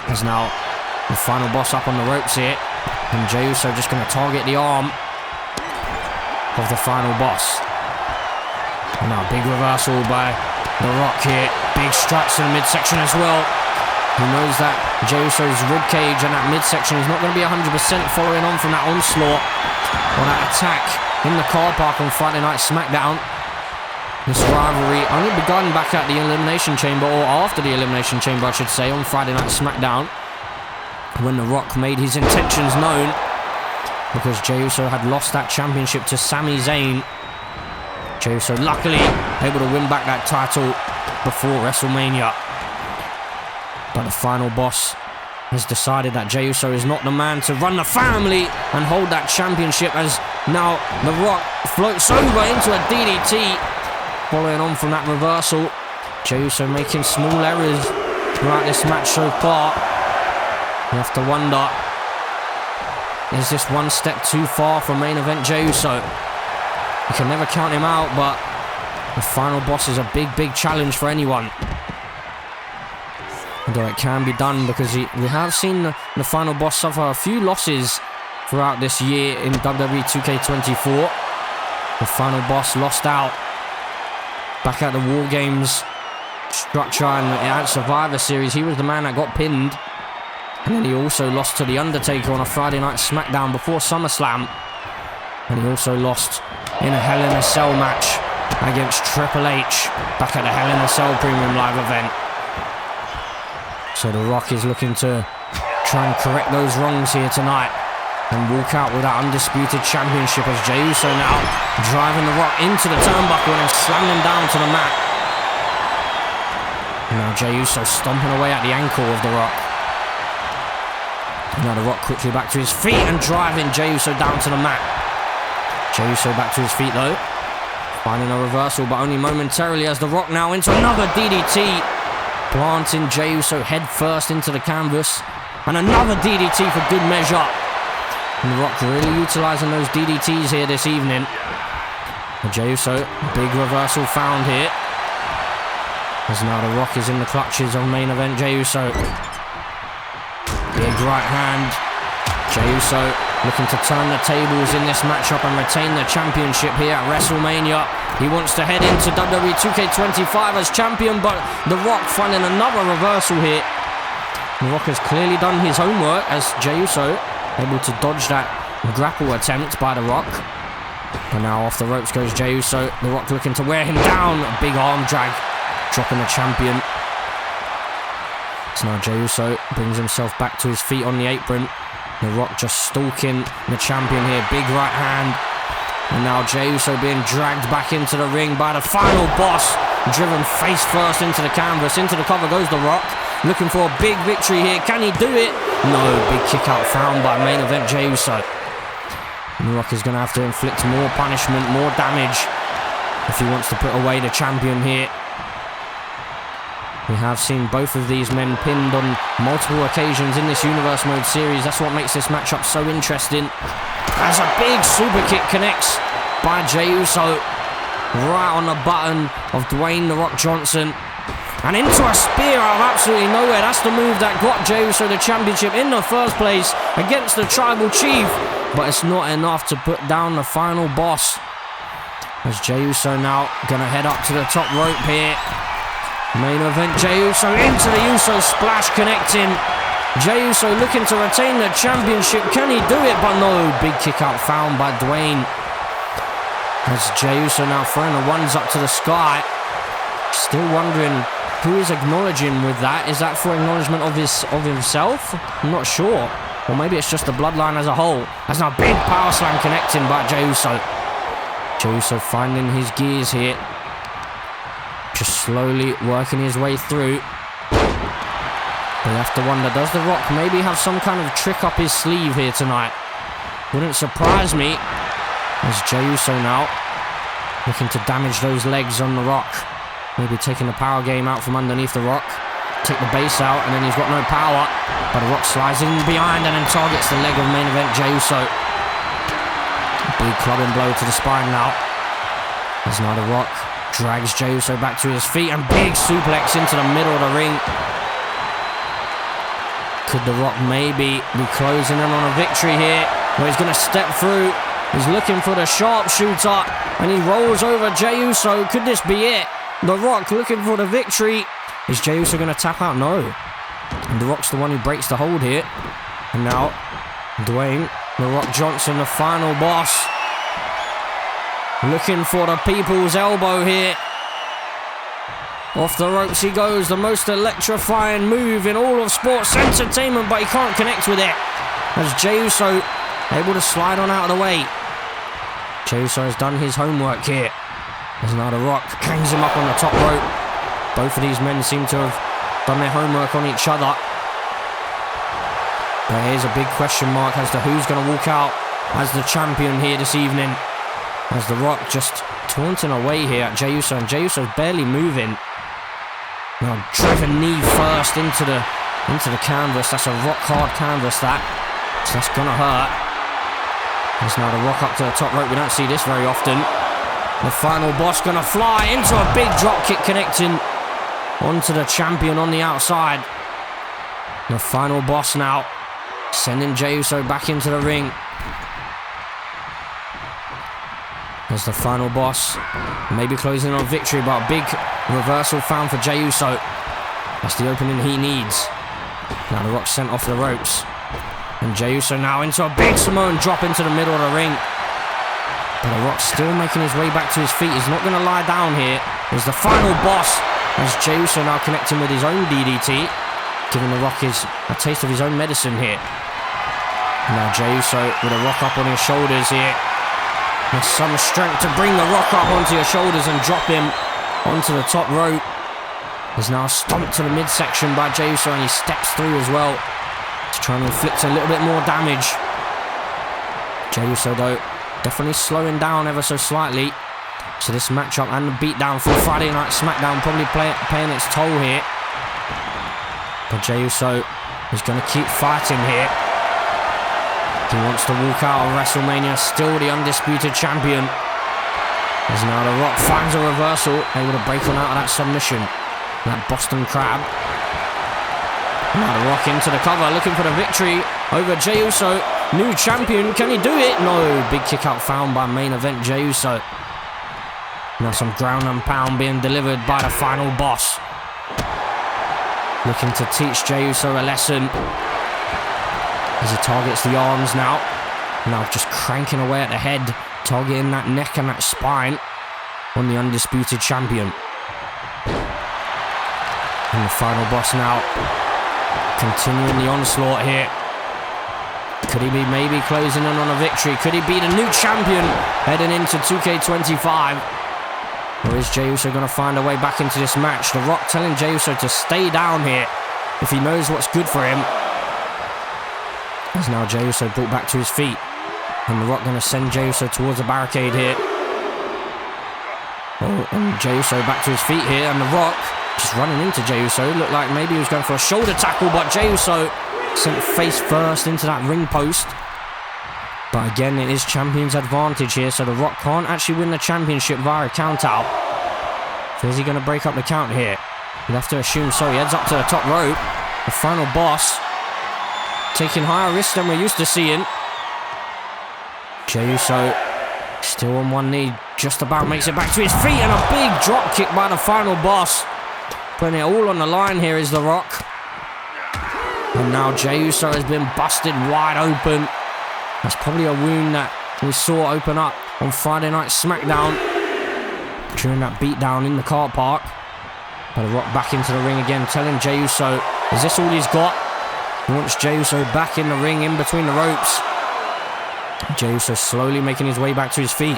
[SPEAKER 2] As now the final boss up on the ropes here, and Jey Uso just going to target the arm of the final boss. And now big reversal by The Rock here. Big struts in the midsection as well. He knows that Jey Uso's ribcage and that midsection is not going to be 100% following on from that onslaught or that attack in the car park on Friday Night SmackDown. This rivalry only begun back at the Elimination Chamber, or after the Elimination Chamber I should say, on Friday Night SmackDown, when The Rock made his intentions known, because Jey Uso had lost that championship to Sami Zayn. Jey Uso luckily able to win back that title before WrestleMania. But the final boss has decided that Jey Uso is not the man to run the family and hold that championship, as now The Rock floats over into a DDT following on from that reversal. Jey Uso making small errors throughout this match so far. You have to wonder, is this one step too far from main event Jey Uso? You can never count him out, but the final boss is a big challenge for anyone. Although it can be done, because we have seen the final boss suffer a few losses throughout this year in WWE 2K24. The final boss lost out back at the War Games structure and at Survivor Series. He was the man that got pinned. And then he also lost to The Undertaker on a Friday Night SmackDown before SummerSlam. And he also lost in a Hell in a Cell match against Triple H back at the Hell in a Cell Premium Live event. So The Rock is looking to try and correct those wrongs here tonight and walk out with that Undisputed Championship, as Jey Uso now driving The Rock into the turnbuckle and slamming him down to the mat. And now Jey Uso stomping away at the ankle of The Rock. And now The Rock quickly back to his feet and driving Jey Uso down to the mat. Jey Uso back to his feet though, finding a reversal, but only momentarily, as The Rock now into another DDT, planting Jey Uso head first into the canvas, and another DDT for good measure. And The Rock really utilising those DDTs here this evening. And Jey Uso, big reversal found here, as now The Rock is in the clutches of main event Jey Uso. Big right hand. Jey Uso looking to turn the tables in this matchup and retain the championship here at WrestleMania. He wants to head into WWE 2K25 as champion, but The Rock finding another reversal here. The Rock has clearly done his homework, as Jey Uso able to dodge that grapple attempt by The Rock. And now off the ropes goes Jey Uso. The Rock looking to wear him down. A big arm drag, dropping the champion. So now Jey Uso brings himself back to his feet on the apron. The Rock just stalking the champion here. Big right hand. And now Jey Uso being dragged back into the ring by the final boss. Driven face first into the canvas. Into the cover goes The Rock. Looking for a big victory here. Can he do it? No. Big kick out found by main event Jey Uso. And The Rock is going to have to inflict more punishment, more damage, if he wants to put away the champion here. We have seen both of these men pinned on multiple occasions in this Universe Mode series. That's what makes this matchup so interesting. As a big super kick connects by Jey Uso right on the button of Dwayne The Rock Johnson. and into a spear out of absolutely nowhere. That's the move that got Jey Uso the championship in the first place against the Tribal Chief. But it's not enough to put down the final boss. As Jey Uso now gonna head up to the top rope here. Main event, Jey Uso into the Uso splash, connecting. Jey Uso looking to retain the championship. Can he do it? But no, big kick out found by Dwayne. As Jey Uso now throwing the ones up to the sky. Still wondering who is acknowledging with that. Is that for acknowledgement of himself? I'm not sure. Or maybe it's just the bloodline as a whole. That's now a big power slam connecting by Jey Uso. Jey Uso finding his gears here. Just slowly working his way through. But you have to wonder, does The Rock maybe have some kind of trick up his sleeve here tonight? Wouldn't surprise me. As Jey Uso now looking to damage those legs on The Rock. Maybe taking the power game out from underneath The Rock. Take the base out, and then he's got no power. But The Rock slides in behind and then targets the leg of main event Jey Uso. Big clubbing blow to the spine now. As now The Rock drags Jey Uso back to his feet, and big suplex into the middle of the ring. Could The Rock maybe be closing in on a victory here? Where he's going to step through. He's looking for the sharpshooter, and he rolls over Jey Uso. Could this be it? The Rock looking for the victory. Is Jey Uso going to tap out? No. And The Rock's the one who breaks the hold here. And now, Dwayne, The Rock Johnson, the final boss. Looking for the people's elbow here. Off the ropes he goes. The most electrifying move in all of sports entertainment, but he can't connect with it. As Jey Uso able to slide on out of the way. Jey Uso has done his homework here. As now The Rock hangs him up on the top rope. Both of these men seem to have done their homework on each other. But here's a big question mark as to who's going to walk out as the champion here this evening. As The Rock just taunting away here at Jey Uso, and Jey Uso's barely moving. Now driven knee first into the canvas. That's a rock hard canvas that. So that's gonna hurt. There's now The Rock up to the top rope. We don't see this very often. The final boss gonna fly into a big drop kick connecting onto the champion on the outside. The final boss now sending Jey Uso back into the ring. There's the final boss, maybe closing on victory, but a big reversal found for Jey Uso. That's the opening he needs. Now The Rock sent off the ropes. And Jey Uso now into a big Samoan drop into the middle of the ring. But The Rock's still making his way back to his feet. He's not going to lie down here. There's the final boss. As Jey Uso now connecting with his own DDT. Giving The Rock a taste of his own medicine here. Now Jey Uso with a Rock up on his shoulders here. There's some strength to bring The Rock up onto your shoulders and drop him onto the top rope. He's now stomped to the midsection by Jey Uso, and he steps through as well. He's trying to inflict a little bit more damage. Jey Uso though, definitely slowing down ever so slightly. So this matchup and the beatdown from Friday Night SmackDown probably paying its toll here. But Jey Uso is going to keep fighting here. He wants to walk out of WrestleMania still the undisputed champion. As now The Rock finds a reversal, able to break on out of that submission. That Boston Crab. Now The Rock into the cover, looking for the victory over Jey Uso. New champion, can he do it? No, big kick out found by main event Jey Uso. Now some ground and pound being delivered by the final boss. Looking to teach Jey Uso a lesson. As he targets the arms now. Now just cranking away at the head, targeting that neck and that spine on the undisputed champion. And the final boss now continuing the onslaught here. Could he be maybe closing in on a victory? Could he be the new champion heading into 2K25? Or is Jey Uso going to find a way back into this match? The Rock telling Jey Uso to stay down here if he knows what's good for him. As now Jey Uso brought back to his feet. And The Rock going to send Jey Uso towards the barricade here. Oh, and Jey Uso back to his feet here. And The Rock just running into Jey Uso. Looked like maybe he was going for a shoulder tackle, but Jey Uso sent face first into that ring post. But again, it is champion's advantage here, so The Rock can't actually win the championship via a count out. So is he going to break up the count here? You'd have to assume so. He heads up to the top rope. The final boss. Taking higher risks than we're used to seeing. Jey Uso still on one knee. Just about makes it back to his feet. And a big drop kick by the final boss. Putting it all on the line here is The Rock. And now Jey Uso has been busted wide open. That's probably a wound that we saw open up on Friday Night SmackDown during that beatdown in the car park. But The Rock back into the ring again, telling Jey Uso, is this all he's got? He wants Jey Uso back in the ring, in between the ropes. Jey Uso slowly making his way back to his feet.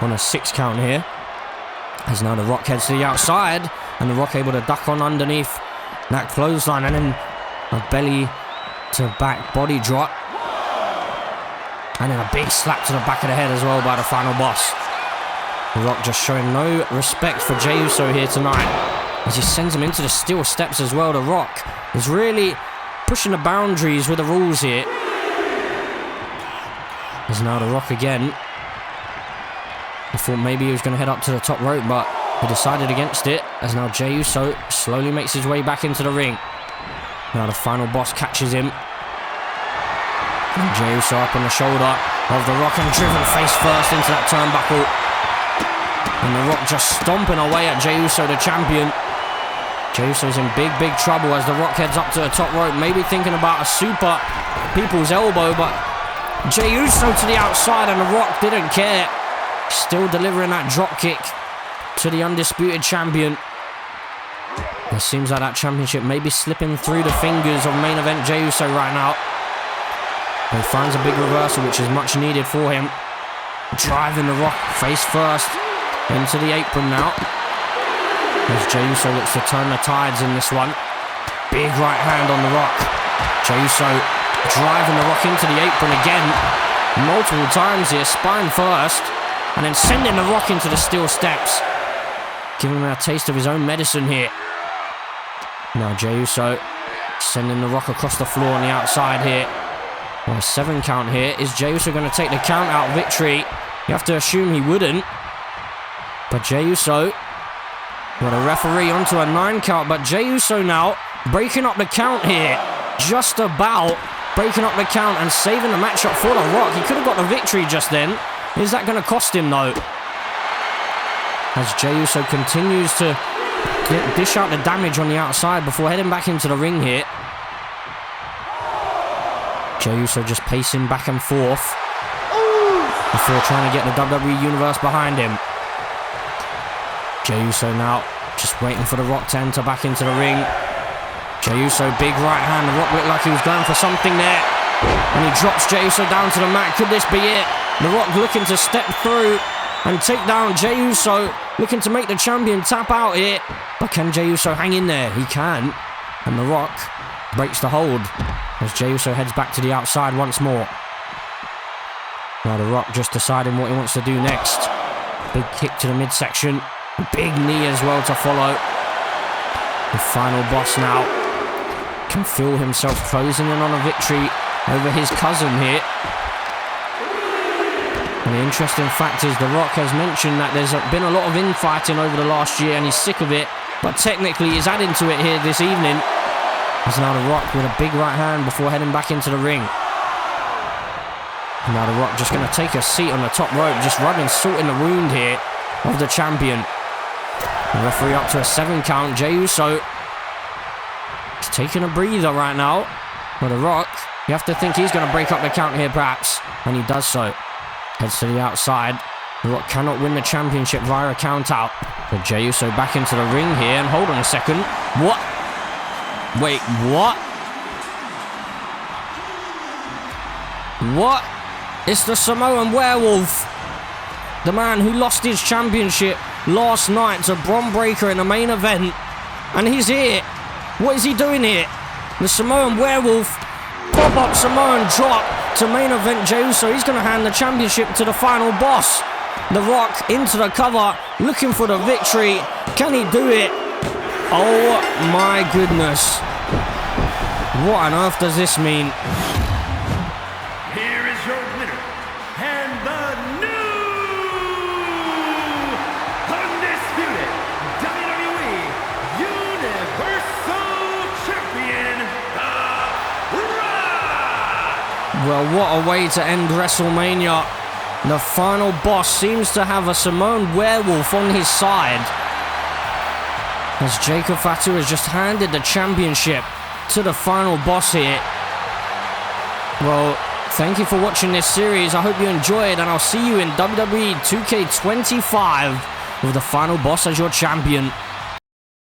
[SPEAKER 2] On a 6 count here. As now The Rock heads to the outside, and The Rock able to duck on underneath that clothesline, and then a belly to back body drop. And then a big slap to the back of the head as well by the final boss. The Rock just showing no respect for Jey Uso here tonight, as he sends him into the steel steps as well. The Rock is really pushing the boundaries with the rules here. There's now The Rock again. I thought maybe he was going to head up to the top rope, but he decided against it, as now Jey Uso slowly makes his way back into the ring. Now the final boss catches him. And Jey Uso up on the shoulder of The Rock and driven face first into that turnbuckle. And The Rock just stomping away at Jey Uso, the champion. Jey Uso's in big, big trouble as The Rock heads up to the top rope, maybe thinking about a super people's elbow, but Jey Uso to the outside, and The Rock didn't care. Still delivering that drop kick to the Undisputed champion. It seems like that championship may be slipping through the fingers of main event Jey Uso right now. He finds a big reversal, which is much needed for him. Driving The Rock face first into the apron now. As Jey Uso looks to turn the tides in this one. Big right hand on The Rock. Jey Uso driving The Rock into the apron again. Multiple times here, spine first. And then sending The Rock into the steel steps. Giving him a taste of his own medicine here. Now Jey Uso sending The Rock across the floor on the outside here. Well, a 7 count here. Is Jey Uso going to take the count out victory? You have to assume he wouldn't. But Jey Uso, well, the referee onto a 9 count. But Jey Uso now breaking up the count here. Just about breaking up the count and saving the matchup for The Rock. He could have got the victory just then. Is that going to cost him though? As Jey Uso continues to dish out the damage on the outside before heading back into the ring here. Jey Uso just pacing back and forth before trying to get the WWE Universe behind him. Jey Uso now just waiting for The Rock to enter back into the ring. Jey Uso, big right hand. The Rock looked like he was going for something there. And he drops Jey Uso down to the mat. Could this be it? The Rock looking to step through and take down Jey Uso, looking to make the champion tap out here. But can Jey Uso hang in there? He can. And The Rock breaks the hold as Jey Uso heads back to the outside once more. Now The Rock just deciding what he wants to do next. Big kick to the midsection. Big knee as well to follow. The final boss now can feel himself closing in on a victory over his cousin here. And the interesting fact is The Rock has mentioned that there's been a lot of infighting over the last year and he's sick of it, but technically he's adding to it here this evening. As now The Rock with a big right hand before heading back into the ring. And now The Rock just going to take a seat on the top rope, just rubbing salt in the wound here of the champion. The referee up to a 7 count. Jey Uso is taking a breather right now. But The Rock, you have to think he's going to break up the count here perhaps, and he does so. Heads to the outside. The Rock cannot win the championship via a count out. But Jey Uso back into the ring here, and hold on a second. What? Wait, what? What? It's the Samoan Werewolf. The man who lost his championship last night to Bron Breakker in the main event. And he's here. What is he doing here? The Samoan Werewolf. Pop-up Samoan drop to main event Jey Uso. He's going to hand the championship to the final boss. The Rock into the cover, looking for the victory. Can he do it? Oh my goodness. What on earth does this mean?
[SPEAKER 6] Here is your winner, and the new Undisputed WWE
[SPEAKER 2] Well, what a way to end WrestleMania. The final boss seems to have a Simone werewolf on his side, as Jacob Fatu has just handed the championship to the final boss here. Well, thank you for watching this series. I hope you enjoyed, and I'll see you in WWE 2K25 with the final boss as your champion.